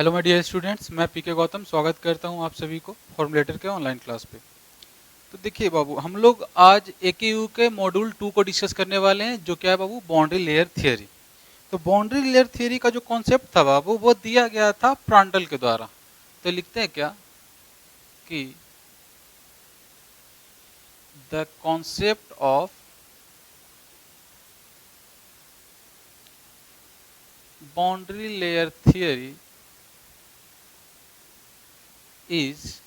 Hello my dear students, मैं पीके गौतम स्वागत करता हूं आप सभी को फॉर्मूलेटर के ऑनलाइन क्लास पे। तो देखिए बाबू, हम लोग आज एकेयू के मॉड्यूल 2 को डिस्कस करने वाले हैं, जो क्या है बाबू, बाउंड्री लेयर थियरी। तो बाउंड्री लेयर थियरी का जो कॉन्सेप्ट था बाबू, वो दिया गया था प्रांटल के द्वारा। तो लिखते हैं क्या कि the concept of boundary layer theory is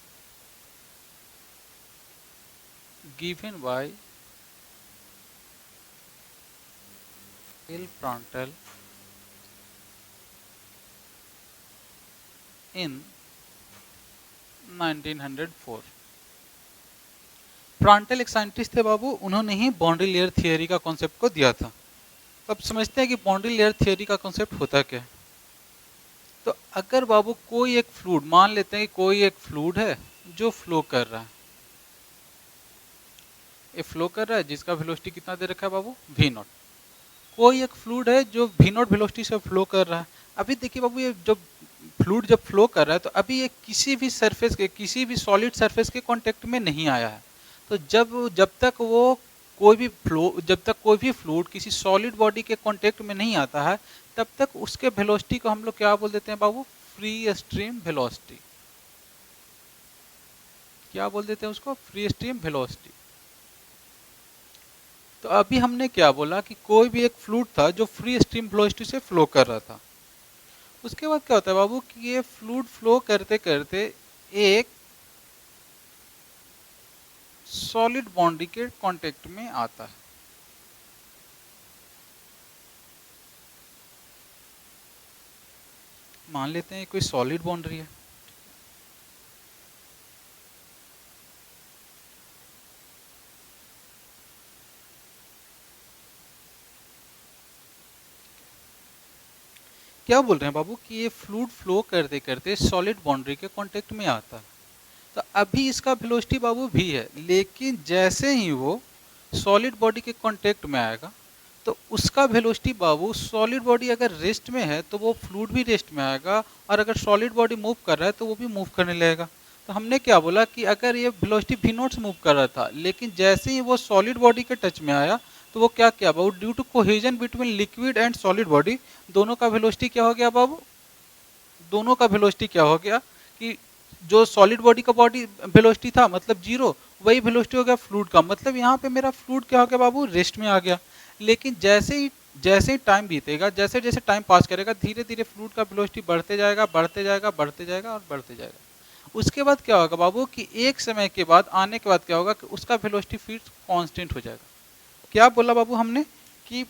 given by L. Prandtl in 1904। Prandtl एक साइंटिस्ट थे बाबू, उन्होंने ही बाउंड्री लेयर थियरी का कॉन्सेप्ट को दिया था। तो अब समझते हैं कि बाउंड्री लेयर थियरी का कॉन्सेप्ट होता क्या है। तो अगर बाबू कोई एक फ्लूइड, मान लेते हैं कि कोई एक फ्लूइड है जो फ्लो कर रहा है, ये फ्लो कर रहा है जिसका वेलोसिटी कितना दे रखा है बाबू, वी नॉट। कोई एक फ्लूइड है जो वी नॉट वेलोसिटी से फ्लो कर रहा है। अभी देखिए बाबू, ये जब फ्लूइड जब फ्लो कर रहा है तो अभी ये किसी भी सरफेस के, किसी भी सॉलिड सरफेस के कांटेक्ट में नहीं आया है। तो जब तक कोई भी फ्लूइड किसी सॉलिड बॉडी के कांटेक्ट में नहीं आता है, तब तक उसके वेलोसिटी को हम लोग क्या बोल देते हैं बाबू, फ्री स्ट्रीम वेलोसिटी। क्या बोल देते हैं उसको, फ्री स्ट्रीम वेलोसिटी। तो अभी हमने क्या बोला कि कोई भी एक फ्लूइड था जो फ्री स्ट्रीम वेलोसिटी से फ्लो कर रहा था। उसके बाद क्या होता है बाबू कि ये फ्लूइड फ्लो करते करते एक सॉलिड बॉडी के कांटेक्ट में आता है। मान लेते हैं कोई सॉलिड बाउंड्री है। क्या बोल रहे हैं बाबू कि ये फ्लूइड फ्लो करते करते सॉलिड बाउंड्री के कांटेक्ट में आता है। तो अभी इसका वेलोसिटी बाबू भी है, लेकिन जैसे ही वो सॉलिड बॉडी के कांटेक्ट में आएगा तो उसका वेलोसिटी बाबू, सॉलिड बॉडी अगर रेस्ट में है तो वो फ्लूइड भी रेस्ट में आएगा, और अगर सॉलिड बॉडी मूव कर रहा है तो वो भी मूव करने लगेगा। तो हमने क्या बोला कि अगर ये वेलोसिटी वी नॉट से मूव कर रहा था, लेकिन जैसे ही वो सॉलिड बॉडी के टच में आया तो वो क्या किया बाबू, due to cohesion between liquid and solid body, दोनों का वेलोसिटी क्या हो गया बाबू, दोनों का वेलोसिटी क्या हो गया कि जो सॉलिड बॉडी का बॉडी वेलोसिटी था मतलब जीरो, वही वेलोसिटी हो गया फ्लूइड का। मतलब यहाँ पे मेरा फ्लूइड क्या हो गया बाबू, रेस्ट में आ गया। लेकिन जैसे ही टाइम बीतेगा, जैसे जैसे टाइम पास करेगा, धीरे धीरे फ्लूइड का वेलोसिटी बढ़ते जाएगा, बढ़ते जाएगा, बढ़ते जाएगा और बढ़ते जाएगा। उसके बाद क्या होगा बाबू कि एक समय के बाद आने के बाद क्या होगा कि उसका वेलोसिटी फिर कांस्टेंट हो जाएगा। क्या बोला बाबू हमने कि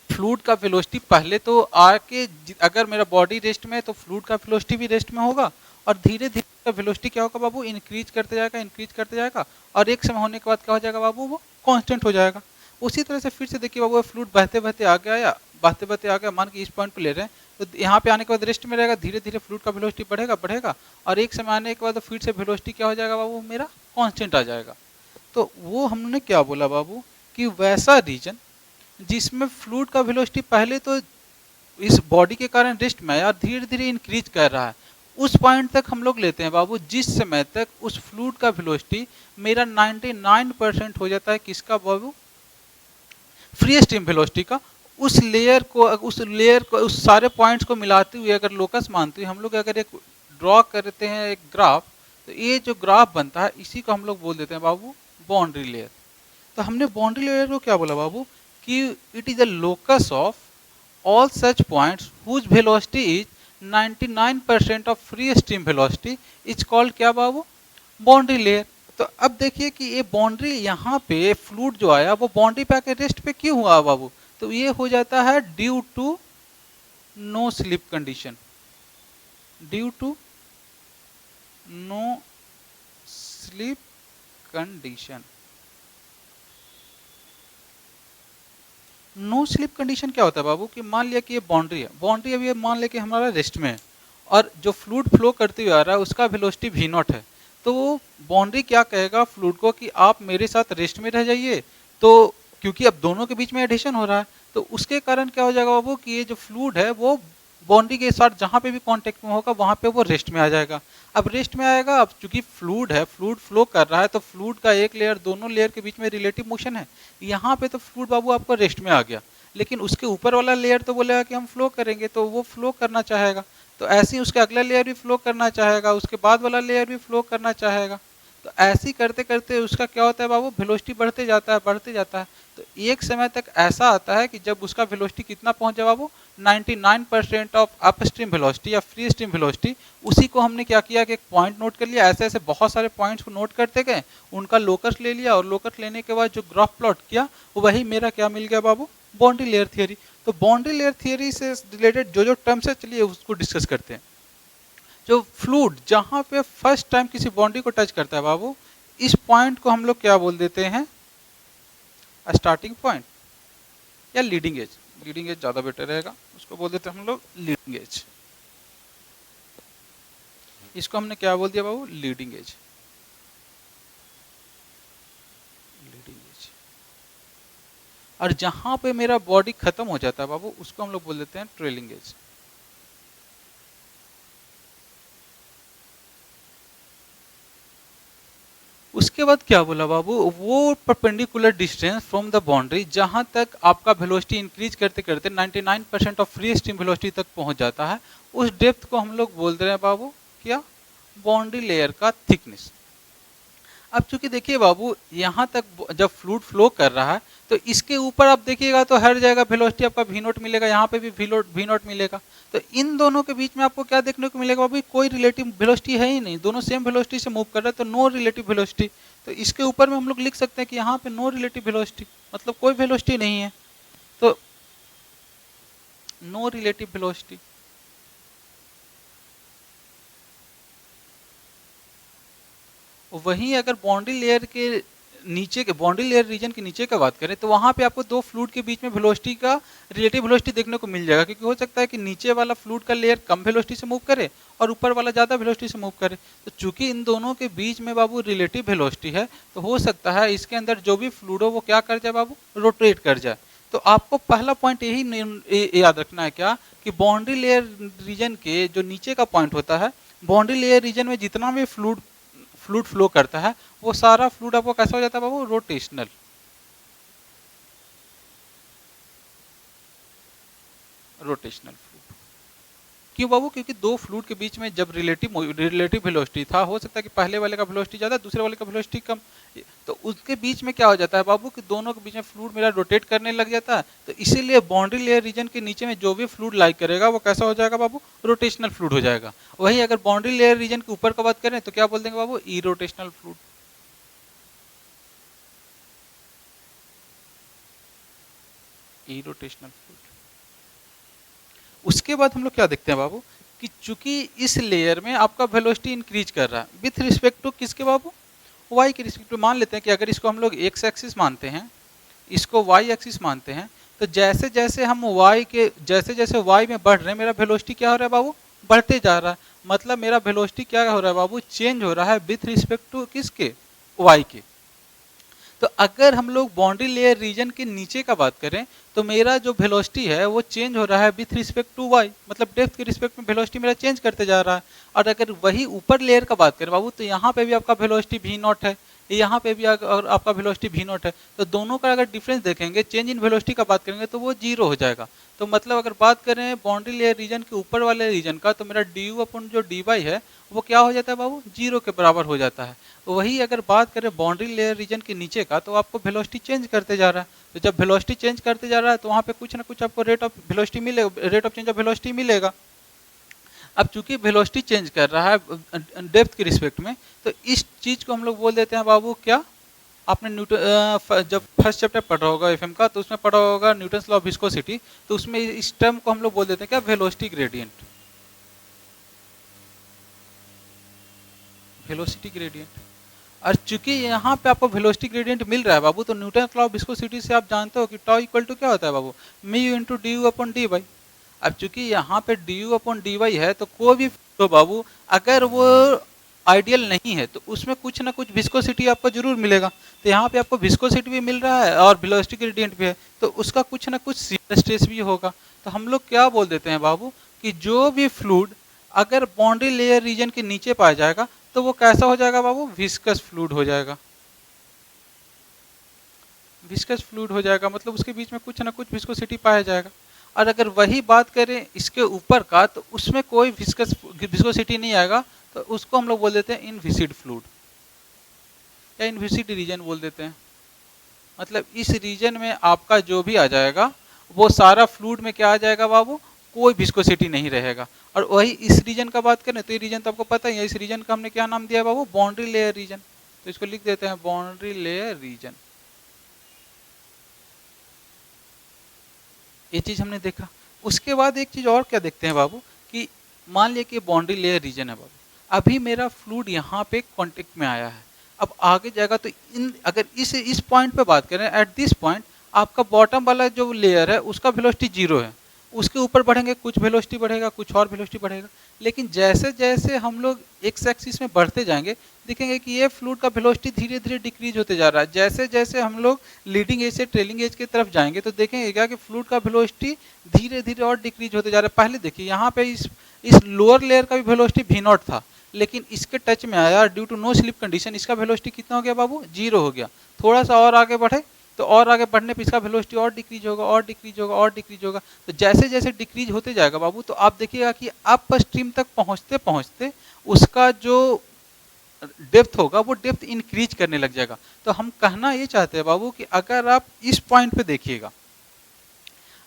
फ्लूइड का वेलोसिटी पहले तो आके, अगर मेरा बॉडी रेस्ट में है तो फ्लूइड का वेलोसिटी भी रेस्ट में होगा, और धीरे धीरे वेलोसिटी क्या होगा बाबू, इंक्रीज करते जाएगा, इंक्रीज करते जाएगा, और एक समय होने के बाद क्या हो जाएगा बाबू, वो कांस्टेंट हो जाएगा। उसी तरह से फिर से देखिए बाबू, फ्लूइड बहते बहते आ गया, बहते बहते आ गया, मान के इस पॉइंट पे ले रहे हैं, तो यहाँ पे आने के बाद रेस्ट में रहेगा, धीरे धीरे फ्लूइड का वेलोसिटी बढ़ेगा बढ़ेगा, और एक समय आने के बाद फिर से वेलोसिटी क्या हो जाएगा बाबू, मेरा कांस्टेंट आ जाएगा। तो वो हमने क्या बोला बाबू कि वैसा रीजन जिसमें फ्लूइड का वेलोसिटी पहले तो इस बॉडी के कारण रेस्ट में आया, धीरे धीरे इंक्रीज कर रहा है, उस पॉइंट तक हम लोग लेते हैं बाबू जिस समय तक उस फ्लूइड का वेलोसिटी मेरा 99% हो जाता है किसका बाबू, फ्री स्ट्रीम वेलोसिटी का। उस सारे पॉइंट्स को मिलाते हुए अगर लोकस मानते हुए हम लोग अगर एक ड्रॉ करते हैं एक ग्राफ, तो ये जो ग्राफ बनता है इसी को हम लोग बोल देते हैं बाबू बाउंड्री लेयर। तो हमने बाउंड्री लेयर को क्या बोला बाबू कि it is the locus of all such points whose velocity is 99% of free stream velocity is called क्या बाबू, बाउंड्री लेयर। तो अब देखिए कि ये बाउंड्री, यहाँ पे फ्लूइड जो आया वो बाउंड्री पे आके रेस्ट पे क्यों हुआ बाबू, तो ये हो जाता है due to no slip condition, due to no slip condition. No slip condition क्या होता है बाबू कि मान लिया कि ये बाउंड्री है, बाउंड्री अभी मान लिया कि हमारा रेस्ट में है, और जो फ्लूइड फ्लो करते हुए आ रहा है उसका वेलोसिटी वी नॉट है, तो वो बाउंड्री क्या कहेगा फ्लूइड को कि आप मेरे साथ रेस्ट में रह जाइए। तो क्योंकि अब दोनों के बीच में एडिशन हो रहा है, तो उसके कारण क्या हो जाएगा बाबू कि ये जो फ्लूइड है वो बाउंड्री के साथ जहाँ पे भी कांटेक्ट में होगा वहाँ पे वो रेस्ट में आ जाएगा। अब रेस्ट में आएगा, अब चूंकि फ्लूइड है, फ्लूइड फ्लो कर रहा है, तो फ्लूइड का एक लेयर दोनों लेयर के बीच में रिलेटिव मोशन है। यहाँ पे तो फ्लूइड बाबू आपका रेस्ट में आ गया, लेकिन उसके ऊपर वाला लेयर तो बोलेगा कि हम फ्लो करेंगे, तो वो फ्लो करना चाहेगा। तो ऐसे ही उसका अगला लेयर भी फ्लो करना चाहेगा, उसके बाद वाला लेयर भी फ्लो करना चाहेगा। तो ऐसे ही करते करते उसका क्या होता है बाबू, वेलोसिटी बढ़ते जाता है, बढ़ते जाता है। तो एक समय तक ऐसा आता है कि जब उसका वेलोसिटी कितना पहुंच जाए बाबू, 99% ऑफ अपस्ट्रीम वेलोसिटी या फ्री स्ट्रीम वेलोसिटी। उसी को हमने क्या किया कि एक पॉइंट नोट कर लिया, ऐसे ऐसे बहुत सारे पॉइंट्स को नोट करते गए, उनका लोकस ले लिया, और लोकस लेने के बाद जो ग्राफ प्लॉट किया, वही मेरा क्या मिल गया बाबू, बाउंड्री लेयर थियरी। तो बाउंड्री लेयर थियरी से रिलेटेड जो जो टर्म्स है, चलिए उसको डिस्कस करते हैं। जो फ्लूइड जहां पे फर्स्ट टाइम किसी बाउंड्री को टच करता है बाबू, इस पॉइंट को हम लोग क्या बोल देते हैं, स्टार्टिंग पॉइंट या लीडिंग एज। लीडिंग एज ज्यादा बेटर रहेगा, उसको बोल देते हैं हम लोग लीडिंग एज। इसको हमने क्या बोल दिया बाबू, लीडिंग एज। Leading as. और जहां पे मेरा बॉडी खत्म हो जाता है बाबू, उसको हम लोग बोल देते हैं ट्रेलिंग एज। उसके बाद क्या बोला बाबू, वो perpendicular distance from the boundary जहां तक आपका वेलोसिटी इंक्रीज करते करते 99% ऑफ फ्री स्ट्रीम वेलोसिटी तक पहुंच जाता है, उस डेप्थ को हम लोग बोल रहे हैं बाबू क्या, बाउंड्री लेयर का थिकनेस। अब चूंकि देखिए बाबू, यहाँ तक जब फ्लूइड फ्लो कर रहा है, तो इसके ऊपर आप देखिएगा तो हर जगह वेलोसिटी आपका वी नोट मिलेगा, यहाँ पे भी वी नोट मिलेगा। तो इन दोनों के बीच में आपको क्या देखने को मिलेगा बाबू, कोई रिलेटिव वेलोसिटी है ही नहीं, दोनों सेम वेलोसिटी से मूव कर रहे हैं, तो नो रिलेटिव वेलोसिटी। तो इसके ऊपर में हम लोग लिख सकते हैं कि यहाँ पे नो रिलेटिव वेलोसिटी, मतलब कोई वेलोसिटी नहीं है, तो नो रिलेटिव वेलोसिटी। वहीं अगर बाउंड्री लेयर के नीचे के, बाउंड्री लेयर रीजन के नीचे का बात करें, तो वहां पे आपको दो फ्लूइड के बीच में वेलोसिटी का रिलेटिव वेलोसिटी देखने को मिल जाएगा, क्योंकि हो सकता है कि नीचे वाला फ्लूइड का लेयर कम वेलोसिटी से मूव करे और ऊपर वाला ज्यादा वेलोसिटी से मूव करे। तो चूंकि इन दोनों के बीच में बाबू रिलेटिव वेलोसिटी है, तो हो सकता है इसके अंदर जो भी फ्लूइड हो वो क्या कर जाए बाबू, रोटेट कर जाए। तो आपको पहला पॉइंट यही याद रखना है क्या, कि बाउंड्री लेयर रीजन के जो नीचे का पॉइंट होता है, बाउंड्री लेयर रीजन में जितना भी फ्लूइड फ्लो करता है, वो सारा फ्लूइड आपको कैसा हो जाता है बाबू, रोटेशनल। Rotational fluid. क्यों बाबू, क्योंकि दो फ्लूइड के बीच में जब रिलेटिव वेलोसिटी था, हो सकता है कि पहले वाले का वेलोसिटी ज्यादा, दूसरे वाले का वेलोसिटी कम, तो उसके बीच में क्या हो जाता है बाबू, कि दोनों के बीच में फ्लूइड मेरा रोटेट करने लग जाता है। तो इसीलिए बाउंड्री लेयर रीजन के नीचे में जो भी फ्लूइड लाई करेगा वो कैसा हो जाएगा बाबू, रोटेशनल फ्लूइड हो जाएगा। वही अगर बाउंड्री लेयर रीजन के ऊपर का बात करें, तो क्या बोल देंगे बाबू, इरोटेशनल फ्लूइड। Irrotational fluid. उसके बाद हम लोग क्या देखते हैं बाबू, कि चूंकि इस लेयर में आपका वेलोसिटी इंक्रीज कर रहा है विथ रिस्पेक्ट टू किसके बाबू, वाई के रिस्पेक्ट टू। मान लेते हैं कि अगर इसको हम लोग एक्स एक्सिस मानते हैं, इसको वाई एक्सिस मानते हैं, तो जैसे जैसे हम वाई के, जैसे जैसे वाई में बढ़ रहे हैं, मेरा वेलोसिटी क्या हो रहा है बाबू, बढ़ते जा रहा है। मतलब मेरा वेलोसिटी क्या हो रहा है बाबू, चेंज हो रहा है विथ रिस्पेक्ट टू किसके, वाई के। तो अगर हम लोग बाउंड्री लेयर रीजन के नीचे का बात करें, तो मेरा जो वेलोसिटी है वो चेंज हो रहा है विथ रिस्पेक्ट टू वाई, मतलब डेप्थ के रिस्पेक्ट में वेलोसिटी मेरा चेंज करते जा रहा है। और अगर वही ऊपर लेयर का बात करें बाबू, तो यहाँ पे भी आपका वेलोसिटी वी नॉट है, यहाँ पे भी अगर आपका वेलोसिटी वी नॉट है, तो दोनों का अगर डिफरेंस देखेंगे, चेंज इन वेलोसिटी का बात करेंगे, तो वो जीरो हो जाएगा। तो मतलब अगर बात करें बाउंड्री लेयर रीजन के ऊपर वाले रीजन का, तो मेरा डी यू अपन जो डी वाई है वो क्या हो जाता है बाबू, जीरो के बराबर हो जाता है। वही अगर बात करें बाउंड्री लेयर रीजन के नीचे का, तो आपको वेलोसिटी चेंज करते जा रहा है। तो जब वेलोसिटी चेंज करते जा रहा है, तो वहाँ पे कुछ ना कुछ आपको रेट ऑफ वेलोसिटी मिलेगा, rate of change of velocity मिलेगा। अब चूंकि वेलोसिटी चेंज कर रहा है डेप्थ के रिस्पेक्ट में, तो इस चीज को हम लोग बोल देते हैं बाबू क्या, आपने न्यूटन जब फर्स्ट चैप्टर पढ़ा होगा एफएम का, तो उसमें पढ़ा होगा न्यूटन्स लॉ ऑफ विस्कोसिटी, तो उसमें इस टर्म को हम लोग बोल देते हैं क्या, वेलोसिटी ग्रेडियंट। Velocity gradient. और चूंकि यहाँ पे आपको वेलोसिटी ग्रेडियंट मिल रहा है बाबू, तो न्यूटन लॉ ऑफ विस्कोसिटी से आप जानते हो कि टॉ इक्वल टू क्या होता है बाबू, mu into d you upon D y. अब चूंकि यहाँ पे D you upon D y है, तो कोई भी तो बाबू अगर वो आइडियल नहीं है, तो उसमें कुछ ना कुछ विस्कोसिटी आपको जरूर मिलेगा। तो यहाँ पे आपको विस्कोसिटी भी मिल रहा है और वेलोसिटी ग्रेडियंट भी है, तो उसका कुछ ना कुछ शियर स्ट्रेस भी होगा। तो हम लोग क्या बोल देते हैं बाबू, कि जो भी फ्लूइड अगर बाउंड्री लेयर रीजन के नीचे पाया जाएगा तो वो कैसा हो जाएगा बाबू, विस्कस फ्लूइड हो जाएगा। विस्कस फ्लूइड हो जाएगा मतलब उसके बीच में कुछ ना कुछ विस्कोसिटी पाया जाएगा। और अगर वही बात करें इसके ऊपर का तो उसमें कोई विस्कोसिटी नहीं आएगा, तो उसको हम लोग बोल देते हैं इनविसिड फ्लूइड या इनविसिड रीजन बोल देते हैं। मतलब इस रीजन में आपका जो भी आ जाएगा वो सारा फ्लूइड में क्या आ जाएगा बाबू, कोई विस्कोसिटी नहीं रहेगा। और वही इस रीजन का बात करें तो ये रीजन तो आपको पता ही है, इस रीजन का हमने क्या नाम दिया है बाबू, बाउंड्री लेयर रीजन। तो इसको लिख देते हैं बाउंड्री लेयर रीजन। ये चीज हमने देखा। उसके बाद एक चीज और क्या देखते हैं बाबू कि मान लिया कि बाउंड्री लेयर रीजन है बाबू, अभी मेरा फ्लूइड यहाँ पे कांटेक्ट में आया है, अब आगे जाएगा तो इन अगर इस पॉइंट पे बात करें, एट दिस पॉइंट आपका बॉटम वाला जो लेयर है उसका वेलोसिटी जीरो है, उसके ऊपर बढ़ेंगे कुछ वेलोसिटी बढ़ेगा, कुछ और वेलोसिटी बढ़ेगा। लेकिन जैसे जैसे हम लोग एक्स एक्सिस में बढ़ते जाएंगे देखेंगे कि ये फ्लूइड का वेलोसिटी धीरे धीरे डिक्रीज होते जा रहा है। जैसे जैसे हम लोग लीडिंग एज से ट्रेलिंग एज की तरफ जाएंगे तो देखेंगे क्या कि फ्लूइड का वेलोसिटी धीरे धीरे और डिक्रीज होते जा रहा है। पहले देखिए यहाँ पे इस लोअर लेयर का भी वेलोसिटी v नॉट था, लेकिन इसके टच में आया due to no slip condition इसका वेलोसिटी कितना हो गया बाबू, जीरो हो गया। थोड़ा सा और आगे बढ़े तो और आगे बढ़ने पे इसका वेलोसिटी और डिक्रीज होगा और डिक्रीज होगा और डिक्रीज होगा। तो जैसे जैसे डिक्रीज होते जाएगा बाबू तो आप देखिएगा कि अप स्ट्रीम तक पहुंचते पहुंचते उसका जो डेप्थ होगा वो डेप्थ इंक्रीज करने लग जाएगा। तो हम कहना ये चाहते हैं बाबू कि अगर आप इस पॉइंट पे देखिएगा,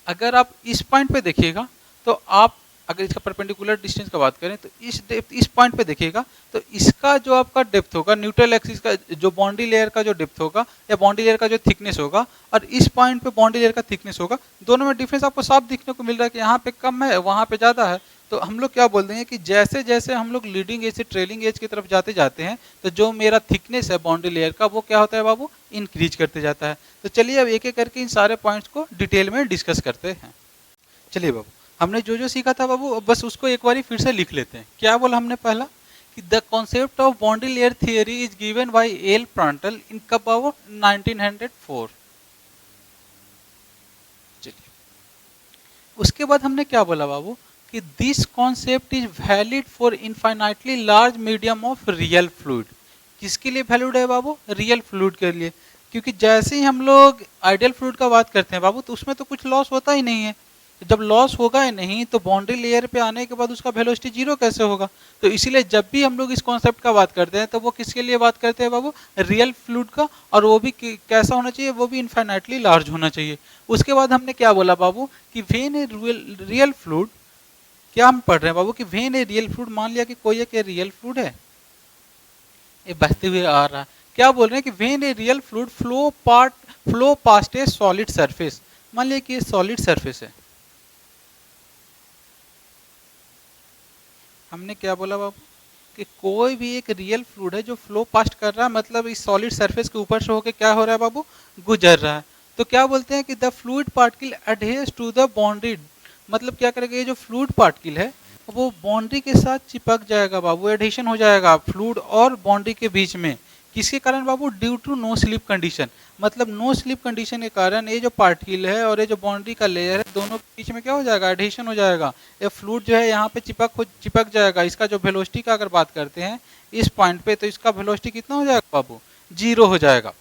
अगर आप इस पॉइंट पे देखिएगा तो आप अगर इसका परपेंडिकुलर डिस्टेंस का बात करें तो इस पॉइंट पे देखिएगा तो इसका जो आपका डेप्थ होगा न्यूट्रल एक्सिस का जो बाउंड्री लेयर का जो डेप्थ होगा या बाउंड्री लेयर का जो थिकनेस होगा और इस पॉइंट पे बाउंड्री लेयर का थिकनेस होगा, दोनों में डिफरेंस आपको साफ दिखने को मिल रहा है कि यहाँ पे कम है वहाँ पे ज़्यादा है। तो हम लोग क्या बोल देंगे कि जैसे जैसे हम लोग लीडिंग एज से ट्रेलिंग एज की तरफ जाते जाते हैं तो जो मेरा थिकनेस है बाउंड्री लेयर का वो क्या होता है बाबू, इंक्रीज करते जाता है। तो चलिए अब एक एक करके इन सारे पॉइंट्स को डिटेल में डिस्कस करते हैं। चलिए बाबू हमने जो जो सीखा था बाबू बस उसको एक बार फिर से लिख लेते हैं। क्या बोला हमने पहला कि the concept of boundary layer theory is given by L Prandtl in कब बाबू 1904। चलिए उसके बाद हमने क्या बोला बाबू कि this concept is valid for infinitely large medium of real fluid. किसके लिए वैलिड है बाबू, रियल फ्लूइड के लिए। क्योंकि जैसे ही हम लोग आइडियल फ्लूइड का बात करते हैं बाबू तो उसमें तो कुछ लॉस होता ही नहीं है। जब लॉस होगा ही नहीं तो बाउंड्री लेयर पे आने के बाद उसका वेलोसिटी जीरो कैसे होगा। तो इसीलिए जब भी हम लोग इस कॉन्सेप्ट का बात करते हैं तो वो किसके लिए बात करते हैं बाबू, रियल फ्लूइड का, और वो भी कैसा होना चाहिए, वो भी इनफाइनाइटली लार्ज होना चाहिए। उसके बाद हमने क्या बोला बाबू कि व्हेन ए रियल फ्लूइड, क्या हम पढ़ रहे हैं बाबू कि व्हेन ए रियल फ्लूइड, मान लिया कि कोई एक रियल फ्लूइड है ये बहते हुए आ रहा है, क्या बोल रहे हैं कि when a real fluid flow past A solid surface. मान लिया कि ये सॉलिड सरफेस है, हमने क्या बोला बाबू कि कोई भी एक रियल फ्लूइड है जो फ्लो पास्ट कर रहा है, मतलब इस सॉलिड सरफेस के ऊपर से होकर क्या हो रहा है बाबू, गुजर रहा है। तो क्या बोलते हैं कि the fluid particle adheres to the boundary, मतलब क्या करेगा ये जो फ्लूइड पार्टिकल है वो बाउंड्री के साथ चिपक जाएगा बाबू, एडहेशन हो जाएगा फ्लूइड और बाउंड्री के बीच में। किसके कारण बाबू, due to no slip condition, मतलब नो स्लिप कंडीशन के कारण ये जो पार्टिकल है और ये जो बाउंड्री का लेयर है दोनों के बीच में क्या हो जाएगा, एडहेशन हो जाएगा। ये फ्लूइड जो है यहाँ पे चिपक जाएगा। इसका जो वेलोसिटी का अगर बात करते हैं इस पॉइंट पे तो इसका वेलोसिटी कितना हो जाएगा बाबू, जीरो हो जाएगा।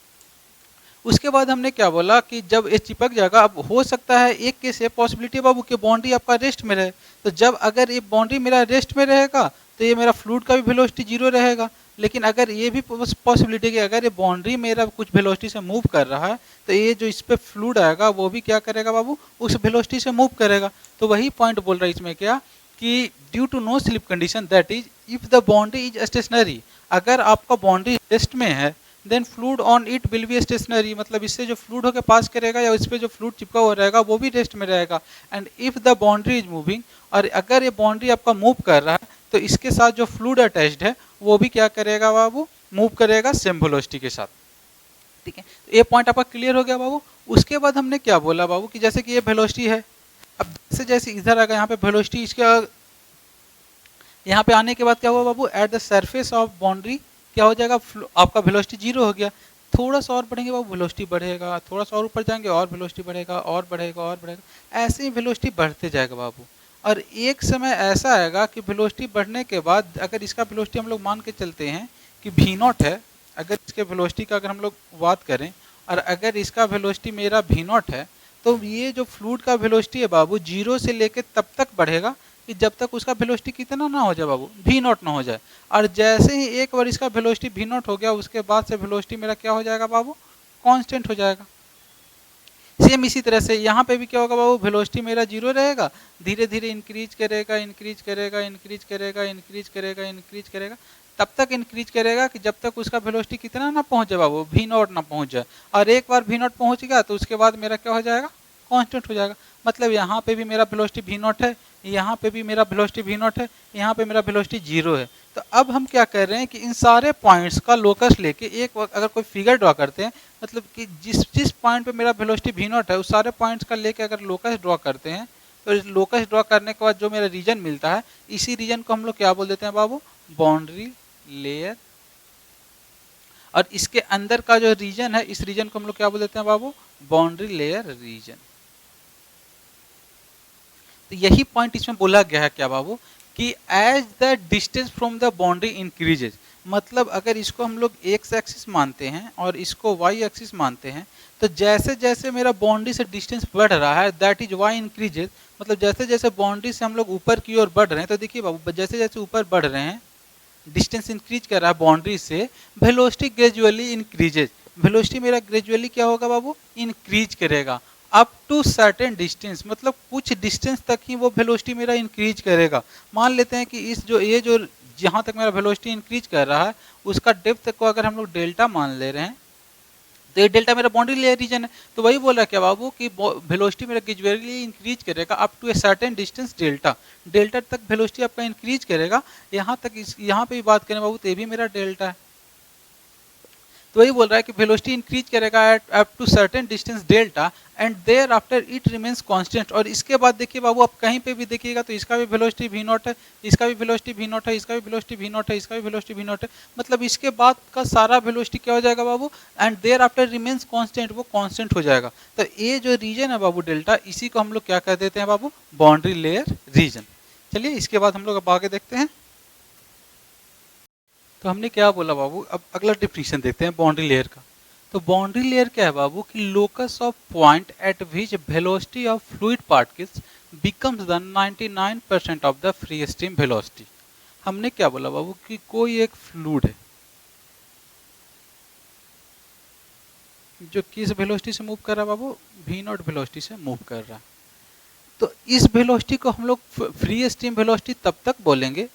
उसके बाद हमने क्या बोला कि जब ये चिपक जाएगा, अब हो सकता है एक केस ये पॉसिबिलिटी है बाबू कि बाउंड्री आपका रेस्ट में रहे। तो जब अगर ये बाउंड्री मेरा रेस्ट में रहेगा तो ये मेरा फ्लूइड का भी वेलोसिटी जीरो रहेगा। लेकिन अगर ये भी पॉसिबिलिटी है कि अगर ये बाउंड्री मेरा कुछ वेलोसिटी से मूव कर रहा है तो ये जो इस पे फ्लूइड आएगा वो भी क्या करेगा बाबू, उस वेलोसिटी से मूव करेगा। तो वही पॉइंट बोल रहा है इसमें क्या कि due to no slip condition that is if the boundary is stationary, अगर आपका बाउंड्री रेस्ट में है then fluid on it will be stationary, मतलब इससे जो फ्लूइड होकर पास करेगा या इस पे जो फ्लूइड चिपका हुआ रहेगा वो भी रेस्ट में रहेगा। And if the boundary is moving, और अगर ये बाउंड्री आपका मूव कर रहा है तो इसके साथ जो फ्लूइड अटैच्ड है वो भी क्या करेगा बाबू, मूव करेगा सेम वेलोसिटी के साथ। ठीक है, तो ये पॉइंट आपका क्लियर हो गया बाबू। उसके बाद हमने क्या बोला बाबू कि जैसे कि ये वेलोसिटी है, अब जैसे जैसे इधर आ गया यहाँ पे वेलोसिटी, इसका यहाँ पे आने के बाद क्या हुआ बाबू, at the surface of boundary क्या हो जाएगा, आपका वेलोसिटी जीरो हो गया। थोड़ा सा और बढ़ेंगे बाबू वेलोसिटी बढ़ेगा, थोड़ा सा और ऊपर जाएंगे और वेलोसिटी बढ़ेगा और बढ़ेगा और बढ़ेगा, ऐसे ही वेलोसिटी बढ़ते जाएगा बाबू। और एक समय ऐसा आएगा कि वेलोसिटी बढ़ने के बाद अगर इसका वेलोसिटी हम लोग मान के चलते हैं कि v नॉट है, अगर इसके वेलोसिटी का अगर हम लोग बात करें और अगर इसका वेलोसिटी मेरा v नॉट है, तो ये जो फ्लूइड का वेलोसिटी है बाबू जीरो से लेके तब तक बढ़ेगा कि जब तक उसका वेलोसिटी कितना ना हो जाए बाबू, v नॉट ना हो जाए। और जैसे ही एक बार इसका वेलोसिटी v नॉट हो गया, उसके बाद से वेलोसिटी मेरा क्या हो जाएगा बाबू, कांस्टेंट हो जाएगा। सेम इसी तरह से यहाँ पे भी क्या होगा बाबू, वेलोसिटी मेरा जीरो रहेगा, धीरे धीरे इंक्रीज करेगा इंक्रीज करेगा इंक्रीज करेगा इंक्रीज करेगा इंक्रीज करेगा, तब तक इंक्रीज करेगा कि जब तक उसका वेलोसिटी कितना ना पहुंच जाए बाबू, v नॉट ना पहुंच जाए। और एक बार v नॉट पहुंच गया तो उसके बाद मेरा क्या हो जाएगा, कांस्टेंट हो जाएगा। मतलब यहाँ पे भी मेरा वेलोसिटी v नॉट है, यहाँ पे भी मेरा वेलोसिटी v नॉट है, यहाँ पे मेरा वेलोसिटी जीरो है। तो अब हम क्या कर रहे हैं कि इन सारे पॉइंट्स का लोकस लेके एक अगर कोई फिगर ड्रॉ करते हैं, मतलब कि जिस जिस पॉइंट पे मेरा वेलोसिटी v नॉट है उस सारे पॉइंट्स का लेके अगर लोकस ड्रॉ करते हैं, तो इस लोकस ड्रॉ करने के बाद जो मेरा रीजन मिलता है, इसी रीजन को हम लोग क्या बोल देते हैं बाबू, बाउंड्री लेयर। और इसके अंदर का जो रीजन है, इस रीजन को हम लोग क्या बोल देते हैं बाबू, बाउंड्री लेयर रीजन। तो यही पॉइंट इसमें बोला गया है क्या बाबू, कि as the distance from the boundary increases, मतलब अगर इसको हम लोग एक्स एक्सिस मानते हैं और इसको वाई एक्सिस मानते हैं, तो जैसे जैसे मेरा बाउंड्री से डिस्टेंस बढ़ रहा है, दैट इज वाई इंक्रीजेज, मतलब जैसे जैसे बाउंड्री से हम लोग ऊपर की ओर बढ़ रहे हैं, तो देखिए बाबू जैसे जैसे ऊपर बढ़ रहे हैं, डिस्टेंस इंक्रीज कर रहा है बाउंड्री से, वेलोसिटी ग्रेजुअली इंक्रीजेज, वेलोसिटी मेरा ग्रेजुअली क्या होगा बाबू, इंक्रीज करेगा अप टू सर्टेन डिस्टेंस, मतलब कुछ डिस्टेंस तक ही वो वेलोसिटी मेरा इंक्रीज करेगा। मान लेते हैं कि इस जो ये जो जहाँ तक मेरा वेलोसिटी इंक्रीज कर रहा है, उसका डेप्थ को अगर हम लोग डेल्टा मान ले रहे हैं, तो ये डेल्टा मेरा बाउंड्री लेयर रीजन है। तो वही बोल रहा है क्या बाबू कि वेलोसिटी मेरा ग्रेजुअली इंक्रीज करेगा up to a certain distance delta, delta तक वेलोसिटी आपका इंक्रीज करेगा। यहाँ तक यहाँ पे भी बात करें बाबू, तो ये भी मेरा डेल्टा है। तो वही बोल रहा है कि वेलोसिटी इंक्रीज करेगा at up to certain distance delta and thereafter it remains constant. और इसके बाद देखिए बाबू, आप कहीं पे भी देखिएगा तो इसका भी वेलोसिटी v नॉट है, इसका भी वेलोसिटी v नॉट है, इसका भी वेलोसिटी v नॉट है, इसका भी वेलोसिटी v नॉट है, मतलब इसके बाद का सारा वेलोसिटी क्या हो जाएगा बाबू, and thereafter remains constant, वो कांस्टेंट हो जाएगा। तो ये जो रीजन है बाबू डेल्टा, इसी को हम लोग क्या कह देते हैं बाबू, बाउंड्री लेयर रीजन। चलिए इसके बाद हम लोग अब आगे देखते हैं। तो हमने क्या बोला बाबू, अब अगला डिफिनीशन देखते हैं बाउंड्री लेयर का। तो बाउंड्री लेयर क्या है बाबू, कि locus of point eight which velocity of fluid particles becomes the 99% of the free stream velocity. हमने क्या बोला बाबू, कि कोई एक फ्लूइड है जो किस वेलोसिटी से मूव कर रहा है बाबू, v नॉट वेलोसिटी से मूव कर रहा है। तो इस वेलोसिटी को हम लोग फ्री स्ट्रीम वेलोसिटी तब तक बोलेंगे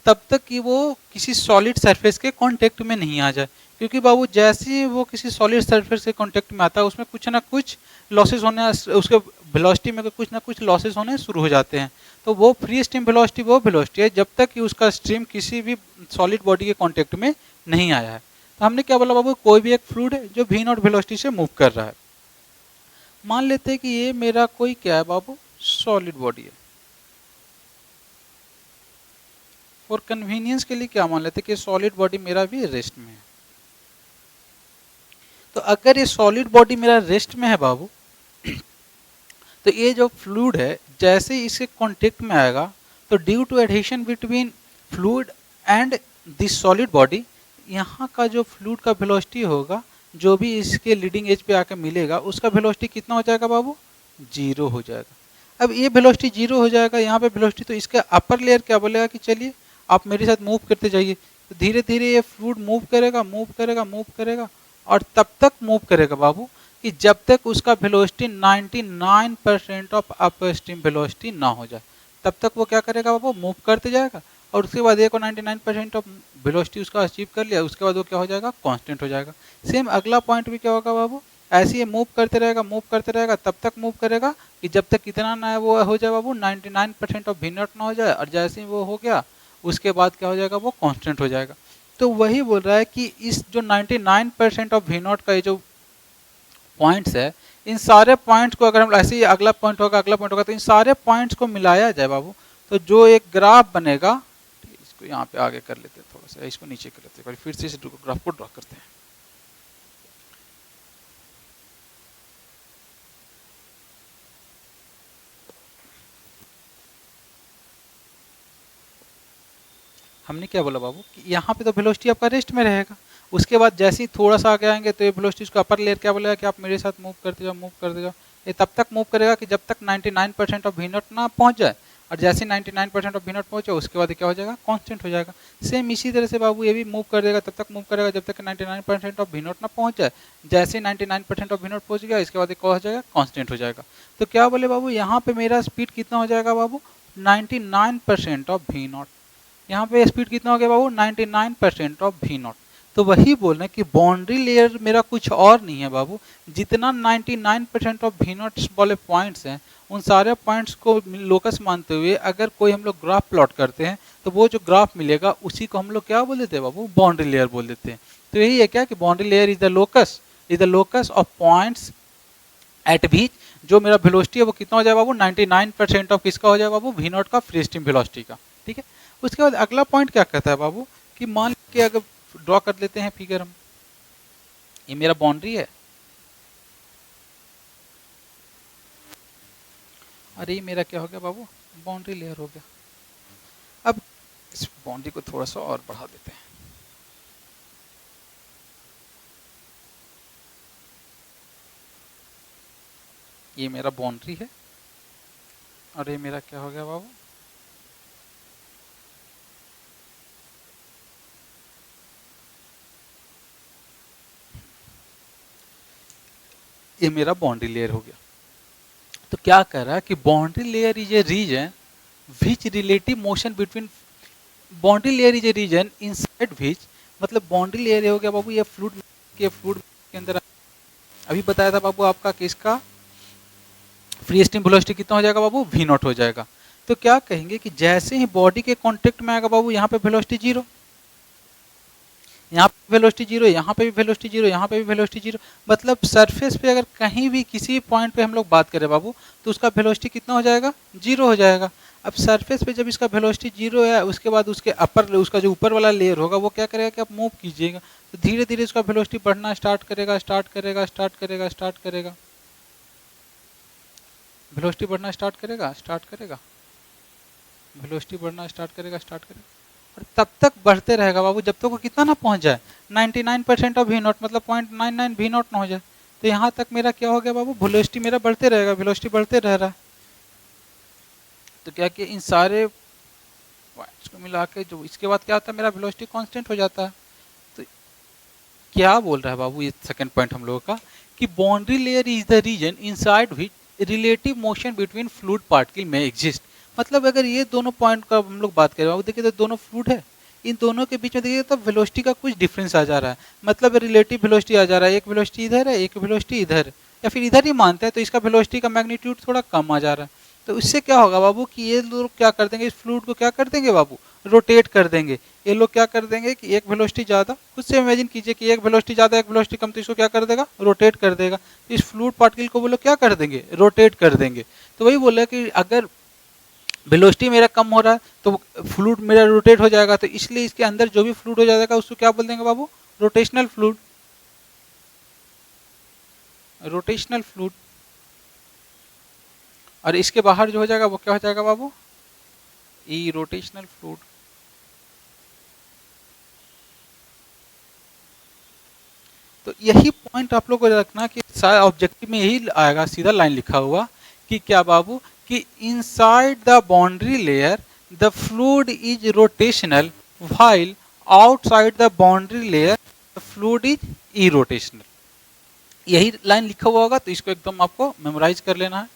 तब तक कि वो किसी सॉलिड सरफेस के कांटेक्ट में नहीं आ जाए, क्योंकि बाबू जैसे ही वो किसी सॉलिड सरफेस के कांटेक्ट में आता है, उसमें कुछ ना कुछ लॉसेस होने, उसके वेलोसिटी में कुछ ना कुछ लॉसेस होने शुरू हो जाते हैं। तो वो फ्री स्ट्रीम वेलोसिटी वो वेलोसिटी है जब तक कि उसका स्ट्रीम किसी भी सॉलिड बॉडी के कांटेक्ट में नहीं आया है। तो हमने क्या बोला बाबू, कोई भी एक फ्लूइड है जो v नॉट वेलोसिटी से मूव कर रहा है। मान लेते हैं कि ये मेरा कोई क्या है बाबू, सॉलिड बॉडी है। और कन्वीनियंस के लिए क्या मान लेते हैं कि सॉलिड बॉडी मेरा भी रेस्ट में है। तो अगर ये सॉलिड बॉडी मेरा रेस्ट में है बाबू, तो ये जो फ्लूइड है जैसे ही इसके कांटेक्ट में आएगा, तो due to adhesion between fluid and this solid body, यहाँ का जो फ्लूइड का वेलोसिटी होगा, जो भी इसके लीडिंग एज पे आकर मिलेगा, उसका वेलोसिटी कितना हो जाएगा बाबू, जीरो हो जाएगा। अब ये वेलोसिटी जीरो हो जाएगा, यहाँ पे वेलोसिटी, तो इसका अपर लेयर क्या बोलेगा कि चलिए आप मेरे साथ मूव करते जाइए। तो धीरे धीरे ये फ्लूइड मूव करेगा मूव करेगा मूव करेगा, और तब तक मूव करेगा बाबू कि जब तक उसका velocity 99% of upper stream velocity ना हो जाए, तब तक वो क्या करेगा बाबू, मूव करते जाएगा। और उसके बाद एक 99% ऑफ वेलोसिटी उसका अचीव कर लिया, उसके बाद वो क्या हो जाएगा, कांस्टेंट हो जाएगा। सेम अगला पॉइंट भी क्या होगा बाबू, ऐसे ही मूव करते रहेगा तब तक मूव करेगा कि जब तक कितना ना है वो हो जाए बाबू, 99% ऑफ v नॉट ना हो जाए, और जैसे ही वो हो गया उसके बाद क्या हो जाएगा, वो कांस्टेंट हो जाएगा। तो वही बोल रहा है कि इस जो 99% ऑफ v नॉट का ये जो पॉइंट्स है, इन सारे पॉइंट्स को अगर हम ऐसे ही अगला पॉइंट होगा तो इन सारे पॉइंट्स को मिलाया जाए बाबू, तो जो एक ग्राफ बनेगा, इसको यहाँ पे आगे कर लेते हैं थोड़ा सा, इसको नीचे कर लेते हैं, फिर से इस ग्राफ को ड्रॉ करते हैं। हमने क्या बोला बाबू कि यहाँ पे तो वेलोसिटी आपका रेस्ट में रहेगा, उसके बाद जैसे ही थोड़ा सा आगे आएंगे तो ये वेलोसिटी उसका अपर लेयर क्या बोलेगा कि आप मेरे साथ मूव करते जाओ, मूव करते जाओ। ये तब तक मूव करेगा कि जब तक 99% ऑफ वी नॉट ना पहुंच जाए, और जैसे 99% ऑफ वी नॉट पहुंचे उसके बाद क्या हो जाएगा, कांस्टेंट हो जाएगा। सेम इसी तरह से बाबू ये भी मूव कर देगा, तब तक मूव करेगा जब तक 99% ऑफ वी नॉट ना पहुंच जाए। जैसे 99% ऑफ वी नॉट पहुंच गया इसके बाद क्या हो जाएगा, कांस्टेंट हो जाएगा। तो क्या बोले बाबू यहाँ पे मेरा स्पीड कितना हो जाएगा बाबू, 99% ऑफ वी नॉट। यहाँ पे स्पीड कितना हो गया बाबू, 99% ऑफ वी नॉट। तो वही बोल रहे हैं कि बाउंड्री लेयर मेरा कुछ और नहीं है बाबू, जितना 99% ऑफ वी नॉट वाले पॉइंट्स हैं उन सारे पॉइंट्स को लोकस मानते हुए अगर कोई हम लोग ग्राफ प्लॉट करते हैं तो वो जो ग्राफ मिलेगा उसी को हम लोग क्या बोल देते हैं बाबू, बाउंड्री लेयर बोल देते हैं। तो यही है क्या कि boundary layer is the locus of points at विच जो मेरा वेलोसिटी है वो कितना हो जाए बाबू, 99% ऑफ किसका हो जाए बाबू, वी नॉट का, फ्री स्ट्रीम वेलोसिटी का। ठीक है, उसके बाद अगला पॉइंट क्या कहता है बाबू कि मान के अगर ड्रॉ कर लेते हैं फिगर हम, ये मेरा बाउंड्री है, अरे ये मेरा क्या हो गया बाबू, बाउंड्री लेयर हो गया। अब इस बाउंड्री को थोड़ा सा और बढ़ा देते हैं, ये मेरा बाउंड्री है और ये मेरा क्या हो गया बाबू, ये मेरा बाउंड्री लेयर हो गया। तो क्या कह रहा है कि boundary layer is a region which relative motion between, boundary layer is a region inside which, मतलब बाउंड्री लेयर हो गया बाबू ये फ्लूइड के अंदर। अभी बताया था बाबू आपका कि इसका फ्री स्ट्रीम वेलोसिटी कितना हो जाएगा बाबू, वी नॉट हो जाएगा। तो क्या कहेंगे कि जैसे ही बॉडी के कांटेक्ट में आएगा बाबू यहाँ पे वेलोसिटी जीरो, यहाँ पे वेलोसिटी जीरो, यहाँ पे भी वेलोसिटी जीरो, यहाँ पे भी वेलोसिटी जीरो। मतलब सरफेस पे अगर कहीं भी किसी पॉइंट पे हम लोग बात करें बाबू तो उसका वेलोसिटी कितना हो जाएगा, जीरो हो जाएगा। अब सरफेस पे जब इसका वेलोसिटी जीरो है उसके बाद उसके अपर, उसका जो ऊपर वाला लेयर होगा वो क्या करेगा कि आप मूव कीजिएगा तो धीरे धीरे उसका वेलोसिटी बढ़ना स्टार्ट करेगा, स्टार्ट करेगा, स्टार्ट करेगा, स्टार्ट करेगा, वेलोसिटी बढ़ना स्टार्ट करेगा, स्टार्ट करेगा, वेलोसिटी बढ़ना स्टार्ट करेगा, स्टार्ट करेगा, और तब तक बढ़ते रहेगा बाबू जब तक वो कितना ना पहुंच जाए, 99% ऑफ वी नॉट, मतलब 0.99 वी नॉट ना हो जाए। तो यहाँ तक मेरा क्या हो गया बाबू, वेलोसिटी मेरा बढ़ते रहेगा, वेलोसिटी बढ़ते रह रहा है। तो क्या कि इन सारे पॉइंट्स को मिला के जो इसके बाद क्या होता है, मेरा वेलोसिटी कांस्टेंट हो जाता है। तो क्या बोल रहा है बाबू ये सेकंड पॉइंट हम लोगों का कि boundary layer is the region inside which relative motion between fluid particle में एग्जिस्ट। मतलब अगर ये दोनों पॉइंट का हम लोग बात करें बाबू, देखिए तो दोनों फ्लूइड है, इन दोनों के बीच में देखिए तो वेलोसिटी का कुछ डिफरेंस आ जा रहा है, मतलब रिलेटिव वेलोसिटी आ जा रहा है, एक वेलोसिटी इधर है एक वेलोसिटी इधर है, या फिर इधर ही मानते हैं तो इसका वेलोसिटी का मैग्नीट्यूड थोड़ा कम आ जा रहा है। तो इससे क्या होगा बाबू कि ये लोग क्या कर देंगे, इस फ्लूइड को क्या कर देंगे बाबू, रोटेट कर देंगे। ये लोग क्या कर देंगे कि एक वेलोसिटी ज़्यादा, खुद से इमेजिन कीजिए कि एक वेलोसिटी ज़्यादा एक वेलोसिटी कम, तो इसको क्या कर देगा, रोटेट कर देगा। तो इस फ्लूइड पार्टिकल को वो लोग क्या कर देंगे, रोटेट कर देंगे। तो वही बोल रहा है कि अगर वेलोसिटी मेरा कम हो रहा है तो फ्लूइड मेरा रोटेट हो जाएगा, तो इसलिए इसके अंदर जो भी फ्लूइड हो जाएगा उसको क्या बोल देंगे बाबू, रोटेशनल फ्लूइड, रोटेशनल फ्लूइड। और इसके बाहर जो हो जाएगा वो क्या हो जाएगा बाबू, ई रोटेशनल फ्लूइड। तो यही पॉइंट आप लोग को रखना कि शायद ऑब्जेक्टिव में यही आएगा, सीधा लाइन लिखा हुआ कि क्या बाबू कि inside the boundary layer the fluid is rotational while outside the boundary layer the fluid is irrotational. यही लाइन लिखा हुआ होगा तो इसको एकदम आपको मेमोराइज कर लेना है।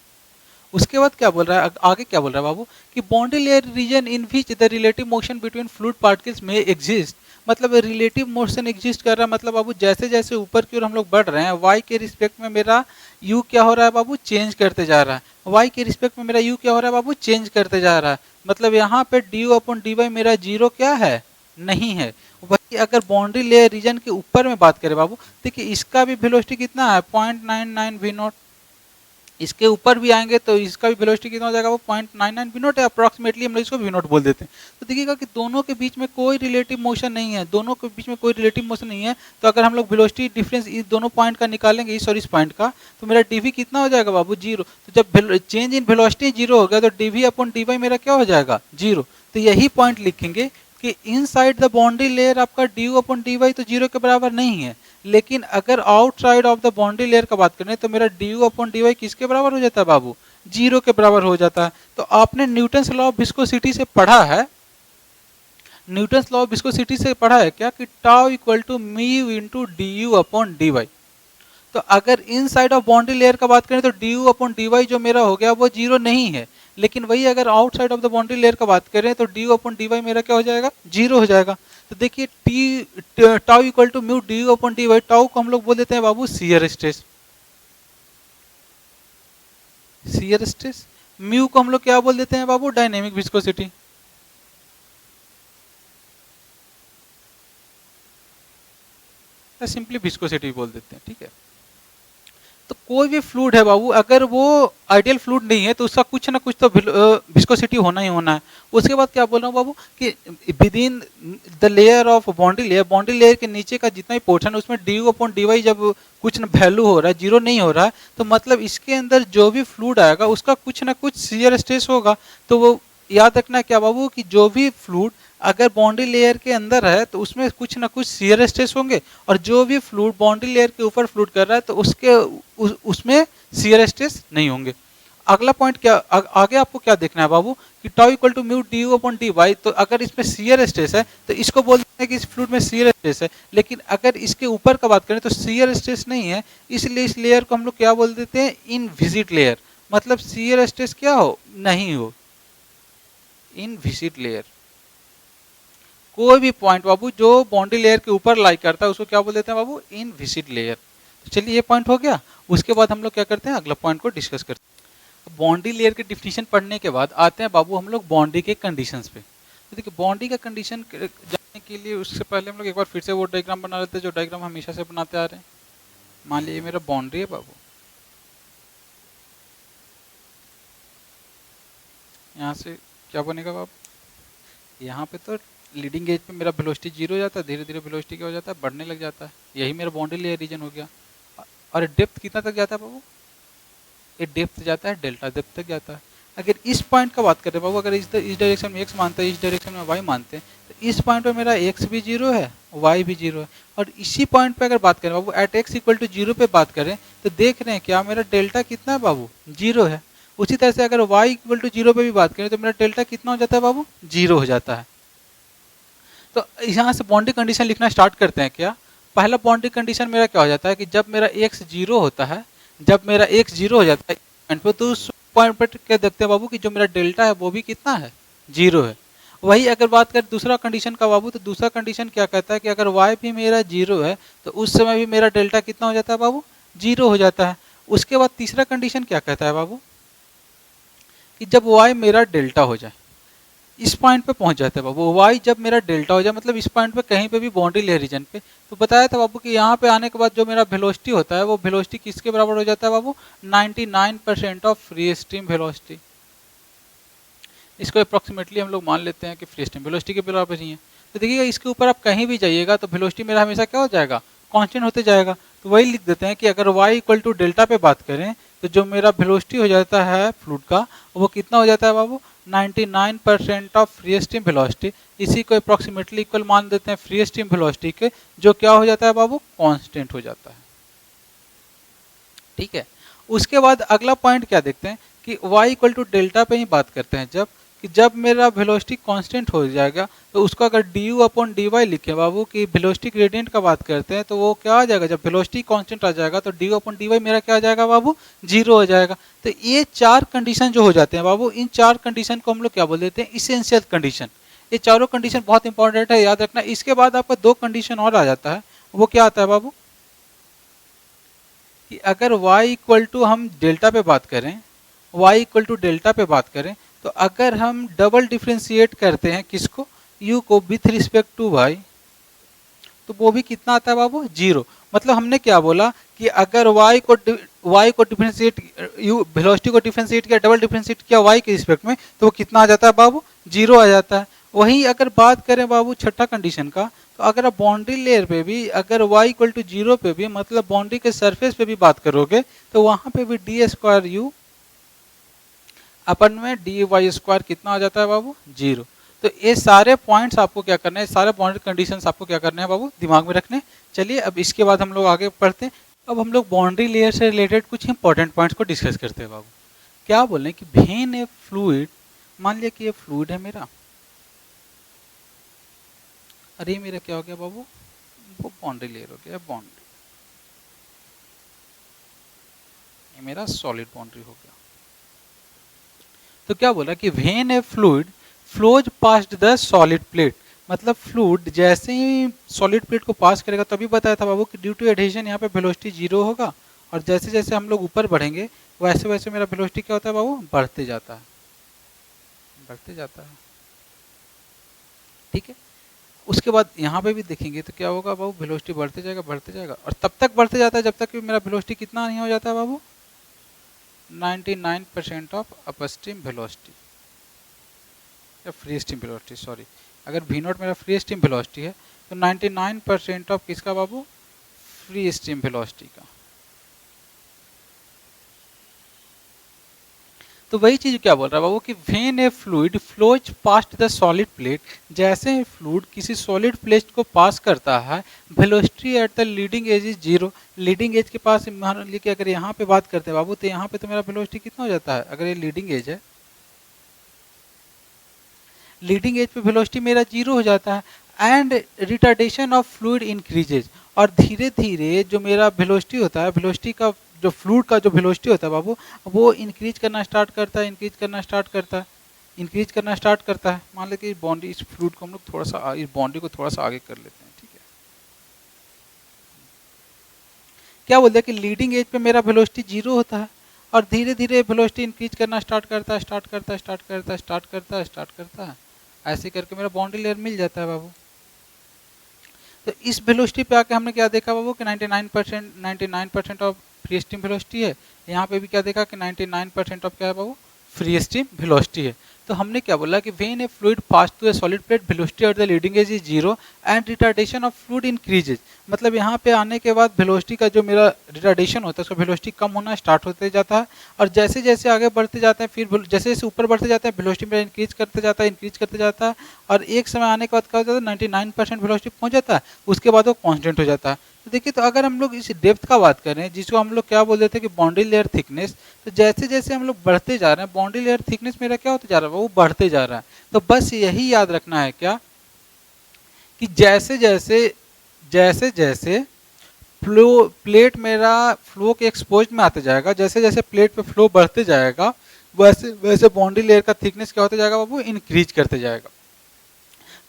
उसके बाद क्या बोल रहा है आगे, क्या बोल रहा है बाबू कि boundary layer region in which the relative motion between fluid particles में एग्जिस्ट, मतलब रिलेटिव मोशन एग्जिस्ट कर रहा है। मतलब बाबू जैसे जैसे ऊपर की ओर हम लोग बढ़ रहे हैं वाई के रिस्पेक्ट में मेरा यू क्या हो रहा है बाबू, चेंज करते जा रहा है, वाई के रिस्पेक्ट में मेरा यू क्या हो रहा है बाबू, चेंज करते जा रहा है। मतलब यहाँ पे D you upon D Y मेरा जीरो क्या है, नहीं है। वही अगर बाउंड्री लेयर रीजन के ऊपर में बात करें बाबू, देखिए इसका भी वेलोसिटी कितना है, 0.99 वी नॉट, इसके ऊपर भी आएंगे तो इसका भी वेलोसिटी कितना हो जाएगा, वो 0.99 वी नॉट है, अप्रॉक्सीमेटली हम लोग इसको वी नॉट बोल देते हैं। तो देखिएगा कि दोनों के बीच में कोई रिलेटिव मोशन नहीं है, दोनों के बीच में कोई रिलेटिव मोशन नहीं है। तो अगर हम लोग वेलोसिटी डिफरेंस इस दोनों पॉइंट का निकालेंगे, इस और इस पॉइंट का, तो मेरा डीवी कितना हो जाएगा बाबू, जीरो। तो जब चेंज इन वेलोसिटी जीरो हो गया तो डीवी अपॉन डी वाई मेरा क्या हो जाएगा, जीरो। तो यही पॉइंट लिखेंगे कि इनसाइड द बाउंड्री लेयर आपका du अपॉन dy तो जीरो के बराबर नहीं है, लेकिन अगर outside of the boundary layer का बात करें तो मेरा du अपॉन dy किसके बराबर हो जाता है बाबू? जीरो के बराबर हो जाता है। तो आपने न्यूटन्स लॉ ऑफ विस्कोसिटी से पढ़ा है, न्यूटन्स लॉ ऑफ विस्कोसिटी से पढ़ा है क्या कि tau equal to mu into du upon dy। तो अगर inside of boundary layer का बात करें तो du अपॉन dy जो मेरा हो गया वो जीरो नहीं है, लेकिन वही अगर outside of the boundary layer का बात करें तो du अपॉन dy मेरा क्या हो जाएगा? जीरो हो जाएगा। तो देखिए tau equal to mu du upon dy, tau को हम लोग बोल देते हैं बाबू shear stress, shear stress. Mu को हम लोग क्या बोल देते हैं बाबू? Dynamic viscosity. सिंपली विस्कोसिटी बोल देते हैं, ठीक है। तो कोई भी फ्लूइड है बाबू, अगर वो आइडियल फ्लूइड नहीं है तो उसका कुछ ना कुछ तो विस्कोसिटी होना ही होना है। उसके बाद क्या बोल रहा हूँ बाबू कि with in the layer of boundary layer के नीचे का जितना भी पोर्शन है उसमें du अपॉन dy जब कुछ वैल्यू हो रहा है, जीरो नहीं हो रहा है, तो मतलब इसके अंदर जो भी फ्लूइड आएगा उसका कुछ ना कुछ शियर स्ट्रेस होगा। तो वो याद रखना क्या बाबू कि जो भी फ्लूइड अगर बाउंड्री लेयर के अंदर है तो उसमें कुछ ना कुछ शियर स्ट्रेस होंगे, और जो भी फ्लूइड बाउंड्री लेयर के ऊपर फ्लूइड कर रहा है तो उसके उसमें शियर स्ट्रेस नहीं होंगे। अगला पॉइंट क्या आगे आपको क्या देखना है बाबू कि tau equal to mu du upon dy। तो अगर इसमें शियर स्ट्रेस है तो इसको बोल देते हैं कि इस फ्लूइड में शियर स्ट्रेस है, लेकिन अगर इसके ऊपर का बात करें तो शियर स्ट्रेस नहीं है, इसलिए इस लेयर को हम लोग क्या बोल देते हैं? इनविजिट लेयर। मतलब शियर स्ट्रेस क्या हो? नहीं हो, इनविजिट लेयर। कोई भी पॉइंट बाबू जो बाउंड्री लेयर के ऊपर लाई करता है उसको क्या बोल देते हैं बाबू? इनविजिट लेयर। तो चलिए ये पॉइंट हो गया। उसके बाद हम लोग क्या करते हैं? अगला पॉइंट को डिस्कस करते हैं। बाउंड्री लेयर के डिफिनीशन पढ़ने के बाद आते हैं बाबू हम लोग बाउंड्री के कंडीशंस पे। तो देखिए बाउंड्री का कंडीशन जानने के लिए उससे पहले हम लोग एक बार फिर से वो डायग्राम बना लेते हैं जो डायग्राम हमेशा से बनाते आ रहे हैं। मान लीजिए मेरा बाउंड्री है बाबू, यहाँ से क्या बनेगा बाबू? यहाँ पे तो लीडिंग एज पे मेरा वेलोसिटी जीरो हो जाता है, धीरे धीरे वेलोसिटी क्या हो जाता है? बढ़ने लग जाता है। यही मेरा बाउंड्री लेयर रीजन हो गया। और डेप्थ कितना तक जाता है बाबू? ये डेप्थ जाता है डेल्टा डेप्थ तक जाता है। अगर इस पॉइंट का बात करें बाबू, अगर इस डायरेक्शन में x मानते हैं, इस डायरेक्शन में y मानते हैं, तो इस पॉइंट पे मेरा x भी जीरो है, y भी जीरो है। और इसी पॉइंट पे अगर बात करें बाबू at x equal to zero पे बात करें तो देख रहे हैं क्या मेरा डेल्टा कितना है बाबू? जीरो है। उसी तरह से अगर y इक्वल टू जीरो पे भी बात करें तो मेरा डेल्टा कितना हो जाता है बाबू? जीरो हो जाता है। तो यहाँ से बाउंड्री कंडीशन लिखना स्टार्ट करते हैं क्या। पहला बाउंड्री कंडीशन मेरा क्या हो जाता है कि जब मेरा x जीरो होता है, जब मेरा x जीरो हो जाता है पॉइंट पे, तो उस पॉइंट पर क्या देखते हैं बाबू कि जो मेरा डेल्टा है वो भी कितना है? जीरो है। वही अगर बात करें दूसरा कंडीशन का बाबू, तो दूसरा कंडीशन क्या कहता है कि अगर y भी मेरा जीरो है तो उस समय भी मेरा डेल्टा कितना हो जाता है बाबू? जीरो हो जाता है। उसके बाद तीसरा कंडीशन क्या कहता है बाबू कि जब y मेरा डेल्टा हो जाए, इस पॉइंट पे पहुंच जाता है बाबू, y जब मेरा डेल्टा हो जाए मतलब इस पॉइंट पे कहीं पे भी बाउंड्री लेयर रीजन पे, तो बताया था बाबू कि यहाँ पे आने के बाद जो मेरा वेलोसिटी होता है वो वेलोसिटी किसके बराबर हो जाता है बाबू? 99% ऑफ फ्री स्ट्रीम वेलोसिटी। इसको अप्रॉक्सीमेटली हम लोग मान लेते हैं कि फ्री स्ट्रीम वेलोसिटी के बराबर ही है। तो देखिएगा इसके ऊपर आप कहीं भी जाइएगा तो वेलोसिटी मेरा हमेशा क्या हो जाएगा? कांस्टेंट होते जाएगा। तो वही लिख देते हैं कि अगर y इक्वल टू डेल्टा पे बात करें तो जो मेरा वेलोसिटी हो जाता है फ्लूइड का वो कितना हो जाता है बाबू? 99% ऑफ फ्री स्ट्रीम वेलोसिटी। इसी को अप्रॉक्सीमेटली इक्वल मान देते हैं फ्री स्ट्रीम वेलोसिटी के, जो क्या हो जाता है बाबू? कांस्टेंट हो जाता है। ठीक है। उसके बाद अगला पॉइंट क्या देखते हैं कि y इक्वल टू डेल्टा पे ही बात करते हैं जब मेरा वेलोसिटी कांस्टेंट हो जाएगा तो उसको अगर du अपॉन dy लिखे बाबू कि वेलोसिटी ग्रेडियंट का बात करते हैं तो वो क्या आ जाएगा? जब वेलोसिटी कांस्टेंट आ जाएगा तो du अपॉन dy मेरा क्या आ जाएगा बाबू? जीरो हो जाएगा। तो ये चार कंडीशन जो हो जाते हैं बाबू, इन चार कंडीशन को हम लोग क्या बोल देते हैं? Essential condition. ये चारों कंडीशन बहुत इंपॉर्टेंट है, याद रखना। इसके बाद आपका दो कंडीशन और आ जाता है, वो क्या आता है बाबू कि अगर y इक्वल टू हम डेल्टा पे बात करें, y इक्वल टू डेल्टा पे बात करें तो अगर हम डबल डिफ्रेंशिएट करते हैं किसको? u को विथ रिस्पेक्ट टू y, तो वो भी कितना आता है बाबू? जीरो। मतलब हमने क्या बोला कि अगर y को डिफ्रेंशिएट वेलोसिटी को डिफ्रेंशिएट किया, डबल डिफ्रेंशिएट किया y के रिस्पेक्ट में, तो वो कितना आ जाता है बाबू? जीरो आ जाता है। वहीं अगर बात करें बाबू छठा कंडीशन का, तो अगर आप बाउंड्री लेयर पे भी अगर y इक्वल टू जीरो पे भी मतलब बाउंड्री के सरफेस पे भी बात करोगे तो वहां पे भी डी स्क्वायर यू अपन में dy स्क्वायर कितना आ जाता है बाबू? जीरो। तो ये सारे पॉइंट्स आपको क्या करना है, सारे बाउंड्री कंडीशंस आपको क्या करना है बाबू, दिमाग में रखने। चलिए अब इसके बाद हम लोग आगे पढ़ते हैं। अब हम लोग बाउंड्री लेयर से रिलेटेड कुछ इंपॉर्टेंट पॉइंट्स को डिस्कस करते हैं बाबू। क्या बोल रहे हैं कि वेन ए फ्लूइड, मान लिया कि ये फ्लूइड है मेरा, अरे मेरा क्या हो गया बाबू, वो बाउंड्री लेयर हो गया, बाउंड्री, ये मेरा सॉलिड बाउंड्री हो गया। तो क्या बोला कि when a fluid flows past the solid plate, मतलब फ्लूइड जैसे ही सॉलिड प्लेट को पास करेगा, तभी बताया था बाबू कि ड्यू टू एडहेशन यहाँ पे वेलोसिटी 0 होगा, और जैसे जैसे हम लोग ऊपर बढ़ेंगे वैसे वैसे मेरा वेलोसिटी क्या होता है बाबू, बढ़ते जाता है, बढ़ते जाता है। ठीक है, उसके बाद यहाँ पे भी देखेंगे तो क्या होगा बाबू, वेलोसिटी बढ़ते जाएगा, और तब तक बढ़ते जाता है जब तक कि मेरा वेलोसिटी कितना नहीं हो जाता है बाबू, 99% ऑफ अपस्ट्रीम वेलोसिटी या फ्री स्टीम वेलोसिटी, सॉरी, अगर वी नॉट मेरा फ्री स्टीम वेलोसिटी है तो 99% ऑफ किसका बाबू, फ्री स्टीम वेलोसिटी का। तो वही चीज क्या बोल रहा है बाबू कि when a fluid flows past the solid plate, जैसे ही फ्लूइड किसी सॉलिड प्लेट को पास करता है, velocity at the leading edge is 0, leading edge के पास मान लीजिए कि अगर यहाँ पे बात करते हैं बाबू, तो यहाँ पे तो मेरा वेलोसिटी कितना हो जाता है, अगर ये लीडिंग एज है, लीडिंग एज पे वेलोसिटी मेरा 0 हो जाता है, and retardation of fluid increases, और धीरे धीरे जो मेरा वेलोसिटी होता है, वेलोसिटी का जो फ्लूइड का जो वेलोसिटी होता है बाबू, वो इंक्रीज करना स्टार्ट करता है, इंक्रीज करना स्टार्ट करता है, इंक्रीज करना स्टार्ट करता है। मान लेते हैं इस बाउंड्री, इस फ्लूइड को हम लोग थोड़ा सा, इस बाउंड्री को थोड़ा सा आगे कर लेते हैं। ठीक है, क्या बोलते हैं कि लीडिंग एज पे मेरा वेलोसिटी 0 होता है, और धीरे धीरे वेलोसिटी इंक्रीज करना स्टार्ट करता है, स्टार्ट करता है, स्टार्ट करता है, स्टार्ट करता है, स्टार्ट करता है, ऐसे करके मेरा बाउंड्री लेयर मिल जाता है बाबू। तो इस वेलोसिटी पे आके हमने क्या देखा बाबू कि 99% ऑफ फ्री स्टीम वेलोसिटी है, यहाँ पे भी क्या देखा कि 99% ऑफ क्या है बाबू, फ्री स्टीम वेलोसिटी है। तो हमने क्या बोला कि when a fluid pass to a solid plate velocity at the leading edge is 0 and retardation of fluid increases, मतलब यहाँ पे आने के बाद वेलोसिटी का जो मेरा रिटार्डेशन होता है, उसका वेलोसिटी कम होना स्टार्ट होते जाता है, और जैसे जैसे आगे बढ़ते जाते हैं, फिर जैसे जैसे ऊपर बढ़ते जाते हैं वेलोसिटी मेरा इंक्रीज करते जाता है, इंक्रीज करते जाता है, और एक समय आने के बाद क्या होता है, 99% वेलोसिटी पहुँच जाता है, उसके बाद वो कॉन्स्टेंट हो जाता है। तो देखिए, तो अगर हम लोग इस डेप्थ का बात करें, जिसको हम लोग क्या बोल देते हैं कि बाउंड्री लेयर थिकनेस, तो जैसे जैसे हम लोग बढ़ते जा रहे हैं, बाउंड्री लेयर थिकनेस मेरा क्या होता जा रहा है, वो बढ़ते जा रहा है। तो बस यही याद रखना है क्या, कि जैसे जैसे जैसे जैसे फ्लो प्लेट मेरा फ्लो के एक्सपोज में आते जाएगा, जैसे जैसे प्लेट पे फ्लो बढ़ते जाएगा, वैसे वैसे बाउंड्री लेयर का थिकनेस क्या होते जाएगा बाबू, इंक्रीज करते जाएगा।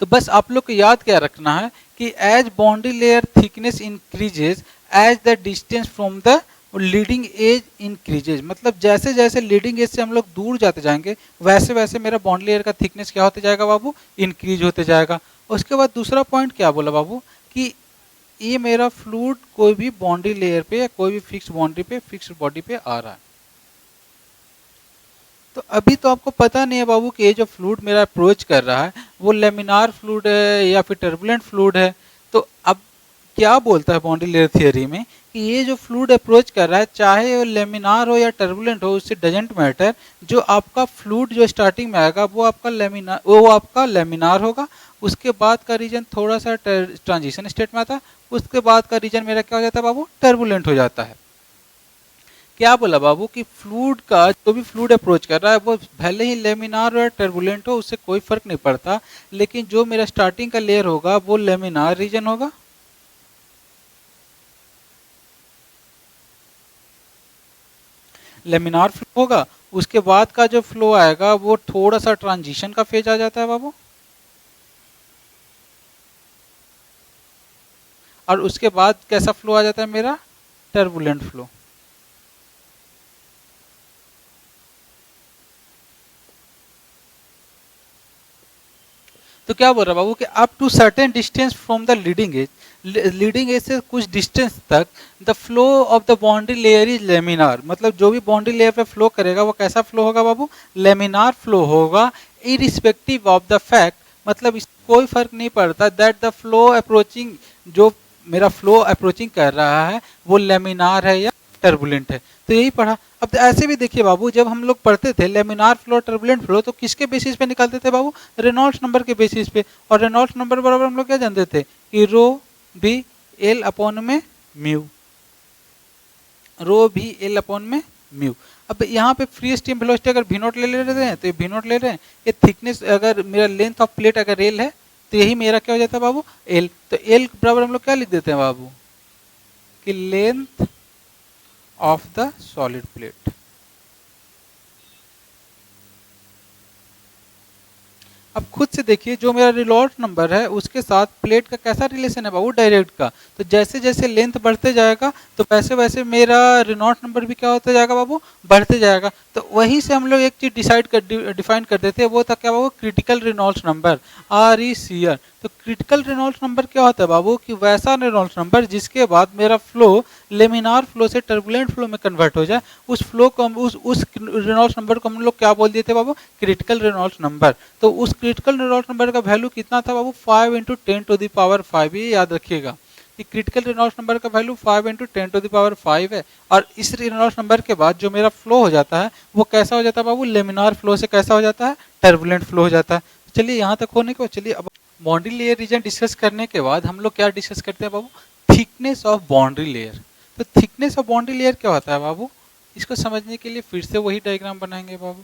तो बस आप लोग को याद क्या रखना है कि as boundary layer thickness increases as the distance from the leading edge increases, मतलब जैसे जैसे लीडिंग एज से हम लोग दूर जाते जाएंगे, वैसे वैसे मेरा बाउंड्री लेयर का थिकनेस क्या होते जाएगा बाबू, इंक्रीज होते जाएगा। उसके बाद दूसरा पॉइंट क्या बोला बाबू कि ये मेरा फ्लूइड कोई भी बाउंड्री लेयर पे या कोई भी फिक्स बाउंड्री पे, फिक्स बॉडी पे आ रहा है। तो अभी तो आपको पता नहीं है बाबू कि ये जो फ्लूइड मेरा अप्रोच कर रहा है वो लेमिनार फ्लूइड है या फिर टर्बुलेंट फ्लूइड है। तो अब क्या बोलता है बाउंड्री लेयर थियरी में कि ये जो फ्लूइड अप्रोच कर रहा है, चाहे वो लेमिनार हो या टर्बुलेंट हो, उससे डजेंट मैटर, जो आपका फ्लूइड जो स्टार्टिंग में आएगा वो आपका लेमिनार होगा। उसके बाद का रीजन थोड़ा सा ट्रांजिशन स्टेट में आता है, उसके बाद का रीजन मेरा क्या हो जाता है बाबू, टर्बुलेंट हो जाता है। क्या बोला बाबू कि फ्लूइड का जो भी फ्लूइड अप्रोच कर रहा है वो भले ही लेमिनार और टर्बुलेंट हो, उससे कोई फर्क नहीं पड़ता, लेकिन जो मेरा स्टार्टिंग का लेयर होगा वो लेमिनार रीजन होगा, लेमिनार फ्लो होगा। उसके बाद का जो फ्लो आएगा वो थोड़ा सा ट्रांजिशन का फेज आ जाता है बाबू, और उसके बाद कैसा फ्लो आ जाता है मेरा, टर्बुलेंट फ्लो। तो क्या बोल रहा है बाबू कि up to certain distance from the leading edge, leading edge से कुछ डिस्टेंस तक the flow of the boundary layer is laminar, मतलब जो भी बाउंड्री लेयर पे फ्लो करेगा वो कैसा फ्लो होगा बाबू, लेमिनार फ्लो होगा, इरिस्पेक्टिव ऑफ द फैक्ट, मतलब इस कोई फर्क नहीं पड़ता दैट द फ्लो अप्रोचिंग, जो मेरा फ्लो अप्रोचिंग कर रहा है वो लेमिनार है या टर्बुलेंट है। तो यही पढ़ा। अब ऐसे भी देखिए बाबू, जब हम लोग पढ़ते थे लेमिनार फ्लो टर्बुलेंट फ्लो, तो किसके बेसिस पे निकालते थे बाबू? रेनॉल्ड्स नंबर के बेसिस पे। और रेनॉल्ड्स नंबर बराबर हम लोग क्या जानते थे कि रो भी एल अपॉन में म्यू, रो भी एल अपॉन में म्यू। अब यहाँ पे फ्री स्टीम वेलोसिटी अगर वी नॉट ले रहे हैं तो ये वी नॉट ले रहे हैं, ये थिकनेस अगर मेरा लेंथ ऑफ प्लेट अगर एल है तो यही मेरा क्या हो जाता है बाबू? एल। तो एल बराबर हम लोग क्या लिख देते हैं बाबू कि length of the solid plate. अब खुद से देखिए, जो मेरा रेनॉल्ड्स नंबर है उसके साथ प्लेट का कैसा रिलेशन है बाबू? डायरेक्ट का। तो जैसे जैसे लेंथ बढ़ते जाएगा तो वैसे वैसे मेरा रेनॉल्ड्स नंबर भी क्या होता जाएगा बाबू? बढ़ते जाएगा। तो वहीं से हम लोग एक चीज डिफाइन कर देते हैं, वो था क्या बाबू? Critical Reynolds number, RECR। तो क्रिटिकल रेनॉल्ड्स नंबर क्या होता है बाबू कि वैसा रेनॉल्ड्स नंबर जिसके बाद मेरा फ्लो लेमिनार फ्लो से टर्बुलेंट फ्लो में कन्वर्ट हो जाए, उस फ्लो को उस रेनॉल्ड्स नंबर को हम लोग क्या बोल दिए थे बाबू? Critical Reynolds number. तो उस क्रिटिकल रेनॉल्ड्स नंबर का वैल्यू कितना था बाबू? 5 × 10⁵ ये याद रखिएगा कि क्रिटिकल रेनॉल्ड्स नंबर का वैल्यू 5 × 10⁵ है। और इस रेनॉल्ड्स नंबर के बाद जो मेरा फ्लो हो जाता है वो कैसा हो जाता है बाबू? लेमिनार फ्लो से कैसा हो जाता है? टर्बुलेंट फ्लो हो जाता है। चलिए यहाँ तक होने के बाद, चलिए अब बाउंड्री लेयर रीजन डिस्कस करने के बाद हम लोग क्या डिस्कस करते हैं बाबू? Thickness of boundary layer. तो थिकनेस ऑफ बाउंड्री लेयर क्या होता है बाबू? इसको समझने के लिए फिर से वही डायग्राम बनाएंगे बाबू।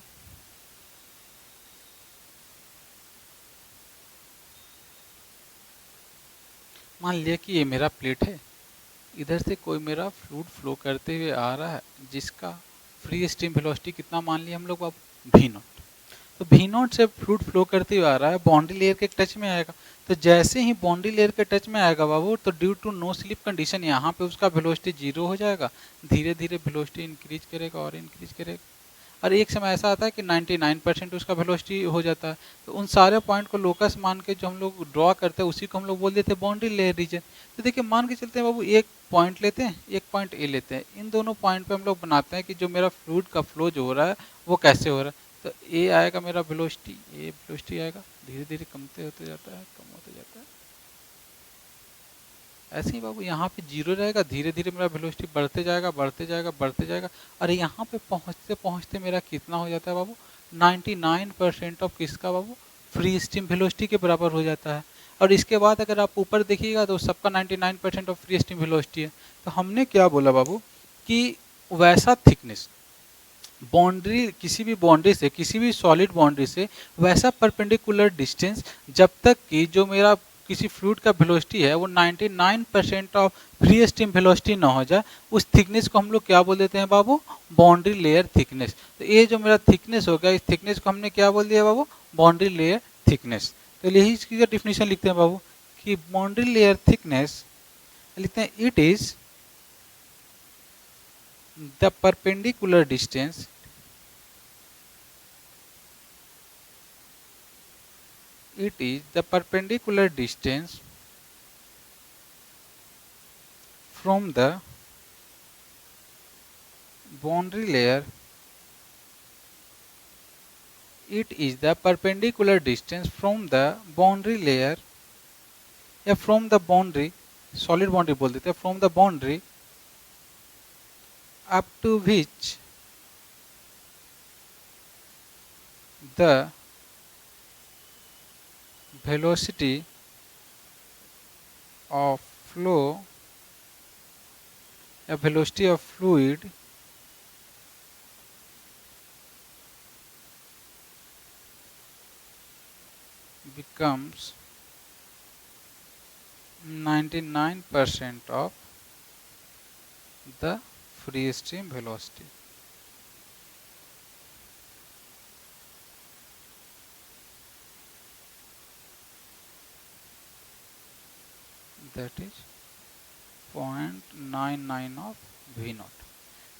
मान लिया कि ये मेरा प्लेट है, इधर से कोई मेरा फ्लूइड फ्लो करते हुए आ रहा है जिसका फ्री स्टीम वेलोसिटी कितना मान लिया हम लोग बाबू? V0। तो V0 से फ्लूइड फ्लो करते हुए आ रहा है, बाउंड्री लेयर के टच में आएगा। तो जैसे ही बाउंड्री लेयर के टच में आएगा बाबू, तो due to no slip condition यहाँ पे उसका वेलोसिटी 0 हो जाएगा। धीरे धीरे वेलोसिटी इंक्रीज करेगा और इंक्रीज करेगा, और एक समय ऐसा आता है कि 99% उसका वेलोसिटी हो जाता है। तो उन सारे पॉइंट को लोकस मान के जो हम लोग ड्रॉ करते हैं उसी को हम लोग बोल देते हैं बाउंड्री लेयर रीजन। तो देखिए मान के चलते हैं बाबू, एक पॉइंट लेते हैं, एक पॉइंट ए लेते हैं, इन दोनों पॉइंट पे हम लोग बनाते हैं कि जो मेरा फ्लूइड का फ्लो जो हो रहा है वो कैसे हो रहा है। तो ए आएगा मेरा वेलोसिटी, ए वेलोसिटी आएगा, धीरे धीरे कमते होते जाता है, कम होते जाता है। ऐसे ही बाबू यहाँ पे 0 रहेगा, धीरे धीरे मेरा वेलोसिटी बढ़ते जाएगा, बढ़ते जाएगा, बढ़ते जाएगा। और यहाँ पे पहुँचते पहुँचते मेरा कितना हो जाता है बाबू? 99% ऑफ किसका बाबू? फ्री स्टीम वेलोसिटी के बराबर हो जाता है। और इसके बाद अगर आप ऊपर देखिएगा तो सबका 99% ऑफ फ्री स्टीम वेलोसिटी है। तो हमने क्या बोला बाबू कि वैसा थिकनेस बाउंड्री, किसी भी बाउंड्री से, किसी भी सॉलिड बाउंड्री से वैसा परपेंडिकुलर डिस्टेंस जब तक कि जो मेरा किसी फ्लूइड का वेलोसिटी है वो 99% ऑफ फ्री स्टीम वेलोसिटी ना हो जाए, उस थिकनेस को हम लोग क्या बोल देते हैं बाबू? Boundary layer thickness. तो ये जो मेरा थिकनेस हो गया, इस थिकनेस को हमने क्या बोल दिया बाबू? Boundary layer thickness. तो यही इसकी डिफिनेशन लिखते हैं बाबू कि बाउंड्री लेयर थिकनेस लिखते हैं, it is the perpendicular distance it is the perpendicular distance from the boundary layer. It is the perpendicular distance from the boundary layer या from the boundary, solid boundary बोल देते हैं, from the boundary up to which the velocity of flow, a velocity of fluid becomes 99% of the free stream velocity. That is 0.99 of V0।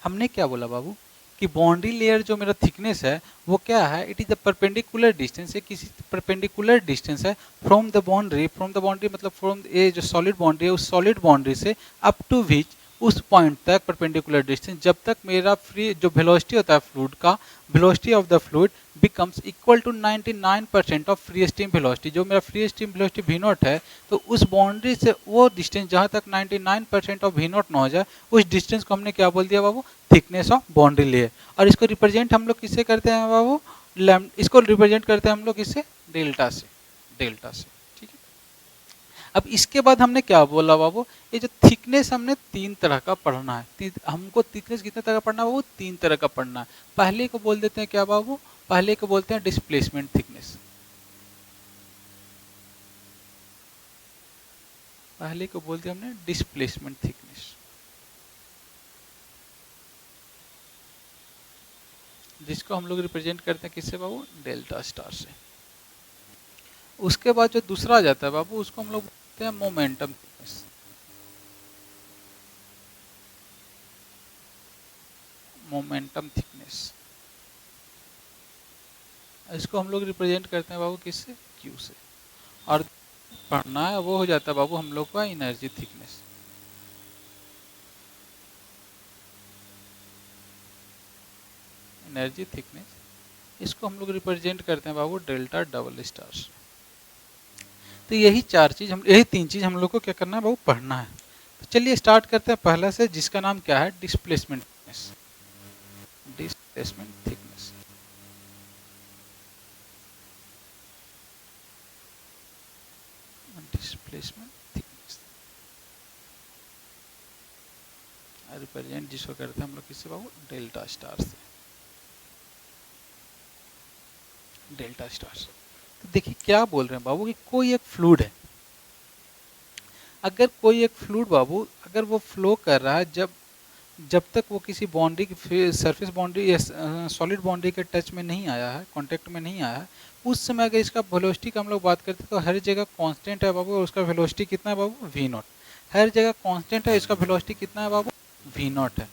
हमने क्या बोला बाबू कि boundary layer जो मेरा थिकनेस है वो क्या है? It is the perpendicular distance, ये किसी परपेंडिकुलर डिस्टेंस है from the boundary, from the boundary मतलब फ्रॉम ये जो सॉलिड बाउंड्री है उस सॉलिड बाउंड्री से अप टू विच उस पॉइंट तक परपेंडिकुलर डिस्टेंस, जब तक मेरा फ्री जो वेलोसिटी होता है फ्लूइड का, velocity of the fluid becomes equal to 99% of free stream velocity. जो मेरा free stream velocity V naught है, तो उस बाउंड्री से वो डिस्टेंस जहाँ तक 99% ऑफ वी नॉट ना हो जाए, उस डिस्टेंस को हमने क्या बोल दिया बाबू, थिकनेस ऑफ बाउंड्री लेयर। और इसको रिप्रेजेंट हम लोग किससे करते हैं बाबू, इसको रिप्रेजेंट करते हैं हम लोग किससे, डेल्टा से, डेल्टा से। ठीक है, अब इसके बाद हमने क्या बोला बाबू, ये जो थिकनेस हमने तीन तरह का पढ़ना है। हमको थिकनेस कितने तरह का पढ़ना है बाबू, तीन तरह का पढ़ना है। पहले को बोल देते हैं क्या बाबू, पहले को बोलते हैं डिस्प्लेसमेंट थिकनेस। पहले को बोलते हैं हमने डिस्प्लेसमेंट थिकनेस, जिसको हम लोग रिप्रेजेंट करते हैं किससे बाबू, डेल्टा स्टार से। उसके बाद जो दूसरा आ जाता है बाबू, उसको हम लोग बोलते हैं मोमेंटम थिकनेस। मोमेंटम थिकनेस, इसको हम लोग रिप्रेजेंट करते हैं बाबू किससे, क्यू से। और पढ़ना है वो हो जाता है बाबू हम लोग का एनर्जी थिकनेस। एनर्जी थिकनेस, इसको हम लोग रिप्रेजेंट करते हैं बाबू डेल्टा डबल स्टार से। तो यही चार चीज हम, यही तीन चीज हम लोग को क्या करना है बाबू, पढ़ना है। तो चलिए स्टार्ट करते हैं पहला से, जिसका नाम क्या है, displacement thickness. Displacement thickness, displacement thickness represent जिसको करते हैं हम लोग किससे बाबू, डेल्टा स्टार से, डेल्टा स्टार से। तो देखिए क्या बोल रहे हैं बाबू कि कोई एक फ्लूइड है, अगर कोई एक फ्लूइड बाबू अगर वो फ्लो कर रहा है, जब जब तक वो किसी बाउंड्री की सरफेस बाउंड्री या सॉलिड बाउंड्री के टच में नहीं आया है, कांटेक्ट में नहीं आया है, उस समय अगर इसका वेलोसिटी का हम लोग बात करते हैं तो हर जगह कांस्टेंट है बाबू, और उसका वेलोसिटी कितना है बाबू, वी नॉट। हर जगह कांस्टेंट है, इसका वेलोसिटी कितना है बाबू, वी नॉट है।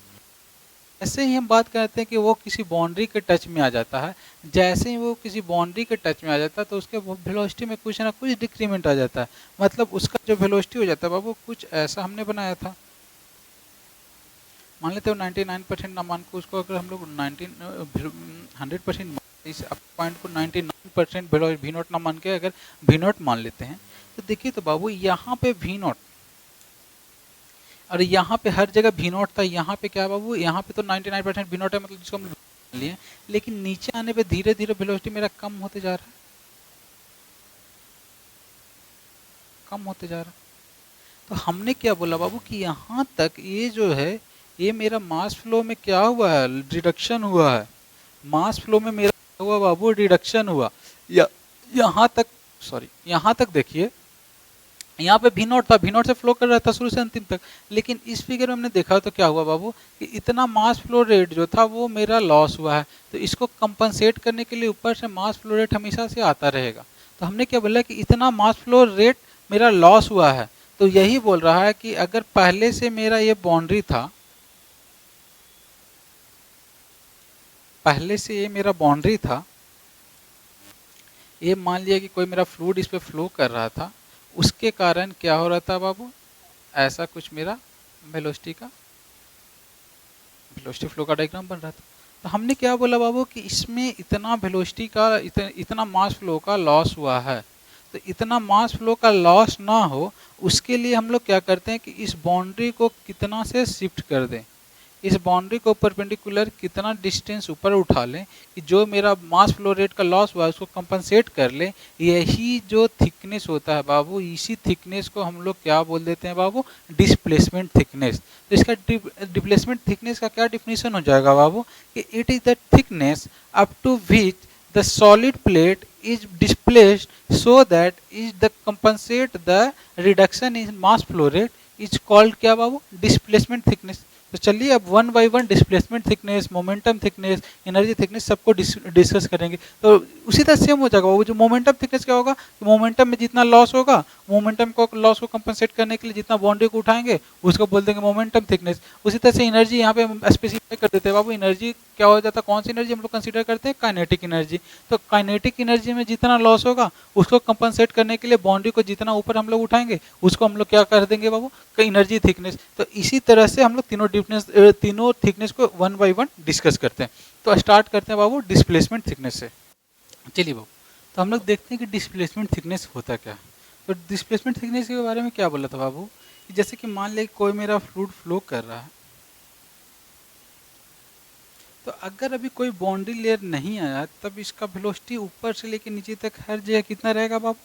ऐसे ही हम बात करते हैं कि वो किसी बाउंड्री के टच में आ जाता है, जैसे ही वो किसी बाउंड्री के टच में आ जाता है तो उसके वेलोसिटी में कुछ ना कुछ डिक्रीमेंट आ जाता है। मतलब उसका जो वेलोसिटी हो जाता है बाबू, कुछ ऐसा हमने बनाया था, मान लेते हो 99% ना मान को, उसको अगर हम लोग 100% इस पॉइंट को 99% वी नॉट ना मान के अगर वी नॉट मान लेते हैं, तो देखिए तो बाबू यहाँ पे वी नॉट, और यहाँ पे हर जगह वी नॉट था, यहाँ पे क्या बाबू, यहाँ पे तो 99% वी नॉट है, मतलब जिसको हम मान लिए। लेकिन नीचे आने पे धीरे धीरे वेलोसिटी मेरा कम होते जा रहा है, कम होते जा रहा है। तो हमने क्या बोला बाबू कि यहाँ तक ये जो है, ये मेरा मास फ्लो में क्या हुआ है, रिडक्शन हुआ है। मास फ्लो में मेरा क्या हुआ बाबू, रिडक्शन हुआ। या यहाँ तक, सॉरी यहाँ तक देखिए, यहाँ पे वी नॉट था, वी नॉट से फ्लो कर रहा था शुरू से अंतिम तक। लेकिन इस फिगर में हमने देखा तो क्या हुआ बाबू कि इतना मास फ्लो रेट जो था वो मेरा लॉस हुआ है। तो इसको कंपनसेट करने के लिए ऊपर से मास फ्लो रेट हमेशा से आता रहेगा। तो हमने क्या बोला कि इतना मास फ्लो रेट मेरा लॉस हुआ है। तो यही बोल रहा है कि अगर पहले से मेरा ये बाउंड्री था, पहले से ये मेरा बाउंड्री था, ये मान लिया कि कोई मेरा फ्लूइड इस पे फ्लो कर रहा था, उसके कारण क्या हो रहा था बाबू, ऐसा कुछ मेरा वेलोसिटी फ्लो का डायग्राम बन रहा था। तो हमने क्या बोला बाबू कि इसमें इतना वेलोसिटी का इतना मास फ्लो का लॉस हुआ है। तो इतना मास फ्लो का लॉस ना हो उसके लिए हम लोग क्या करते हैं कि इस बाउंड्री को कितना से शिफ्ट कर दें, इस बाउंड्री को परपेंडिकुलर कितना डिस्टेंस ऊपर उठा लें कि जो मेरा मास फ्लो रेट का लॉस हुआ है उसको कंपनसेट कर लें। यही जो थिकनेस होता है बाबू, इसी थिकनेस को हम लोग क्या बोल देते हैं बाबू, डिस्प्लेसमेंट थिकनेस। तो इसका डिस्प्लेसमेंट थिकनेस का क्या डिफिनीशन हो जाएगा बाबू कि it is the thickness up to which the solid plate is displaced so that is the compensate the reduction in mass flow rate is called क्या बाबू, डिस्प्लेसमेंट थिकनेस। तो चलिए अब one by one displacement thickness, momentum thickness, energy thickness सबको discuss करेंगे। तो उसी तरह same हो जाएगा। वो जो मोमेंटम थिकनेस क्या होगा, मोमेंटम में जितना लॉस होगा, मोमेंटम को लॉस को कंपनसेट करने के लिए जितना बाउंड्री को उठाएंगे उसको बोल देंगे मोमेंटम थिकनेस। उसी तरह से एनर्जी यहाँ पे हम स्पेसिफाई कर देते हैं बाबू। एनर्जी क्या हो जाता है, कौन सी एनर्जी हम लोग कंसीडर करते हैं, काइनेटिक एनर्जी। तो काइनेटिक एनर्जी में जितना लॉस होगा उसको कंपनसेट करने के लिए बाउंड्री को जितना ऊपर हम लोग उठाएंगे उसको हम लोग क्या कर देंगे बाबू, एनर्जी थिकनेस। तो इसी तरह से हम लोग तीनों थिकनेस को वन बाय वन डिस्कस करते हैं। तो स्टार्ट करते हैं बाबू डिस्प्लेसमेंट थिकनेस से। चलिए बाबू, तो हम लोग देखते हैं कि डिस्प्लेसमेंट थिकनेस होता क्या है। तो डिस्प्लेसमेंट थिकनेस के बारे में क्या बोला था बाबू, कि जैसे कि मान ले कोई मेरा फ्लूइड फ्लो कर रहा है, तो अगर अभी कोई बाउंड्री लेयर नहीं आया तब इसका वेलोसिटी ऊपर से लेकर नीचे तक हर जगह कितना रहेगा बाबू,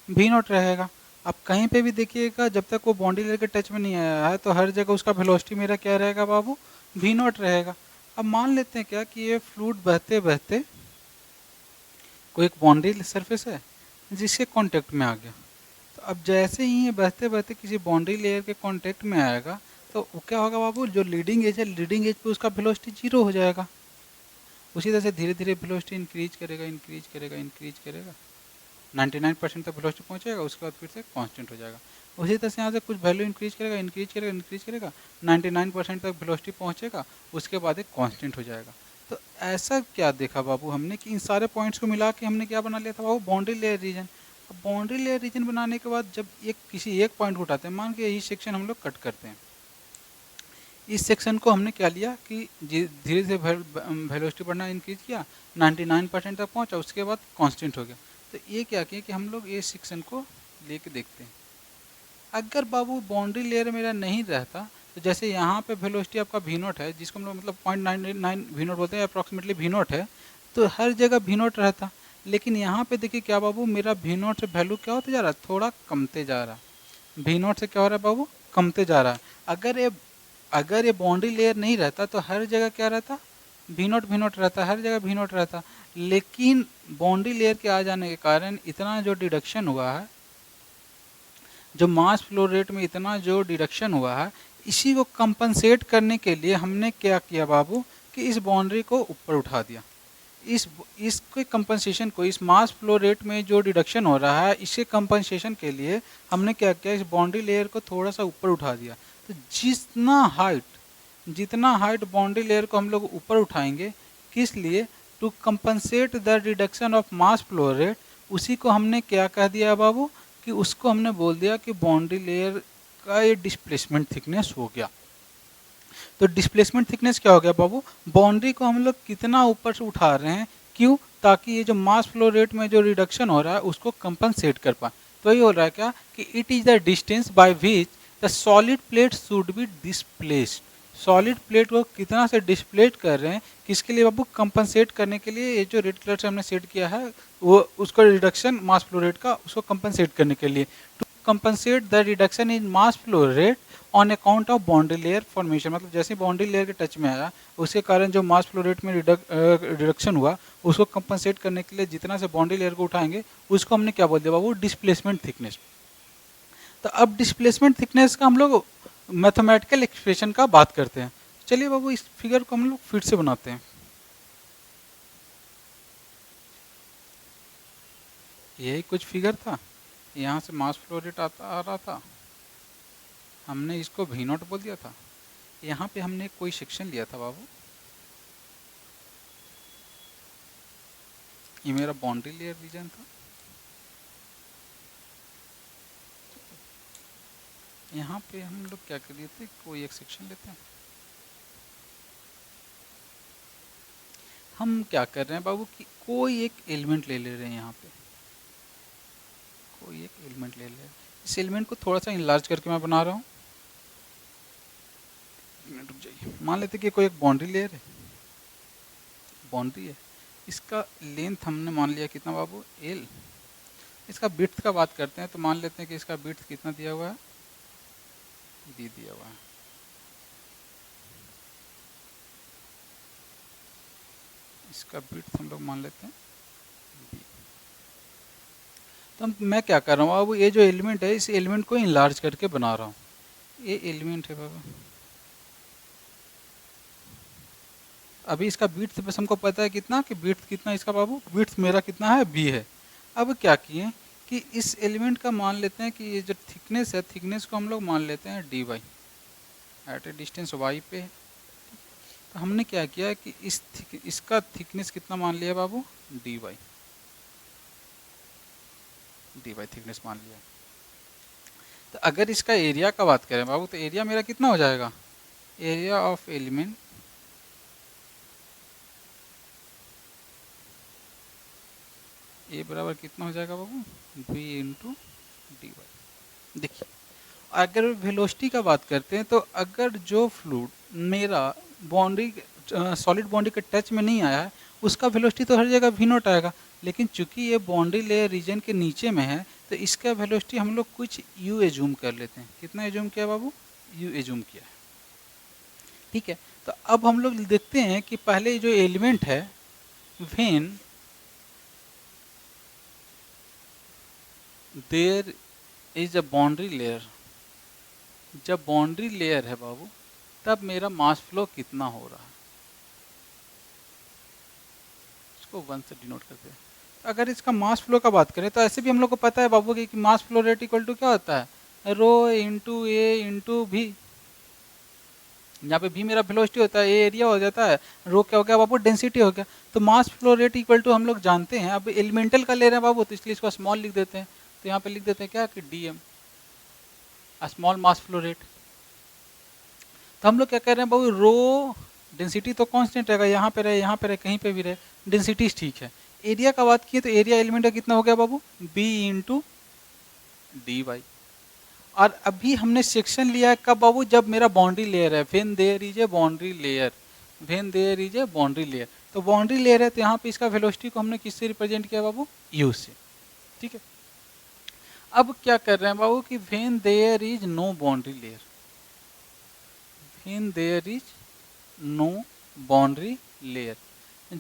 वी नॉट रहेगा। आप कहीं पे भी देखिएगा जब तक वो बाउंड्री लेयर के टच में नहीं आया है तो हर जगह उसका वेलोसिटी मेरा क्या रहेगा बाबू, वी नॉट रहेगा। अब मान लेते हैं क्या कि ये फ्लूइड बहते बहते कोई एक बाउंड्री सरफेस है जिसके कांटेक्ट में आ गया। तो अब जैसे ही ये बहते बहते किसी बाउंड्री लेयर के कांटेक्ट में आएगा तो वो क्या होगा बाबू, जो लीडिंग एज है, लीडिंग एज पे उसका वेलोसिटी जीरो हो जाएगा। उसी तरह से धीरे धीरे वेलोसिटी इंक्रीज करेगा, इंक्रीज करेगा, इंक्रीज करेगा, 99% तक वेलोसिटी पहुंचेगा, उसके बाद फिर से कांस्टेंट हो जाएगा। उसी तरह से यहाँ से कुछ वैल्यू इंक्रीज करेगा, इंक्रीज करेगा, इंक्रीज करेगा, 99% तक वेलोसिटी पहुंचेगा, उसके बाद एक कांस्टेंट हो जाएगा। तो ऐसा क्या देखा बाबू हमने कि इन सारे पॉइंट्स को मिला के हमने क्या बना लिया था बाबू, बाउंड्री लेयर रीजन। अब बाउंड्री लेयर रीजन बनाने के बाद जब किसी एक पॉइंट को उठाते हैं, मान के यही सेक्शन हम लोग कट करते हैं, इस सेक्शन को हमने क्या लिया कि धीरे धीरे वेलोसिटी बढ़ना इंक्रीज किया, 99% तक पहुंचा, उसके बाद कांस्टेंट हो गया। तो ये क्या किया कि हम लोग ये सेक्शन को लेके देखते हैं। अगर बाबू बाउंड्री लेयर मेरा नहीं रहता तो जैसे यहाँ पे वेलोसिटी आपका वी नॉट है, जिसको हम लोग मतलब 0.99 वी नॉट बोलते हैं, अप्रॉक्सीमेटली वी नॉट है, तो हर जगह वी नॉट रहता। लेकिन यहाँ पे देखिए क्या बाबू, मेरा वी नॉट से वैल्यू क्या होते जा रहा है, थोड़ा कमते जा रहा है। वी नॉट से क्या हो रहा है बाबू, कमते जा रहा है। अगर ये बाउंड्री लेयर नहीं रहता तो हर जगह क्या रहता, वी नॉट रहता, हर जगह वी नॉट रहता। लेकिन बाउंड्री लेयर के आ जाने के कारण इतना जो डिडक्शन हुआ है, जो मास फ्लो रेट में इतना जो डिडक्शन हुआ है, इसी को कंपनसेट करने के लिए हमने क्या किया बाबू कि इस बाउंड्री को ऊपर उठा दिया। इसके कंपनसेशन को, इस मास फ्लो रेट में जो डिडक्शन हो रहा है इसके कंपनसेशन के लिए हमने क्या किया, इस बाउंड्री लेयर को थोड़ा सा ऊपर उठा दिया। तो जितना हाइट बाउंड्री लेयर को हम लोग ऊपर उठाएंगे, किस लिए, to compensate the reduction of mass flow rate, उसी को हमने क्या कह दिया बाबू कि उसको हमने बोल दिया कि बाउंड्री लेयर का ये डिस्प्लेसमेंट थिकनेस हो गया। तो डिस्प्लेसमेंट थिकनेस क्या हो गया बाबू, बाउंड्री को हम लोग कितना ऊपर से उठा रहे हैं, क्यों, ताकि ये जो मास फ्लो रेट में जो रिडक्शन हो रहा है उसको कंपनसेट कर पाए। तो ये हो रहा है क्या कि it is the distance by which the solid plate should be displaced. Solid plate को कितना से डिस्प्लेट कर रहे हैं, किसके लिए बाबू, कंपनसेट करने के लिए। ये जो रेड कलर से हमने सेट किया है वो उसका रिडक्शन मास फ्लो रेट का, उसको कंपनसेट करने के लिए, to compensate the reduction in mass flow rate on account of boundary layer formation. मतलब जैसे बाउंड्री लेयर के टच में आया उसके कारण जो मास फ्लो रेट में रिडक्शन हुआ, उसको कंपनसेट करने के लिए जितना से बाउंड्री लेयर को उठाएंगे उसको हमने क्या बोल दिया बाबू, डिस्प्लेसमेंट थिकनेस। तो अब डिस्प्लेसमेंट थिकनेस का हम लोग मैथमेटिकल एक्सप्रेशन का बात करते हैं। चलिए बाबू इस फिगर को हम लोग फिर से बनाते हैं। यही कुछ फिगर था, यहाँ से मास फ्लो रेट आ रहा था, हमने इसको वी नॉट बोल दिया था। यहाँ पे हमने कोई सेक्शन लिया था बाबू, ये मेरा बाउंड्री लेयर रीजन था। यहाँ पे हम लोग क्या कर लिए थे, कोई एक सेक्शन लेते हैं। हम क्या कर रहे हैं बाबू कि कोई एक एलिमेंट ले रहे हैं, यहाँ पे कोई एक एलिमेंट ले रहे हैं। इस एलिमेंट को थोड़ा सा इनलार्ज करके मैं बना रहा हूँ। रुक जाइए, मान लेते कि कोई एक बाउंड्री लेयर है, बाउंड्री है, इसका लेंथ हमने मान लिया कितना बाबू, एल। इसका विड्थ का बात करते हैं तो मान लेते हैं कि इसका विड्थ कितना दिया हुआ है, डी दिया हुआ है। इसका विड्थ हम लोग मान लेते हैं बी। तो मैं क्या कर रहा हूँ बाबू, ये जो एलिमेंट है इस एलिमेंट को इनलार्ज करके बना रहा हूँ। ये एलिमेंट है बाबू, अभी इसका विड्थ बस हमको पता है कितना, कि विड्थ कितना इसका बाबू, विड्थ मेरा कितना है बी है। अब क्या किए कि इस एलिमेंट का मान लेते हैं कि ये जो थिकनेस है, थिकनेस को हम लोग मान लेते हैं d y at a distance y पे। तो हमने क्या किया कि इसका थिकनेस कितना मान लिया बाबू, डी वाई थिकनेस मान लिया। तो अगर इसका एरिया का बात करें बाबू, तो एरिया मेरा कितना हो जाएगा, एरिया ऑफ एलिमेंट ए बराबर कितना हो जाएगा बाबू, v इंटू डी वाई। देखिए अगर वेलोसिटी का बात करते हैं, तो अगर जो फ्लूइड मेरा बाउंड्री सॉलिड बाउंड्री के टच में नहीं आया है, उसका वेलोसिटी तो हर जगह वी नॉट आएगा। लेकिन चूंकि ये बाउंड्री लेयर रीजन के नीचे में है, तो इसका वेलोसिटी हम लोग कुछ यू एज्यूम कर लेते हैं। कितना एज्यूम किया बाबू, यू एज्यूम किया है, ठीक है। तो अब हम लोग देखते हैं कि पहले जो एलिमेंट है, when there is a boundary layer, जब बाउंड्री लेयर है बाबू, तब मेरा मास फ्लो कितना हो रहा है, इसको 1 से डिनोट करते हैं। अगर इसका मास फ्लो का बात करें, तो ऐसे भी हम लोग को पता है बाबू कि mass flow rate equal to क्या होता है, रो इंटू ए इंटू भी। यहाँ पे भी मेरा वेलोसिटी होता है, ए एरिया हो जाता है, रो क्या हो गया बाबू, डेंसिटी हो गया। तो mass flow rate equal to हम लोग जानते हैं। अब एलिमेंटल का ले रहे हैं बाबू, तो इसलिए इसको स्मॉल लिख देते हैं। तो यहाँ पे लिख देते हैं क्या कि d m, small mass flow rate. तो हम लोग क्या कह रहे हैं बाबू, रो डेंसिटी तो कांस्टेंट रहेगा, यहाँ पे रहे, यहाँ पे रहे, कहीं पे भी रहे, डेंसिटी ठीक है। एरिया का बात किए तो एरिया एलिमेंट का कितना हो गया बाबू, बी इंटू डी वाई। और अभी हमने सेक्शन लिया है कब बाबू, जब मेरा बाउंड्री लेयर है, when there is a boundary layer, when there is a boundary layer. तो बाउंड्री लेयर है, तो यहाँ पे इसका वेलोसिटी को हमने किससे रिप्रेजेंट किया बाबू, यू से, ठीक है। अब क्या कर रहे हैं बाबू कि when there is no boundary layer, when there is no boundary layer,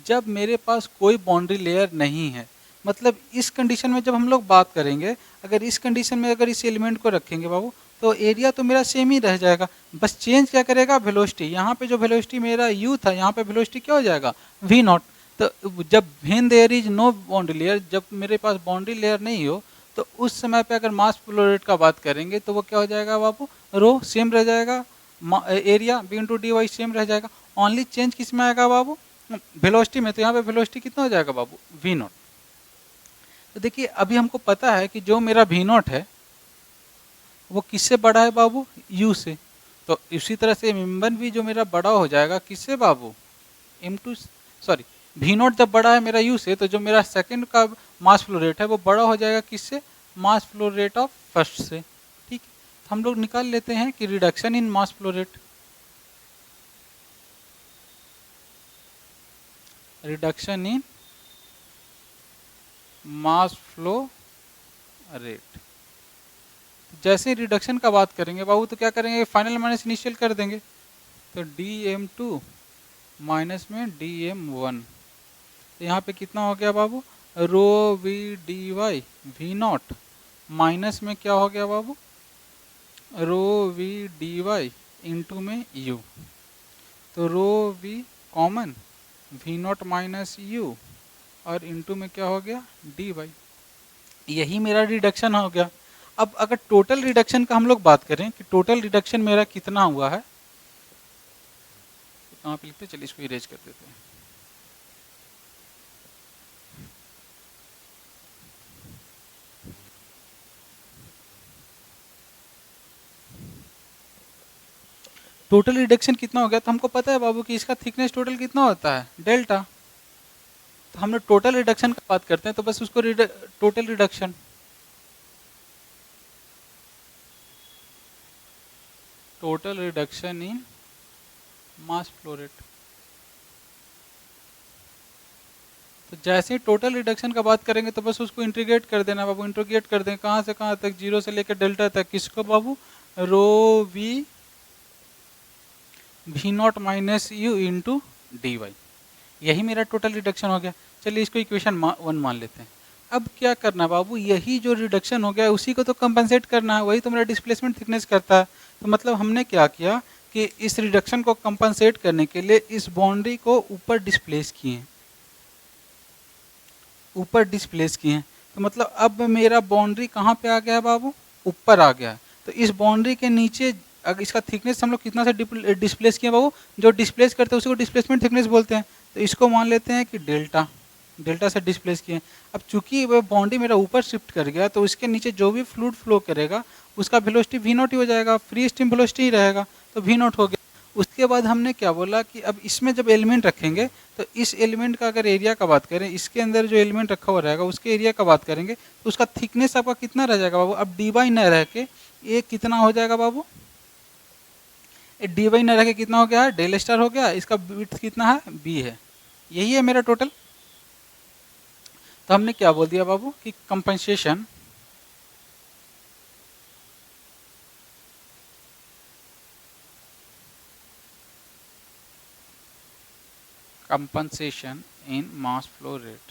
जब मेरे पास कोई बाउंड्री लेयर नहीं है। मतलब इस कंडीशन में जब हम लोग बात करेंगे, अगर इस कंडीशन में अगर इस एलिमेंट को रखेंगे बाबू, तो एरिया तो मेरा सेम ही रह जाएगा, बस चेंज क्या करेगा, वेलोसिटी। यहाँ पे जो वेलोसिटी मेरा यू था, यहाँ पे वेलोसिटी क्या हो जाएगा, वी नॉट। तो जब when there is no boundary layer, जब मेरे पास बाउंड्री लेयर नहीं हो, तो उस समय पे अगर मास फ्लो रेट का बात करेंगे, तो वो क्या हो जाएगा बाबू, रो सेम रह जाएगा, area b into d y same रह जाएगा। ओनली चेंज किस में आएगा बाबू, वेलोसिटी में। तो यहाँ पे वेलोसिटी कितना हो जाएगा बाबू, वी नॉट। तो देखिए अभी हमको पता है कि जो मेरा वी नॉट है वो किससे बड़ा है बाबू, यू से। तो इसी तरह से m1 भी जो मेरा बड़ा हो जाएगा किससे बाबू, m2 सॉरी वी नॉट जब बड़ा है मेरा यू से, तो जो मेरा सेकंड का मास फ्लो रेट है वो बड़ा हो जाएगा किससे, मास फ्लो रेट ऑफ फर्स्ट से, ठीक है। तो हम लोग निकाल लेते हैं कि reduction in mass flow rate, reduction in mass flow rate. जैसे रिडक्शन का बात करेंगे बाबू, तो क्या करेंगे, फाइनल माइनस इनिशियल कर देंगे। तो dm2 माइनस में dm1, तो यहाँ पे कितना हो गया बाबू, rho v d y v not minus में क्या हो गया बाबू, rho v d y into में यू। तो rho v common, v not minus u, और इंटू में क्या हो गया, डी वाई। यही मेरा रिडक्शन हो गया। अब अगर टोटल रिडक्शन का हम लोग बात करें कि टोटल रिडक्शन मेरा कितना हुआ है, तो कहाँ पे लिखते, चलिए इसको इरेज कर देते हैं। टोटल रिडक्शन कितना हो गया, तो हमको पता है बाबू कि इसका थिकनेस टोटल कितना होता है, डेल्टा। तो हम लोग टोटल रिडक्शन का बात करते हैं, तो बस उसको total reduction, total reduction in mass flow rate. तो जैसे ही टोटल रिडक्शन का बात करेंगे, तो बस उसको इंटीग्रेट कर देना बाबू, इंटीग्रेट कर दें कहाँ से कहाँ तक, जीरो से लेकर डेल्टा तक, किसको बाबू, rho v v not minus u into d y. यही मेरा टोटल रिडक्शन हो गया। चलिए इसको इक्वेशन 1 मान लेते हैं। अब क्या करना है बाबू, यही जो रिडक्शन हो गया उसी को तो कंपनसेट करना है, वही तो मेरा डिस्प्लेसमेंट थिकनेस करता है। तो मतलब हमने क्या किया कि इस रिडक्शन को कंपनसेट करने के लिए इस बाउंड्री को ऊपर डिस्प्लेस किए हैं, ऊपर डिस्प्लेस किए हैं। तो मतलब अब मेरा बाउंड्री कहाँ पे आ गया है बाबू, ऊपर आ गया है। तो इस बाउंड्री के नीचे अगर इसका थिकनेस हम लोग कितना से डिस्प्लेस किए बाबू, जो डिस्प्लेस करते हैं उसी को डिस्प्लेसमेंट थिकनेस बोलते हैं। तो इसको मान लेते हैं कि डेल्टा, डेल्टा से डिस्प्लेस किए। अब चूंकि वह बाउंड्री मेरा ऊपर शिफ्ट कर गया तो उसके नीचे जो भी फ्लूइड फ्लो करेगा उसका वेलोसिटी वी नॉट ही हो जाएगा, फ्री स्ट्रीम वेलोसिटी ही रहेगा, तो वी नॉट हो गया। उसके बाद हमने क्या बोला कि अब इसमें जब एलिमेंट रखेंगे तो इस एलिमेंट का अगर एरिया का बात करें, इसके अंदर जो एलिमेंट रखा हुआ रहेगा उसके एरिया का बात करेंगे तो उसका थिकनेस आपका कितना रह जाएगा बाबू, अब डी बाई न रह के ये कितना हो जाएगा बाबू, डी बाई न रह के कितना हो गया है, डेल स्टार हो गया। इसका विड्थ कितना है, बी है। यही है मेरा टोटल। तो हमने क्या बोल दिया बाबू कि compensation compensation in mass flow rate,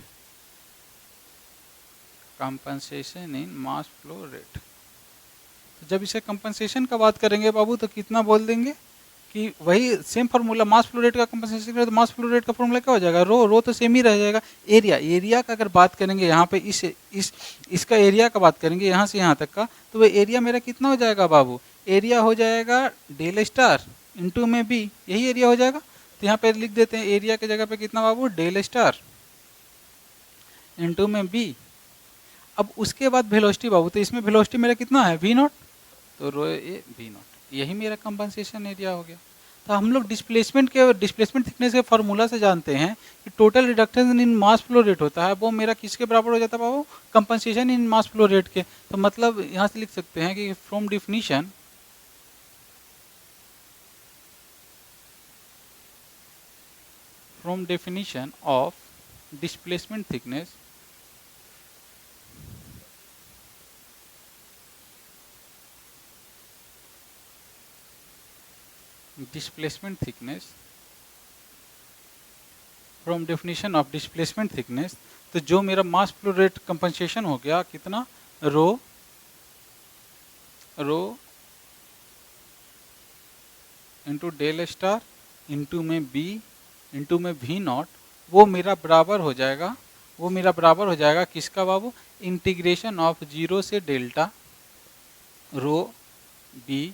compensation in mass flow rate। तो जब इसे कंपनसेशन का बात करेंगे बाबू तो कितना बोल देंगे कि वही सेम फार्मूला, मास फ्लो रेट का कंपनसेशन करें तो मास फ्लो रेट का फार्मूला क्या हो जाएगा, रो, रो तो सेम ही रह जाएगा। एरिया, एरिया का अगर बात करेंगे यहाँ पे इसका एरिया का बात करेंगे यहाँ से यहाँ तक का, तो वह एरिया मेरा कितना हो जाएगा बाबू, एरिया हो जाएगा डेल स्टार इंटू में बी, यही एरिया हो जाएगा। तो यहाँ पे लिख देते हैं एरिया की जगह पे कितना बाबू, डेल स्टार इंटू में बी। अब उसके बाद वेलोसिटी बाबू, तो इसमें वेलोसिटी मेरा कितना है, वी नॉट, तो रो ए वी नॉट, यही मेरा कंपनसेशन एरिया हो गया। तो हम लोग डिस्प्लेसमेंट थिकनेस के फार्मूला से जानते हैं कि total reduction in mass flow rate होता है वो मेरा किसके बराबर हो जाता है बाबू, कंपनसेशन इन मास फ्लो रेट के। तो मतलब यहाँ से लिख सकते हैं कि from definition of displacement thickness, from definition of displacement thickness, तो जो मेरा मास फ्लो रेट कंपनसेशन हो गया कितना, रो, रो इंटू डेल स्टार इंटू में बी इंटू में वी नॉट, वो मेरा बराबर हो जाएगा, वो मेरा बराबर हो जाएगा किसका बाबू, इंटीग्रेशन ऑफ जीरो से delta rho b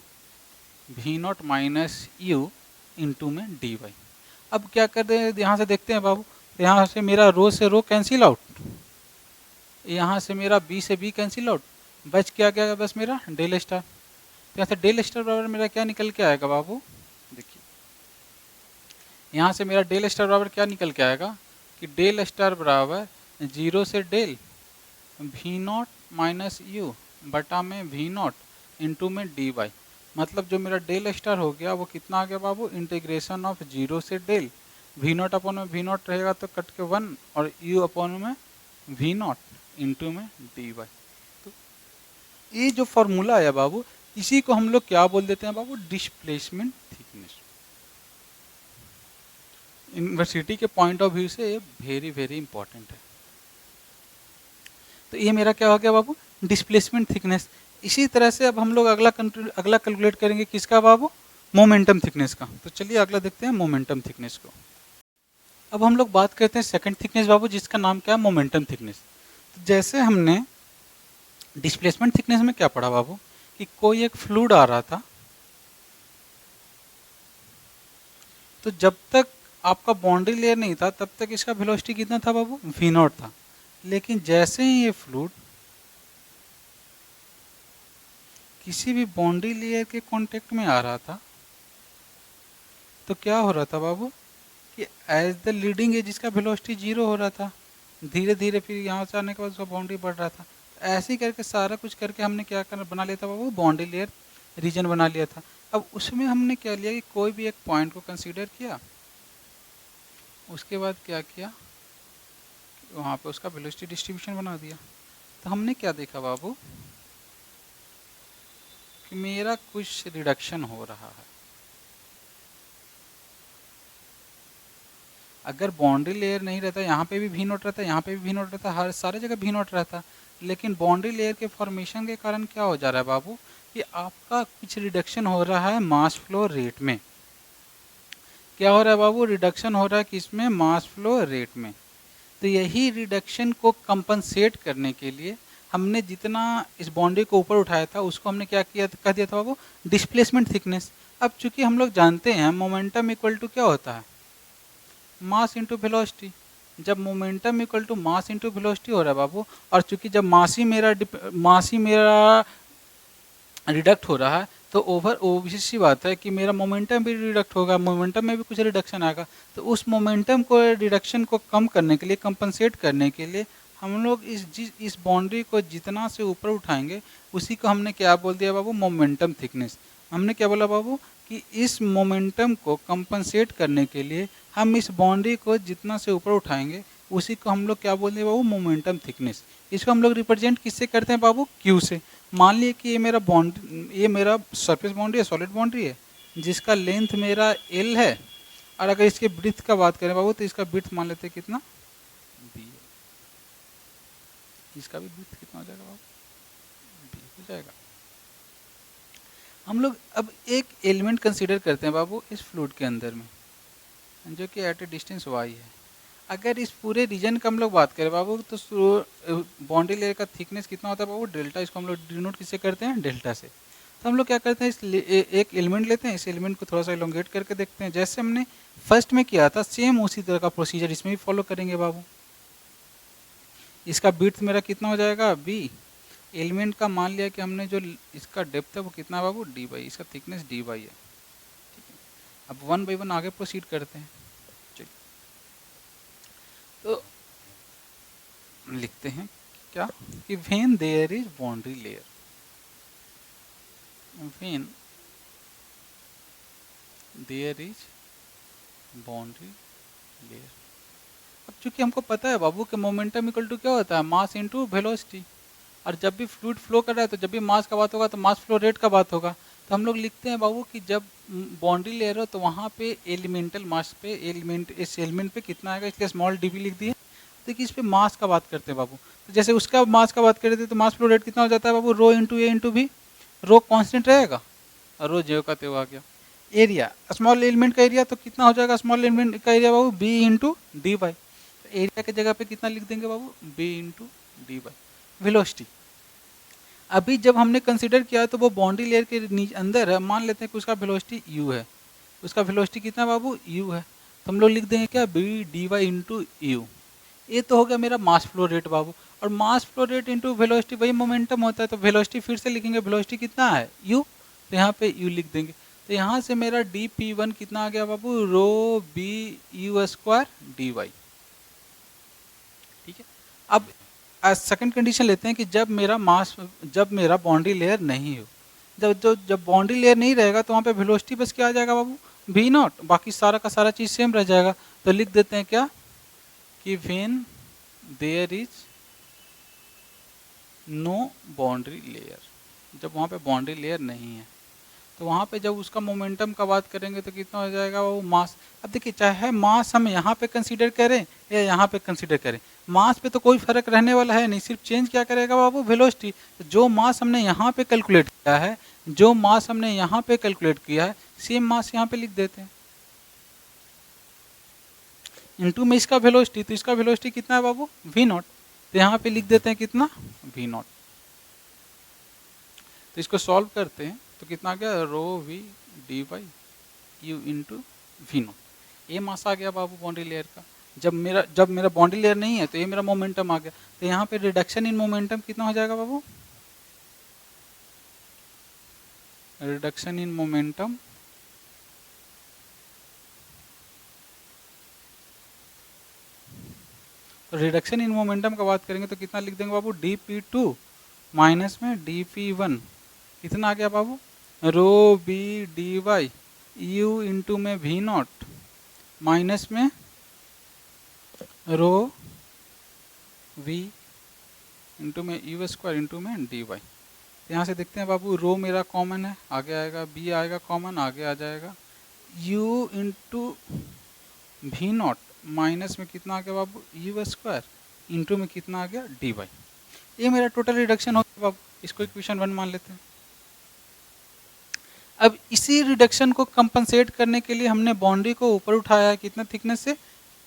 V not minus u into में डी वाई। अब क्या कर रहे हैं, यहाँ से देखते हैं बाबू, तो यहाँ से मेरा रो से रो कैंसिल आउट, यहाँ से मेरा बी से बी कैंसिल आउट, बच क्या गया बस मेरा डेल स्टार। तो यहाँ से डेल स्टार बराबर मेरा क्या निकल के आएगा बाबू, देखिए यहाँ से मेरा डेल स्टार बराबर क्या निकल के आएगा कि डेल स्टार बराबर जीरो से del V not minus u बटा में वी नॉट इंटू में डी वाई। मतलब जो मेरा डेल स्टार हो गया वो कितना आ गया बाबू, इंटीग्रेशन ऑफ जीरो से डेल वी नॉट अपॉन में वी नॉट रहेगा तो कट के 1 और यू अपॉन में वी नॉट इंटू में डी वाई। तो ये जो फॉर्मूला आया बाबू, इसी को हम लोग क्या बोल देते हैं बाबू, डिस्प्लेसमेंट थिकनेस। यूनिवर्सिटी के पॉइंट ऑफ व्यू से ये वेरी वेरी इंपॉर्टेंट है। तो ये मेरा क्या हो गया बाबू, डिस्प्लेसमेंट थिकनेस। इसी तरह से अब हम लोग अगला कैलकुलेट करेंगे किसका बाबू, मोमेंटम थिकनेस का। तो चलिए अगला देखते हैं मोमेंटम थिकनेस को। अब हम लोग बात करते हैं सेकंड थिकनेस बाबू, जिसका नाम क्या है, मोमेंटम थिकनेस। तो जैसे हमने डिस्प्लेसमेंट थिकनेस में क्या पढ़ा बाबू कि कोई एक फ्लूइड आ रहा था, तो जब तक आपका बाउंड्री लेयर नहीं था तब तक इसका वेलोसिटी कितना था बाबू, वी नॉट था। लेकिन जैसे ही ये फ्लूइड किसी भी बाउंड्री लेयर के कांटेक्ट में आ रहा था तो क्या हो रहा था बाबू कि एज द लीडिंग एज इसका वेलोसिटी जीरो हो रहा था, धीरे धीरे फिर यहाँ से आने के बाद उसका बाउंड्री बढ़ रहा था। ऐसे ही करके सारा कुछ करके हमने क्या कर बना लिया था बाबू, बाउंड्री लेयर रीजन बना लिया था। अब उसमें हमने क्या लिया कि कोई भी एक पॉइंट को कंसीडर किया, उसके बाद क्या किया, वहाँ पे उसका वेलोसिटी डिस्ट्रीब्यूशन बना दिया। तो हमने क्या देखा बाबू कि मेरा कुछ रिडक्शन हो रहा है। अगर बाउंड्री लेयर नहीं रहता, यहाँ पे भी वी नॉट रहता, यहाँ पे भी वी नॉट रहता, हर सारे जगह वी नॉट रहता, लेकिन बाउंड्री लेयर के फॉर्मेशन के कारण क्या हो जा रहा है बाबू कि आपका कुछ रिडक्शन हो रहा है मास फ्लो रेट में। क्या हो रहा है बाबू? रिडक्शन हो रहा है किसमें? मास फ्लो रेट में। तो यही रिडक्शन को कंपनसेट करने के लिए हमने जितना इस बाउंड्री को ऊपर उठाया था उसको हमने क्या किया, कह दिया था बाबू डिस्प्लेसमेंट थिकनेस। अब चूंकि हम लोग जानते हैं मोमेंटम इक्वल टू क्या होता है? Mass into velocity. जब momentum equal to mass into velocity हो रहा है बाबू, और चूंकि जब मास ही मेरा रिडक्ट हो रहा है, तो ओबियस सी बात है कि मेरा मोमेंटम भी रिडक्ट होगा, मोमेंटम में भी कुछ रिडक्शन आएगा। तो उस मोमेंटम को रिडक्शन को कम करने के लिए, कंपनसेट करने के लिए हम लोग इस बाउंड्री को जितना से ऊपर उठाएंगे उसी को हमने क्या बोल दिया बाबू? Momentum thickness. हमने क्या बोला बाबू कि इस मोमेंटम को कंपनसेट करने के लिए हम इस बाउंड्री को जितना से ऊपर उठाएंगे उसी को हम लोग क्या बोल दिए बाबू? Momentum thickness. इसको हम लोग रिप्रेजेंट किससे करते हैं बाबू? क्यू से। मान लिए कि ये मेरा सरफेस बाउंड्री है, सॉलिड बाउंड्री है, जिसका लेंथ मेरा एल है, और अगर इसके ब्रीथ का बात करें बाबू तो इसका ब्रीथ मान लेते हैं कितना? बी है। इसका भी ब्रीथ कितना हो जाएगा बाबू? बी हो जाएगा। हम लोग अब एक एलिमेंट कंसीडर करते हैं बाबू इस फ्लूइड के अंदर में, जो कि एट ए डिस्टेंस वाई है। अगर इस पूरे रीजन का हम लोग बात करें बाबू तो बाउंड्री लेयर का थिकनेस कितना होता है बाबू? डेल्टा। इसको हम लोग डिनोट किससे करते हैं? डेल्टा से। तो हम लोग क्या करते हैं, एक एलिमेंट लेते हैं, इस एलिमेंट को थोड़ा सा इलोंगेट करके देखते हैं, जैसे हमने फर्स्ट में किया था सेम उसी तरह का प्रोसीजर इसमें भी फॉलो करेंगे बाबू। इसका विड्थ मेरा कितना हो जाएगा? बी। एलिमेंट का मान लिया कि हमने जो इसका डेप्थ है वो कितना है बाबू? D y. इसका थिकनेस डी बाई है। ठीक है, अब 1 बाई 1 आगे प्रोसीड करते हैं। चलिए, तो लिखते हैं क्या कि when there is boundary layer, when there is boundary layer. अब चूंकि हमको पता है बाबू कि मोमेंटम इक्वल टू क्या होता है? Mass into velocity. और जब भी फ्लूइड फ्लो कर रहा है तो जब भी मास का बात होगा तो मास फ्लो रेट का बात होगा। तो हम लोग लिखते हैं बाबू कि जब बाउंड्री लेयर हो तो वहाँ पे एलिमेंटल मास पे इस एलिमेंट पे कितना आएगा, इसलिए स्मॉल डी लिख दिए। देखिए इस पे मास का बात करते हैं बाबू, तो जैसे उसका मास का बात करते थे तो मास फ्लो रेट कितना हो जाता है बाबू? रो इंटू ए इंटू भी। रो कांस्टेंट रहेगा और रो जेव का तेव आ गया। एरिया, स्मॉल एलिमेंट का एरिया तो कितना हो जाएगा स्मॉल एलिमेंट का एरिया बाबू? B into d y. Area की जगह पे कितना लिख देंगे बाबू? B into d y. Velocity अभी जब हमने कंसीडर किया तो वो बाउंड्री लेयर के अंदर है, मान लेते हैं कि उसका वेलोसिटी यू है। उसका वेलोसिटी कितना बाबू? यू है। तो हम लोग लिख देंगे क्या? B d y into u. ये तो हो गया मेरा मास फ्लो रेट बाबू। और mass flow rate into velocity वही मोमेंटम होता है, तो वेलोसिटी फिर से लिखेंगे, वेलोसिटी कितना है? यू। तो यहाँ पे यू लिख देंगे। तो यहाँ से मेरा डी पी वन कितना आ गया बाबू? Rho b u square d y. ठीक है, अब सेकंड कंडीशन लेते हैं कि जब मेरा बाउंड्री लेयर नहीं हो, जब बाउंड्री लेयर नहीं रहेगा तो वहाँ पे वेलोसिटी बस क्या आ जाएगा बाबू? We not. बाकी सारा का सारा चीज़ सेम रह जाएगा। तो लिख देते हैं क्या कि when there is no boundary layer, जब वहाँ पे बाउंड्री लेयर नहीं है तो वहाँ पे जब उसका मोमेंटम का बात करेंगे तो कितना हो जाएगा वो? मास। अब देखिए चाहे मास हम यहाँ पे कंसीडर करें या यहाँ पे कंसीडर करें, मास पे तो कोई फर्क रहने वाला है नहीं, सिर्फ चेंज क्या करेगा बाबू? वेलोसिटी। तो जो मास हमने यहाँ पे कैलकुलेट किया है, जो मास हमने यहाँ पे कैलकुलेट किया है, सेम मास यहाँ पे लिख देते हैं इनटू में इसका वेलोसिटी। तो इसका वेलोसिटी कितना है बाबू? We not. तो यहाँ पे लिख देते हैं कितना? V not. तो इसको सॉल्व करते हैं तो कितना आ गया? Rho v d y u into we not. ये मास आ गया बाबू बाउंड्री लेयर का। जब मेरा बाउंड्री लेयर नहीं है तो ये मेरा मोमेंटम आ गया। तो यहाँ पे रिडक्शन इन मोमेंटम कितना हो जाएगा बाबू? रिडक्शन इन मोमेंटम तो रिडक्शन इन मोमेंटम का बात करेंगे तो कितना लिख देंगे बाबू? डी पी टू माइनस में डी पी वन। कितना आ गया बाबू? Rho b d y u into में वी नॉट माइनस में रो वी इंटू में यू स्क्वायर इंटू में डी वाई। यहाँ से देखते हैं बाबू, रो मेरा कॉमन है, आगे आएगा, बी आएगा कॉमन, आगे आ जाएगा, u into we not minus में कितना आ गया बाबू यू स्क्वायर इंटू में कितना आ गया डी वाई। ये मेरा टोटल रिडक्शन हो गया बाबू, इसको इक्वेशन 1 मान लेते हैं। अब इसी रिडक्शन को कंपनसेट करने के लिए हमने बाउंड्री को ऊपर उठाया है, कितना थिकनेस से,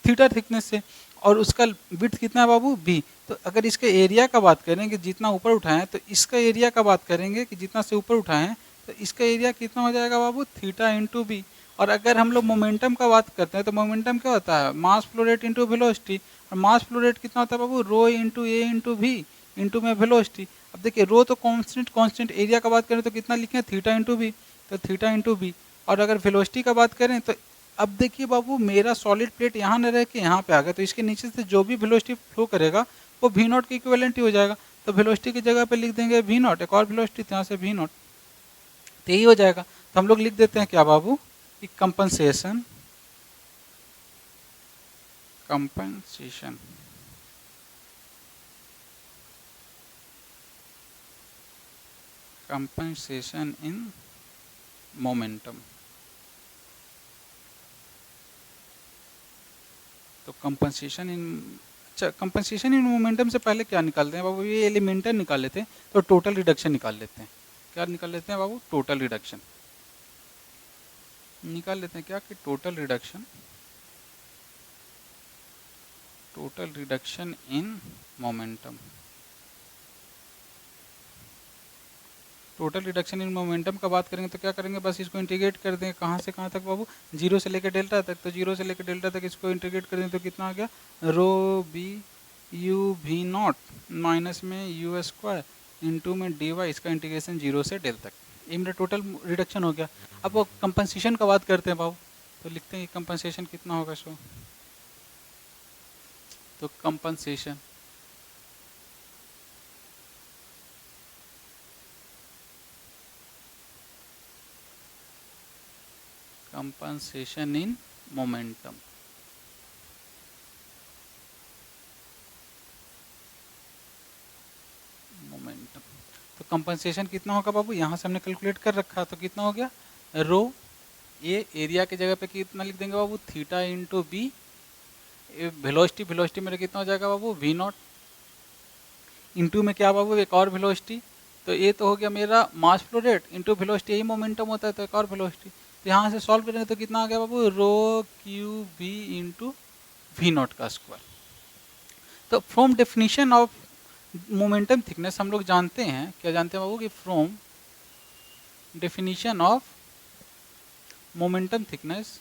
थीटा थिकनेस से, और उसका विड्थ कितना है बाबू बी। तो अगर इसके एरिया का बात करें कि जितना ऊपर उठाएं, तो इसका एरिया का बात करेंगे कि जितना से ऊपर उठाएं, तो इसका एरिया कितना हो जाएगा बाबू थीटा इंटू बी। और अगर हम लोग मोमेंटम का बात करते हैं तो मोमेंटम क्या होता है, mass flow rate into velocity. और मास फ्लो रेट कितना होता है बाबू rho into a into v into में वेलोसिटी। अब देखिए रो तो कांस्टेंट, एरिया का बात करें तो कितना लिखें थीटा इंटू बी, तो थीटा इंटू बी। और अगर वेलोसिटी का बात करें तो अब देखिए बाबू मेरा सॉलिड प्लेट यहाँ न रह के यहाँ पे आ गया, तो इसके नीचे से जो भी वेलोसिटी फ्लो करेगा वो वी नॉट के इक्विवेलेंट ही हो जाएगा। तो वेलोसिटी की जगह पे लिख देंगे वी नॉट, एक और वेलोसिटी यहाँ से वी नॉट, तो यही हो जाएगा। तो हम लोग लिख देते हैं क्या बाबू कि कंपनसेशन इन मोमेंटम। तो कंपनसेशन इन, अच्छा कंपनसेशन इन मोमेंटम से पहले क्या निकालते हैं बाबू, ये एलिमेंटल निकाल लेते हैं, तो टोटल रिडक्शन निकाल लेते हैं। क्या निकाल लेते हैं बाबू, टोटल रिडक्शन निकाल लेते हैं। क्या कि total reduction in momentum. Total reduction in momentum का बात करेंगे तो क्या करेंगे, बस इसको इंटीग्रेट कर देंगे कहाँ से कहाँ तक बाबू, जीरो से लेकर डेल्टा तक। तो जीरो से लेकर डेल्टा तक इसको इंटीग्रेट कर देंगे तो कितना आ गया rho b u we not minus में यू स्क्वायर इंटू में डी वाई, इसका इंटीग्रेशन जीरो से डेल तक। ये मेरा टोटल रिडक्शन हो गया। अब वो कंपनसेशन का बात करते हैं बाबू, तो लिखते हैं कंपनसेशन कितना होगा सो। तो कंपनसेशन इन मोमेंटम। तो कंपनसेशन कितना होगा बाबू, यहाँ से हमने कैलकुलेट कर रखा, तो कितना हो गया रो, ये एरिया की जगह पे कितना लिख देंगे बाबू थीटा इंटू बी, वेलोसिटी मेरा कितना हो जाएगा बाबू वी नॉट इंटू में क्या बाबू एक और वेलोसिटी। तो ये तो हो गया मेरा mass flow rate into velocity, यही मोमेंटम होता है, तो एक और वेलोसिटी। तो यहाँ से सॉल्व करेंगे तो कितना आ गया बाबू rho q b into we not का स्क्वायर। तो from definition of momentum thickness हम लोग जानते हैं, क्या जानते हैं बाबू कि from definition of momentum thickness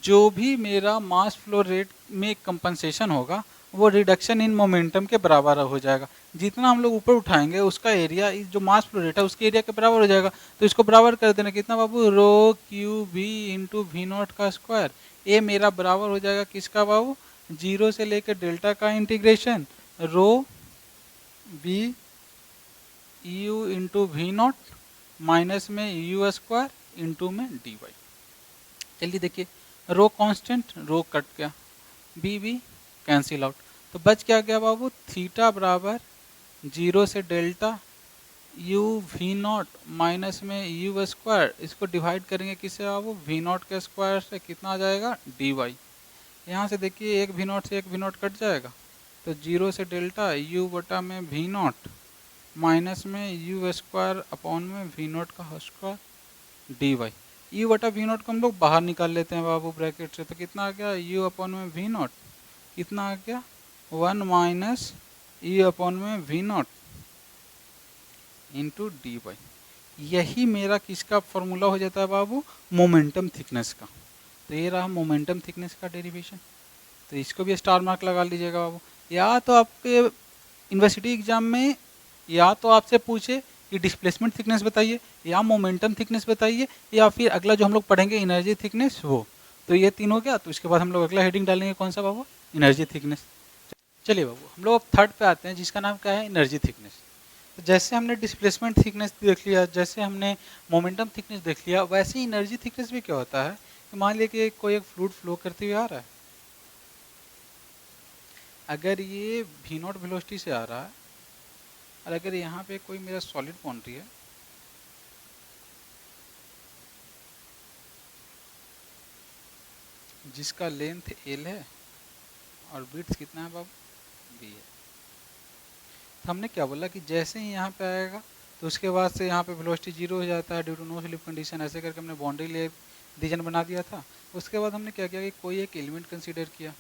जो भी मेरा मास फ्लो रेट में कंपनसेशन होगा वो रिडक्शन इन मोमेंटम के बराबर हो जाएगा। जितना हम लोग ऊपर उठाएंगे उसका एरिया जो मास फ्लो रेट है उसके एरिया के बराबर हो जाएगा। तो इसको बराबर कर देना कितना बाबू rho q v into we not का स्क्वायर। ये मेरा बराबर हो जाएगा किसका बाबू, जीरो से लेकर डेल्टा का integration rho V u into we not minus में यू स्क्वायर इंटू में डी वाई। चलिए देखिए रो कांस्टेंट, रो कट गया, बी बी कैंसिल आउट, तो बच क्या गया बाबू थीटा बराबर जीरो से delta u we not minus में यू स्क्वायर, इसको डिवाइड करेंगे किससे बाबू वी नॉट के स्क्वायर से, कितना आ जाएगा डी वाई। यहाँ से देखिए एक वी नॉट से एक वी नॉट कट जाएगा, तो जीरो से डेल्टा यू बटा में वी नॉट माइनस में यू स्क्वायर अपॉन में वी नॉट का स्क्वायर डी वाई। यू बटा वी नॉट को हम लोग बाहर निकाल लेते हैं बाबू ब्रैकेट से, तो कितना आ गया यू अपॉन में वी नॉट, कितना आ गया वन माइनस यू अपॉन में we naught into d y. यही मेरा किसका फॉर्मूला हो जाता है बाबू मोमेंटम थिकनेस का। तो ये रहा मोमेंटम थिकनेस का डेरिवेशन। तो इसको भी स्टार मार्क लगा लीजिएगा बाबू। या तो आपके यूनिवर्सिटी एग्जाम में या तो आपसे पूछे कि डिस्प्लेसमेंट थिकनेस बताइए या मोमेंटम थिकनेस बताइए, या फिर अगला जो हम लोग पढ़ेंगे एनर्जी थिकनेस वो। तो ये तीन हो गया, तो इसके बाद हम लोग अगला हेडिंग डालेंगे कौन सा बाबू एनर्जी थिकनेस। चलिए बाबू हम लोग अब थर्ड पे आते हैं जिसका नाम क्या है एनर्जी थिकनेस। तो जैसे हमने डिस्प्लेसमेंट थिकनेस देख लिया, जैसे हमने मोमेंटम थिकनेस देख लिया, वैसे ही एनर्जी थिकनेस भी क्या होता है कि मान लिया कि कोई एक फ्लूइड फ्लो करते हुए आ रहा है, अगर ये वी नॉट वेलोसिटी से आ रहा है और अगर यहाँ पे कोई मेरा सॉलिड बाउंड्री है जिसका लेंथ एल है और विड्थ कितना है बाबू बी है। तो हमने क्या बोला कि जैसे ही यहाँ पे आएगा तो उसके बाद से यहाँ पे वेलोसिटी 0 हो जाता है due to no slip condition, ऐसे करके हमने बाउंड्री लेयर रीजन बना दिया था। उसके बाद हमने क्या किया कि कोई एक एलिमेंट कंसीडर किया,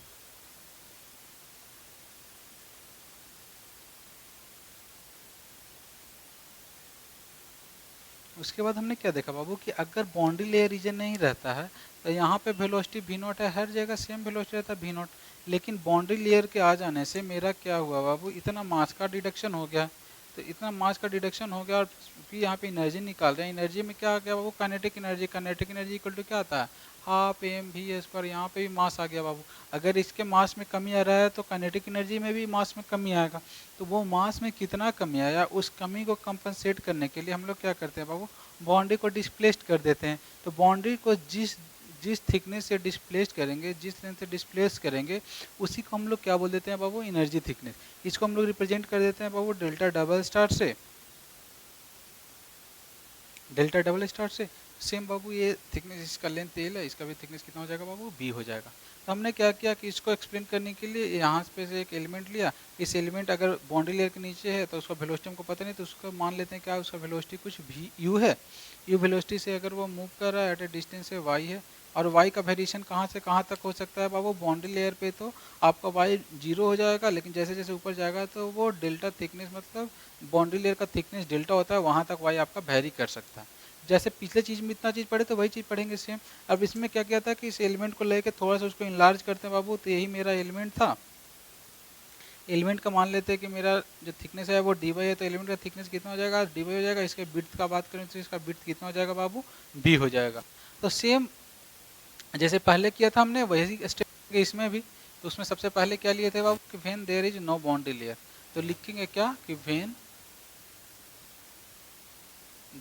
उसके बाद हमने क्या देखा बाबू कि अगर बाउंड्री लेयर रीजन नहीं रहता है तो यहाँ पे वेलोसिटी वी नॉट है, हर जगह सेम वेलोसिटी रहता है वी नॉट। लेकिन बाउंड्री लेयर के आ जाने से मेरा क्या हुआ बाबू, इतना मास का डिडक्शन हो गया। तो इतना मास का डिडक्शन हो गया और फिर यहाँ पे एनर्जी निकाल रहे हैं, एनर्जी में क्या आ गया बाबू, kinetic energy. Kinetic energy equal to क्या आता है, हाफ एम वी स्क्वायर। यहाँ पे भी मास आ गया बाबू। अगर इसके मास में कमी आ रहा है तो काइनेटिक एनर्जी में भी मास में कमी आएगा। तो वो मास में कितना कमी आया, उस कमी को कंपनसेट करने के लिए हम लोग क्या करते हैं बाबू, बाउंड्री को डिस्प्लेस्ड कर देते हैं। तो बाउंड्री को जिस जिस थिकनेस से डिस्प्लेस करेंगे, जिस लेंथ से डिस्प्लेस करेंगे, उसी को हम लोग क्या बोल देते हैं बाबू, एनर्जी थिकनेस। इसको हम लोग रिप्रेजेंट कर देते हैं बाबू डेल्टा डबल स्टार से, डेल्टा डबल स्टार से। सेम बाबू ये थिकनेस, इसका लेंथ एल है, इसका भी थिकनेस कितना हो जाएगा बाबू, बी हो जाएगा। तो हमने क्या किया कि इसको एक्सप्लेन करने के लिए यहाँ पे से एक एलिमेंट लिया। इस एलिमेंट अगर बाउंड्री लेयर के नीचे है तो उसका वेलोसिटी हमको पता नहीं, तो उसको मान लेते हैं क्या, उसका वेलोसिटी कुछ भी यू है। यू वेलोसिटी से अगर वो मूव कर रहा है एट ए डिस्टेंस से वाई है, और वाई का वेरिएशन कहाँ से कहाँ तक हो सकता है बाबू, बाउंड्री लेयर पे तो आपका वाई 0 हो जाएगा, लेकिन जैसे जैसे ऊपर जाएगा तो वो डेल्टा थिकनेस, मतलब बाउंड्री लेयर का थिकनेस डेल्टा होता है, वहाँ तक वाई आपका वेरी कर सकता है। जैसे पिछले चीज़ में इतना चीज़ पढ़े तो वही चीज़ पढ़ेंगे सेम। अब इसमें क्या किया था कि इस एलिमेंट को लेके थोड़ा सा उसको इनलार्ज करते हैं बाबू। तो यही मेरा एलिमेंट था। एलिमेंट का मान लेते हैं कि मेरा जो थिकनेस है वो डी वाई है, तो एलिमेंट का थिकनेस कितना हो जाएगा, डी वाई हो जाएगा। इसके विड्थ का बात करें तो इसका विड्थ कितना हो जाएगा बाबू, बी हो जाएगा। तो सेम जैसे पहले किया था हमने वही स्टेप इसमें भी। तो उसमें सबसे पहले क्या लिए थे बाबू कि when there is no boundary layer, तो लिखेंगे क्या कि व्हेन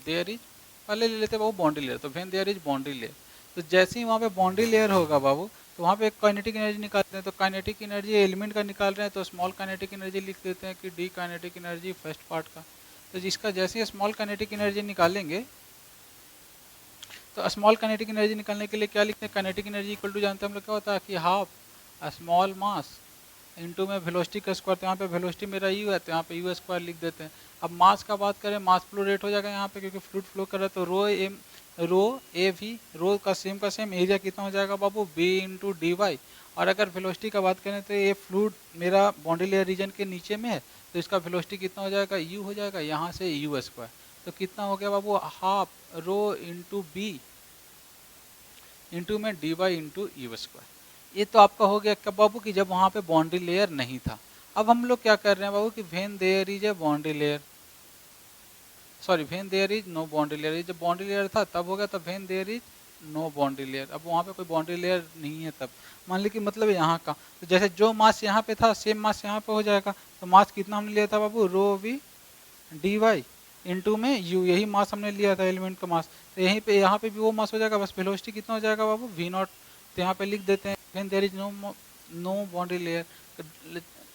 देयर इज, पहले ले लेते बाबू बाउंड्री लेयर, तो when there is boundary layer. तो जैसे ही वहाँ पे बाउंड्री लेयर होगा बाबू, तो वहाँ पे एक काइनेटिक एनर्जी निकालते हैं। तो काइनेटिक एनर्जी एलिमेंट का निकाल रहे हैं, तो स्मॉल काइनेटिक एनर्जी लिख देते हैं कि D kinetic energy first part का। तो जिसका जैसे ही स्मॉल काइनेटिक एनर्जी निकालेंगे, तो स्मॉल काइनेटिक एनर्जी निकालने के लिए क्या लिखते हैं, काइनेटिक एनर्जी इक्वल टू जानते हैं हम लोग क्या होता है कि हाफ स्मॉल मास इंटू में वेलोसिटी का स्क्वायर। तो यहाँ पे वेलोसिटी मेरा यू है, तो यहाँ पे यू स्क्वायर लिख देते हैं। अब मास का बात करें, मास फ्लो रेट हो जाएगा यहाँ पे, क्योंकि फ्लूइड फ्लो कर रहा है। तो रो ए वी, रो का सेम एरिया कितना हो जाएगा बाबू, बी इंटू डी वाई। और अगर वेलोसिटी का बात करें तो ये फ्लूइड मेरा बाउंड्री लेयर रीजन के नीचे में है, तो इसका वेलोसिटी कितना हो जाएगा, यू हो जाएगा, यहाँ से यू स्क्वायर। तो कितना हो गया बाबू, half rho into b into में d y into u square. ये तो आपका हो गया कब बाबू कि जब वहाँ पे बाउंड्री लेयर नहीं था। अब हम लोग क्या कर रहे हैं बाबू कि when there is a boundary layer, sorry when there is no boundary layer. जब बाउंड्री लेयर था तब हो गया, तब when there is no boundary layer. अब वहाँ पे कोई बाउंड्री लेयर नहीं है तब, मान ली कि मतलब यहाँ का। तो जैसे जो मास यहाँ पे था सेम मास यहाँ पे हो जाएगा। तो मास कितना हमने लिया था बाबू, rho v d y into में यू, यही मास हमने लिया था एलिमेंट का मास। तो यहीं पे यहाँ पे भी वो मास हो जाएगा, बस वेलोसिटी कितना हो जाएगा बाबू, वी नॉट। तो यहाँ पे लिख देते हैं when there is no boundary layer.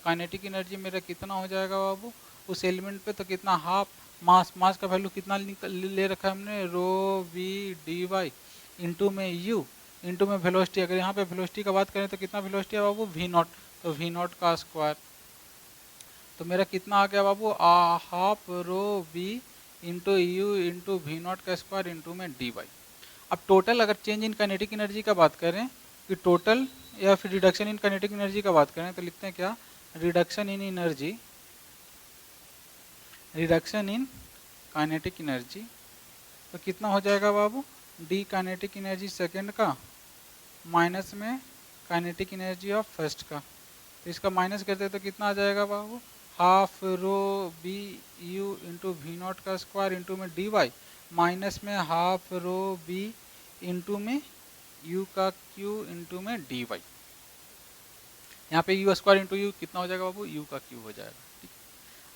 Kinetic energy मेरा कितना हो जाएगा बाबू उस एलिमेंट पे, तो कितना हाफ मास का वैल्यू कितना ले रखा है हमने, रो वी डी वाई इंटू में यू इंटू में वेलोसिटी। अगर यहाँ पे वेलोसिटी का बात करें तो कितना वेलोसिटी है बाबू, वी नॉट। तो वी नॉट का स्क्वायर, तो मेरा कितना आ गया बाबू, half rho v into u into we not का स्क्वायर इंटू में डी वाई। अब टोटल अगर चेंज इन काइनेटिक एनर्जी का बात करें कि टोटल, या फिर रिडक्शन इन काइनेटिक एनर्जी का बात करें, तो लिखते हैं क्या, reduction in energy, reduction in kinetic energy. तो कितना हो जाएगा बाबू, डी काइनेटिक एनर्जी सेकेंड का माइनस में काइनेटिक एनर्जी ऑफ फर्स्ट का। तो इसका माइनस करते तो कितना आ जाएगा बाबू, half rho b u into we not का स्क्वायर इंटू में डी वाई माइनस में हाफ रो बी इंटू में यू का क्यू इंटू में डी वाई। यहाँ पे यू स्क्वायर इंटू यू कितना हो जाएगा बाबू, यू का क्यू हो जाएगा। ठीक,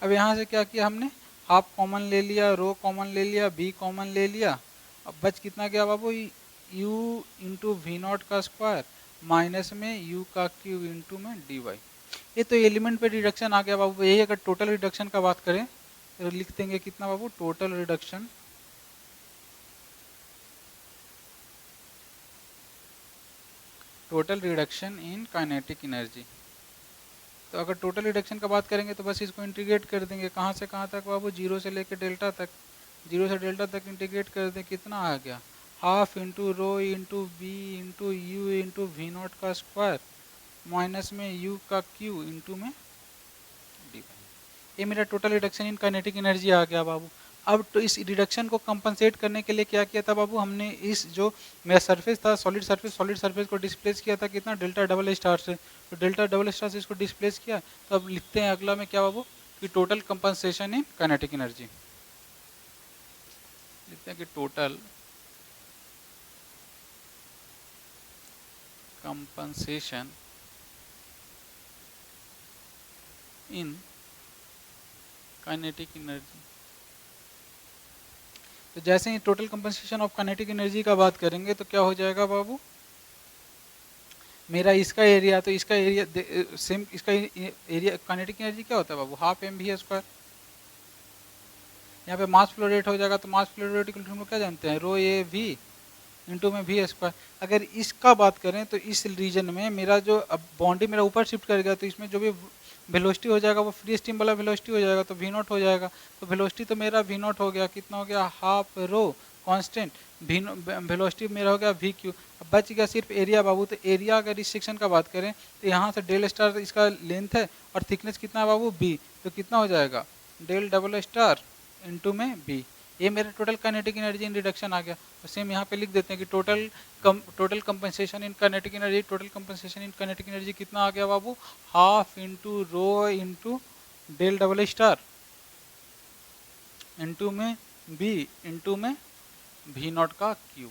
अब यहाँ से क्या किया हमने, हाफ कॉमन ले लिया, रो कॉमन ले लिया, बी कॉमन ले लिया। अब बच कितना गया बाबू, यू इंटू वी नॉट का स्क्वायर माइनस में यू का क्यू इंटू में डी वाई। ये तो एलिमेंट पे रिडक्शन आ गया बाबू। यही अगर टोटल रिडक्शन का बात करें तो लिख देंगे कितना बाबू, total reduction total reduction in kinetic energy. तो अगर टोटल रिडक्शन का बात करेंगे तो बस इसको इंटीग्रेट कर देंगे, कहाँ से कहाँ तक बाबू, जीरो से लेकर डेल्टा तक, जीरो से डेल्टा तक इंटीग्रेट कर दें, कितना आ गया, half into rho into b into u into we not का स्क्वायर माइनस में यू का क्यू इंटू में डी। ये मेरा total reduction in kinetic energy आ गया बाबू। अब तो इस रिडक्शन को कंपनसेट करने के लिए क्या किया था बाबू, हमने इस जो मेरा सरफेस था सॉलिड सरफेस को डिस्प्लेस किया था कितना, डेल्टा डबल स्टार से। तो डेल्टा डबल स्टार से इसको डिस्प्लेस किया। तो अब लिखते हैं अगला में क्या बाबू, कि total compensation in kinetic energy. लिखते हैं कि total compensation in kinetic energy. तो जैसे ही total compensation of kinetic energy का बात करेंगे तो क्या हो जाएगा बाबू, मेरा इसका एरिया, तो इसका एरिया सेम, इसका एरिया काइनेटिक एनर्जी क्या होता है बाबू, हाफ एम वी स्क्वायर। यहाँ पे मास फ्लो रेट हो जाएगा, तो मास फ्लो रेट हम लोग क्या जानते हैं, रो ए वी इंटू में वी स्क्वायर। अगर इसका बात करें तो इस रीजन में मेरा जो अब बाउंड्री मेरा ऊपर शिफ्ट कर गया, तो इसमें जो भी वेलोसिटी हो जाएगा वो फ्री स्टीम वाला वेलोसिटी हो जाएगा, तो वी नॉट हो जाएगा। तो वेलोसिटी तो मेरा वी नॉट हो गया, कितना हो गया, half rho constant, V velocity मेरा हो गया वी क्यू। अब बच गया सिर्फ एरिया बाबू। तो एरिया अगर इस सेक्शन का बात करें तो यहाँ से डेल स्टार इसका लेंथ है और थिकनेस कितना है बाबू, बी। तो कितना हो जाएगा, डेल डबल स्टार इंटू में बी। ये मेरा total kinetic energy in reduction आ गया। तो सेम यहाँ पे लिख देते हैं कि total compensation in kinetic energy, total compensation in kinetic energy कितना आ गया बाबू, half into rho into del double star into में बी इंटू में वी नॉट का क्यू।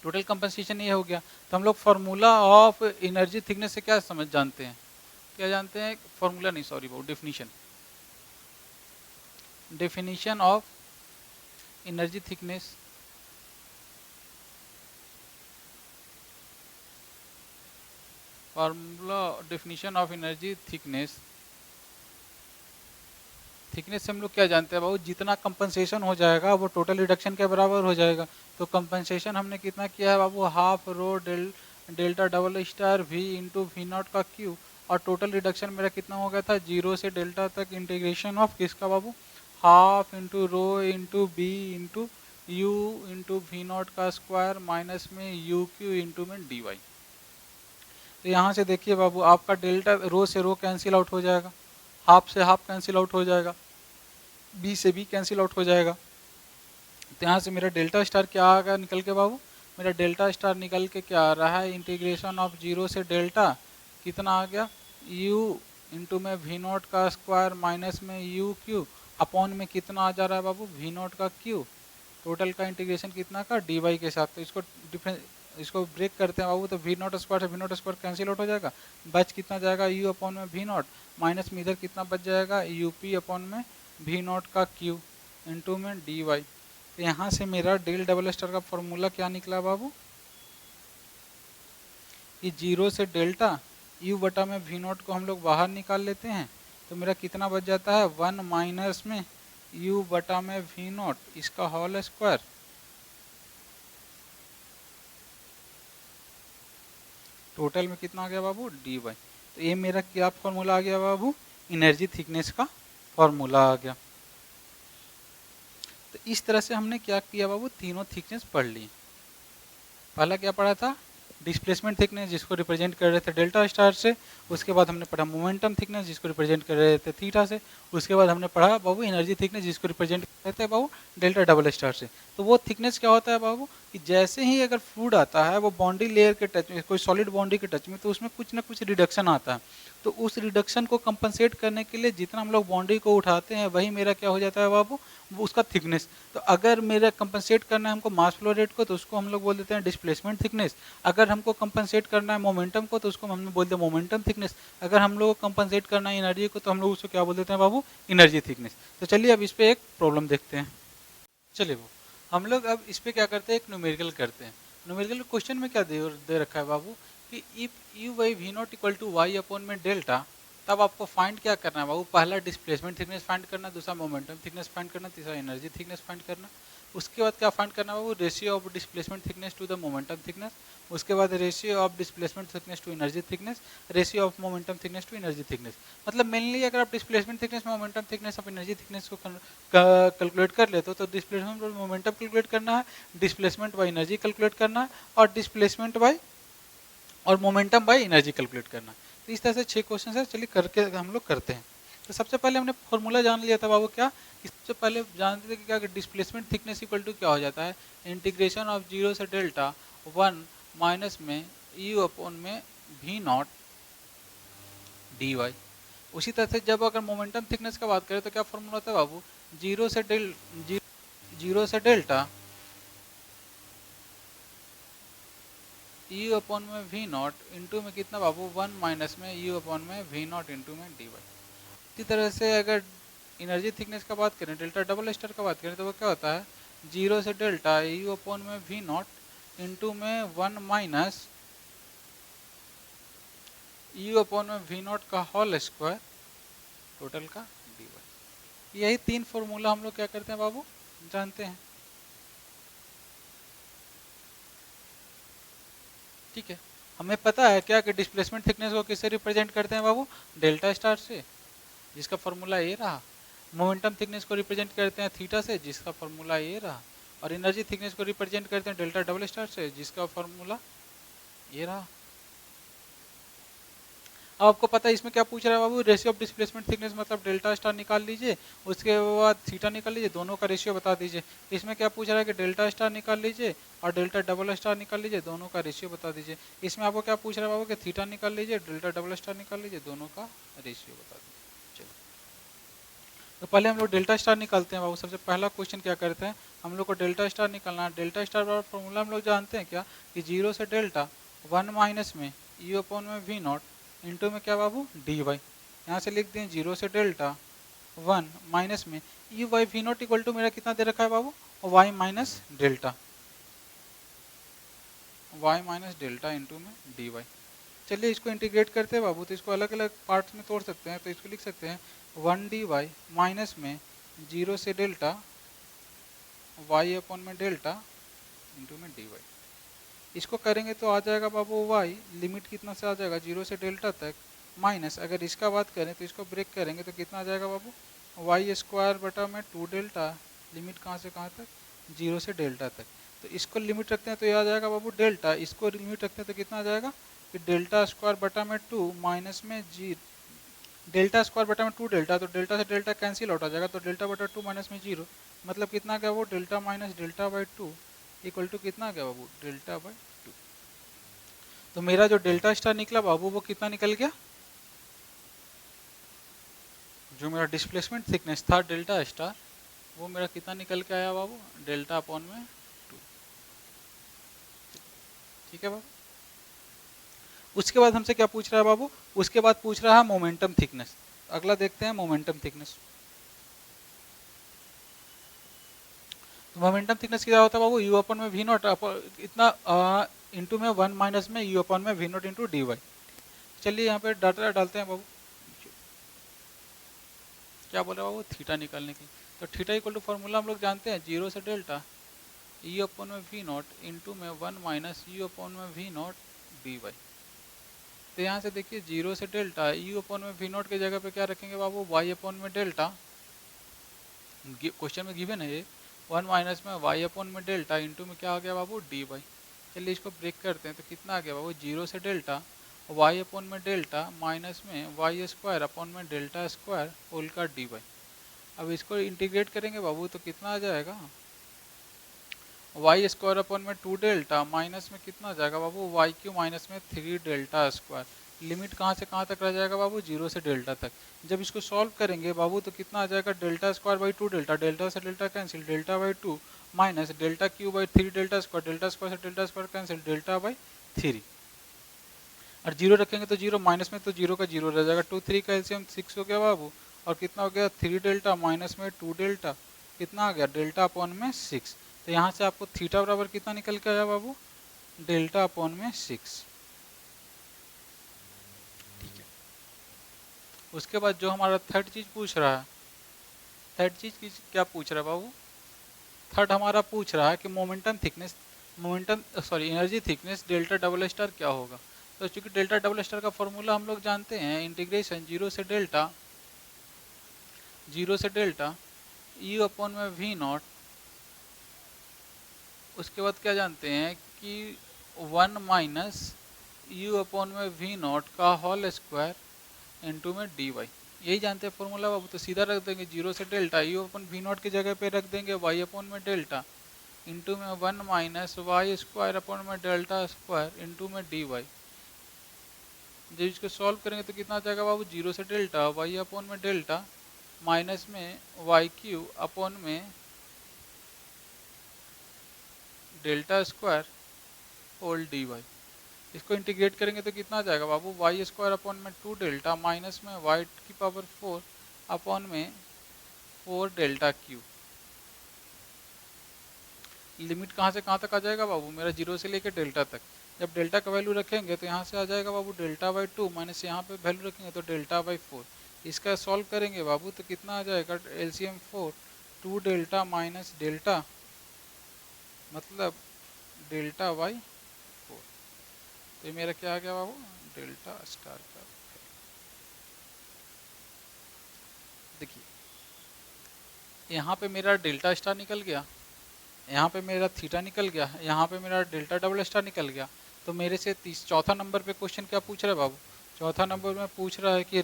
टोटल कंपनसेशन ये हो गया। तो हम लोग फॉर्मूला ऑफ एनर्जी थिकनेस से क्या समझ जानते हैं, क्या जानते हैं, फॉर्मूला नहीं sorry Babu, definition of energy thickness. Formula definition of energy thickness. Thickness से हम लोग क्या जानते हैं बाबू, जितना कंपनसेशन हो जाएगा वो टोटल रिडक्शन के बराबर हो जाएगा। तो कंपनसेशन हमने कितना किया है बाबू, half rho delta double star v into we not का क्यू। और टोटल रिडक्शन मेरा कितना हो गया था, जीरो से डेल्टा तक इंटीग्रेशन ऑफ किसका बाबू, half into rho into b into u into we not का स्क्वायर माइनस में यू क्यू इंटू में डी वाई। तो यहाँ से देखिए बाबू, आपका डेल्टा रो से रो कैंसिल आउट हो जाएगा, हाफ से हाफ कैंसिल आउट हो जाएगा, बी से बी कैंसिल आउट हो जाएगा। तो यहाँ से मेरा डेल्टा स्टार क्या आ गया निकल के बाबू, मेरा डेल्टा स्टार निकल के क्या आ रहा है, इंटीग्रेशन ऑफ जीरो से डेल्टा कितना आ गया, यू इंटू में वी नॉट का स्क्वायर माइनस में यू क्यू अपॉन में कितना आ जा रहा है बाबू, वी नॉट का क्यू। टोटल का इंटीग्रेशन कितना का, डी वाई के साथ। तो इसको डिफरेंस, इसको ब्रेक करते हैं बाबू, तो वी नॉट स्क्वायर से V naught square cancel out हो जाएगा, बच कितना जाएगा, यू अपॉन में वी नॉट माइनस में इधर कितना बच जाएगा, यू पी अपॉन में वी नॉट का क्यू इंटू में डी वाई। तो यहाँ से मेरा डेल डबल स्टार का फॉर्मूला क्या निकला बाबू, कि जीरो से डेल्टा यू बटा में वी नॉट को हम लोग बाहर निकाल लेते हैं, तो मेरा कितना बच जाता है, वन माइनस में यू बटा में वी नॉट इसका होल स्क्वायर टोटल में कितना आ गया बाबू, डी वाई। तो ये मेरा क्या फॉर्मूला आ गया बाबू, एनर्जी थिकनेस का फॉर्मूला आ गया। तो इस तरह से हमने क्या किया बाबू, तीनों थिकनेस पढ़ ली। पहला क्या पढ़ा था, डिस्प्लेसमेंट थिकनेस जिसको रिप्रेजेंट कर रहे थे डेल्टा स्टार से। उसके बाद हमने पढ़ा मोमेंटम थिकनेस जिसको रिप्रेजेंट कर रहे थे थीटा से। उसके बाद हमने पढ़ा बाबू एनर्जी थिकनेस जिसको रिप्रेजेंट कर रहे थे बाबू डेल्टा डबल स्टार से। तो वो थिकनेस क्या होता है बाबू, कि जैसे ही अगर फ्लूइड आता है वो बाउंड्री लेयर के टच में, कोई सॉलिड बाउंड्री के टच में, तो उसमें कुछ ना कुछ रिडक्शन आता है। तो उस रिडक्शन को कंपनसेट करने के लिए जितना हम लोग बाउंड्री को उठाते हैं वही मेरा क्या हो जाता है बाबू, वो उसका थिकनेस। तो अगर मेरा कंपनसेट करना है हमको मास फ्लो रेट को, तो उसको हम लोग बोल देते हैं डिस्प्लेसमेंट थिकनेस। अगर हमको कंपनसेट करना है मोमेंटम को, तो उसको हम बोलते हैं मोमेंटम थिकनेस। अगर हम लोग को कंपनसेट करना है एनर्जी को, तो हम लोग उसको क्या बोल देते हैं बाबू, एनर्जी थिकनेस। तो चलिए अब इस पे एक प्रॉब्लम देखते हैं। चलिए वो हम लोग अब इस पे क्या करते हैं, एक न्यूमेरिकल करते हैं। न्यूमेरिकल क्वेश्चन में क्या दे रखा है बाबू, कि if u by V not equal to y upon में डेल्टा, तब आपको फाइंड क्या करना है बाबू, पहला डिस्प्लेसमेंट थिकनेस फाइंड करना, दूसरा मोमेंटम थिकनेस फाइंड करना, तीसरा एनर्जी थिकनेस फाइंड करना। उसके बाद क्या फाइंड करना है वो ratio of displacement thickness to the momentum thickness, उसके बाद ratio of displacement thickness to energy thickness, ratio of momentum thickness to energy thickness. मतलब मेनली अगर आप displacement thickness, momentum thickness of energy thickness को calculate कर लेते हो तो डिस्प्लेसमेंट बाय मोमेंटम कैलकुलेट करना है, डिस्प्लेसमेंट बाय एनर्जी कैलकुलेट करना है और डिस्प्लेसमेंट बाय और मोमेंटम बाय एनर्जी कैलकुलेट करना। तो इस तरह से 6 क्वेश्चन है, चलिए करके हम लोग करते हैं। तो सबसे पहले हमने फॉर्मूला जान लिया था बाबू क्या, सबसे पहले जानते थे कि क्या डिस्प्लेसमेंट थिकनेस इक्वल टू क्या हो जाता है, इंटीग्रेशन ऑफ 0 से डेल्टा 1 माइनस में यू अपॉन में वी नॉट डी वाई। उसी तरह से जब अगर मोमेंटम थिकनेस का बात करें तो क्या फॉर्मूला होता है बाबू, जीरो से डेल्टा यू अपॉन में वी नॉट इंटू में कितना बाबू 1 माइनस में यू अपॉन में वी नॉट इंटू में डी वाई। इसी तरह से अगर एनर्जी थिकनेस का बात करें, डेल्टा डबल स्टार का बात करें तो वो क्या होता है, 0 से डेल्टा यू अपॉन में वी नॉट इंटू में 1 माइनस यू अपॉन में वी नॉट का होल स्क्वायर टोटल का डी वाई। यही 3 फॉर्मूला हम लोग क्या करते हैं बाबू, जानते हैं। ठीक है, हमें पता है क्या कि डिस्प्लेसमेंट थिकनेस को किससे रिप्रेजेंट करते हैं बाबू, डेल्टा स्टार से, जिसका फॉर्मूला ये रहा। मोमेंटम थिकनेस को रिप्रेजेंट करते हैं थीटा से, जिसका फॉर्मूला ये रहा। और एनर्जी थिकनेस को रिप्रेजेंट करते हैं डेल्टा डबल स्टार से, जिसका फॉर्मूला ये रहा। अब आपको पता है इसमें क्या पूछ रहा है बाबू, रेशियो ऑफ डिस्प्लेसमेंट थिकनेस मतलब डेल्टा स्टार निकाल लीजिए, उसके बाद थीटा निकाल लीजिए, दोनों का रेशियो बता दीजिए। इसमें क्या पूछ रहा है कि डेल्टा स्टार निकाल लीजिए और डेल्टा डबल स्टार निकाल लीजिए, दोनों का रेशियो बता दीजिए। इसमें आपको क्या पूछ रहा है बाबू कि थीटा निकाल लीजिए, डेल्टा डबल स्टार निकाल लीजिए, दोनों का रेशियो बता दीजिए। चलो, तो पहले हम लोग डेल्टा स्टार निकालते हैं बाबू। सबसे पहला क्वेश्चन क्या करते हैं, हम लोग को डेल्टा स्टार निकालना है। डेल्टा स्टार का फॉर्मूला हम लोग जानते हैं क्या, कि 0 से डेल्टा 1 माइनस में यू अपॉन में वी नॉट इंटू में क्या बाबू डी वाई। यहाँ से लिख दें 0 से डेल्टा 1 माइनस में u y v not equal to मेरा कितना दे रखा है बाबू, y minus delta, y minus delta into में डी वाई। चलिए इसको इंटीग्रेट करते हैं बाबू, तो इसको अलग अलग पार्ट्स में तोड़ सकते हैं। तो इसको लिख सकते हैं 1 डी वाई माइनस में 0 से डेल्टा वाई अपॉन में डेल्टा इंटू में डी वाई। इसको करेंगे तो आ जाएगा बाबू वाई, लिमिट कितना से आ जाएगा 0 से डेल्टा तक, माइनस अगर इसका बात करें तो इसको ब्रेक करेंगे तो कितना आ जाएगा बाबू, वाई स्क्वायर बटा में 2 डेल्टा, लिमिट कहाँ से कहाँ तक, 0 से डेल्टा तक। तो इसको लिमिट रखते हैं तो ये आ जाएगा बाबू डेल्टा, इसको लिमिट रखते हैं तो कितना आ जाएगा कि डेल्टा स्क्वायर बटा में 2 माइनस में जी, डेल्टा स्क्वायर बटा में 2 डेल्टा, तो डेल्टा से डेल्टा कैंसिल आउट आ जाएगा, तो डेल्टा बटा 2 माइनस में 0, मतलब कितना आ गया वो delta minus delta by 2 equal to कितना आ गया बाबू, डेल्टा बाई 2। तो मेरा जो डेल्टा स्टार निकला बाबू वो कितना निकल गया, जो मेरा डिस्प्लेसमेंट थिकनेस था डेल्टा स्टार वो मेरा कितना निकल के आया बाबू, डेल्टा अपॉन में 2। ठीक है बाबू। उसके बाद हमसे क्या पूछ रहा है बाबू, उसके बाद पूछ रहा है मोमेंटम थिकनेस। अगला देखते हैं मोमेंटम थिकनेस। तो मोमेंटम थिकनेस क्या होता है बाबू, यू अपन में वी नॉट इतना इंटू में 1 माइनस में यू अपन में we naught into d y. चलिए यहाँ पे डाटा डालते हैं बाबू, क्या बोल रहा है बाबू, थीटा निकालने की। तो थीटा इक्वल टू फॉर्मूला हम लोग जानते हैं, 0 से डेल्टा यू अपन में वी नॉट इंटू में 1 माइनस यू अपन में वी नॉट डी वाई। तो यहाँ से देखिए 0 से डेल्टा यू अपन में वी नॉट की जगह पे क्या रखेंगे बाबू, वाई अपन में डेल्टा, क्वेश्चन में गिवन है ये 1 माइनस में वाई अपन में डेल्टा इंटू में क्या आ गया बाबू डी वाई। चलिए इसको ब्रेक करते हैं तो कितना आ गया बाबू, 0 से डेल्टा वाई अपन में डेल्टा माइनस में वाई स्क्वायर अपन में डेल्टा स्क्वायर होल का डी वाई। अब इसको इंटीग्रेट करेंगे बाबू तो कितना आ जाएगा, वाई स्क्वायर अपन में 2 डेल्टा माइनस में कितना आ जाएगा बाबू, वाई क्यू माइनस में 3 डेल्टा स्क्वायर। लिमिट कहाँ से कहाँ तक रह जाएगा बाबू, 0 से डेल्टा तक। जब इसको सॉल्व करेंगे बाबू तो कितना आ जाएगा, delta square by 2 delta, delta से delta cancel, delta by 2 minus delta q by 3 delta square, delta square से delta square cancel, delta by 3। और 0 रखेंगे तो 0 माइनस में तो 0 का 0 रह जाएगा, 2 3 का एलसीएम 6 हो गया बाबू। और कितना हो गया 3 डेल्टा माइनस में 2 डेल्टा, कितना आ गया डेल्टा अपॉन में 6। तो यहाँ से आपको थीटा बराबर कितना निकल के आया बाबू, डेल्टा अपॉन में 6। ठीक है, उसके बाद जो हमारा थर्ड चीज पूछ रहा है, थर्ड चीज क्या पूछ रहा है बाबू, थर्ड हमारा पूछ रहा है कि energy thickness delta double star क्या होगा। तो चूंकि डेल्टा डबल स्टार का फॉर्मूला हम लोग जानते हैं, इंटीग्रेशन जीरो से डेल्टा यू अपॉन में वी नॉट, उसके बाद क्या जानते हैं कि 1 माइनस यू अपॉन में वी नॉट का होल स्क्वायर इंटू में डी वाई, यही जानते हैं फॉर्मूला बाबू। तो सीधा रख देंगे जीरो से delta u upon V naught की जगह पे रख देंगे वाई अपॉन में डेल्टा इंटू में 1 माइनस वाई स्क्वायर अपॉन में डेल्टा स्क्वायर इंटू में डी वाई। जब इसको सॉल्व करेंगे तो कितना आ जाएगा बाबू, जीरो से डेल्टा वाई अपॉन में डेल्टा माइनस में वाई क्यू अपॉन में delta square whole d y. इसको इंटीग्रेट करेंगे तो कितना आ जाएगा बाबू, वाई स्क्वायर अपॉन में 2 डेल्टा माइनस में वाई की पावर 4 अपॉन में 4 डेल्टा क्यू। लिमिट कहाँ से कहाँ तक आ जाएगा बाबू, मेरा जीरो से लेकर डेल्टा तक। जब डेल्टा का वैल्यू रखेंगे तो यहाँ से आ जाएगा बाबू डेल्टा बाई 2 माइनस यहाँ पे वैल्यू रखेंगे तो डेल्टा बाई 4। इसका सॉल्व करेंगे बाबू तो कितना आ जाएगा, एलसीएम 4 2 डेल्टा माइनस डेल्टा मतलब डेल्टा बाई 4। तो ये मेरा क्या आ गया बाबू, डेल्टा स्टार का। देखिए यहाँ पे मेरा डेल्टा स्टार निकल गया, यहाँ पे मेरा थीटा निकल गया, यहाँ पे मेरा डेल्टा डबल स्टार निकल गया। तो मेरे से चौथा नंबर पे क्वेश्चन क्या पूछ रहा है बाबू, चौथा नंबर में पूछ रहा है कि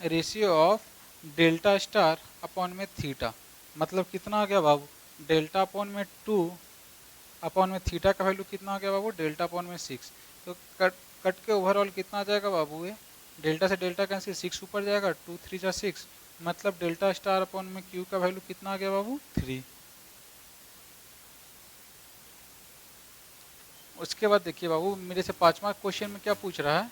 ratio of delta star upon में थीटा, मतलब कितना आ गया बाबू, डेल्टा अपॉन में 2 अपॉन में थीटा का वैल्यू कितना आ गया बाबू, डेल्टा अपॉन में 6। तो कट के ओवरऑल कितना आ जाएगा बाबू, ये डेल्टा से डेल्टा कैंसिल 6 ऊपर जाएगा, 2 3 जा 6, मतलब डेल्टा स्टार अपॉन में क्यू का वैल्यू कितना आ गया बाबू, 3। उसके बाद देखिए बाबू मेरे से पांचवा क्वेश्चन में क्या पूछ रहा है,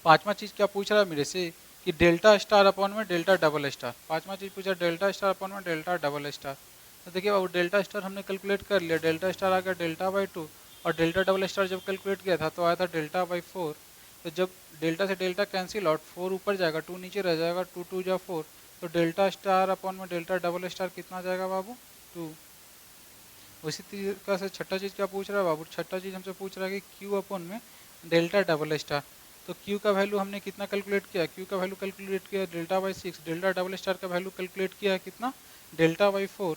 पांचवा चीज क्या पूछ रहा है मेरे से कि डेल्टा स्टार अपॉन में डेल्टा डबल स्टार। पांचवा चीज पूछा डेल्टा स्टार अपॉन में डेल्टा डबल स्टार। तो देखिए बाबू डेल्टा स्टार हमने कैलकुलेट कर लिया, डेल्टा स्टार आ गया डेल्टा बाई 2 और डेल्टा डबल स्टार जब कैलकुलेट किया था तो आया था डेल्टा बाई 4। तो जब डेल्टा से डेल्टा कैंसिल आउट, 4 ऊपर जाएगा 2 नीचे रह जाएगा, 2 2 जा 4, तो डेल्टा स्टार अपॉन में डेल्टा डबल स्टार कितना जाएगा बाबू, 2। उसी तरीका से छठा चीज़ क्या पूछ रहा है बाबू, छठा चीज़ हमसे पूछ रहा है कि क्यू अपॉन में डेल्टा डबल स्टार। तो क्यू का वैल्यू हमने कितना कैलकुलेट किया, क्यू का वैल्यू कैलकुलेट किया delta by 6, delta double star का वैल्यू कैलकुलेट किया है कितना, डेल्टा बाई 4।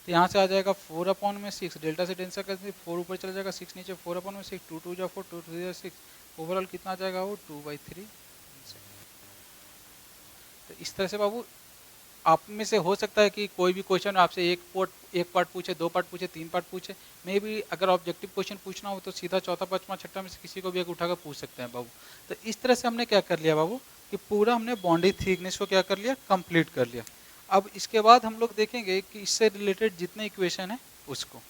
तो यहाँ से आ जाएगा 4 अपॉन में 6, डेल्टा से डेल्टा का 4 ऊपर चला जाएगा, 6 नीचे, 4 अपॉन में 6, 2 2 जा 4, 2 3 जा 6, ओवरऑल कितना आ जाएगा वो 2/3। तो इस तरह से बाबू आप में से हो सकता है कि कोई भी क्वेश्चन आपसे एक पार्ट पूछे, 2 पार्ट पूछे, 3 पार्ट पूछे, मे भी अगर ऑब्जेक्टिव क्वेश्चन पूछना हो तो सीधा चौथा पांचवा छठा में से किसी को भी एक उठाकर पूछ सकते हैं बाबू। तो इस तरह से हमने क्या कर लिया बाबू कि पूरा हमने बॉन्डिंग थिकनेस को क्या कर लिया, कंप्लीट कर लिया। अब इसके बाद हम लोग देखेंगे कि इससे रिलेटेड जितने इक्वेशन है उसको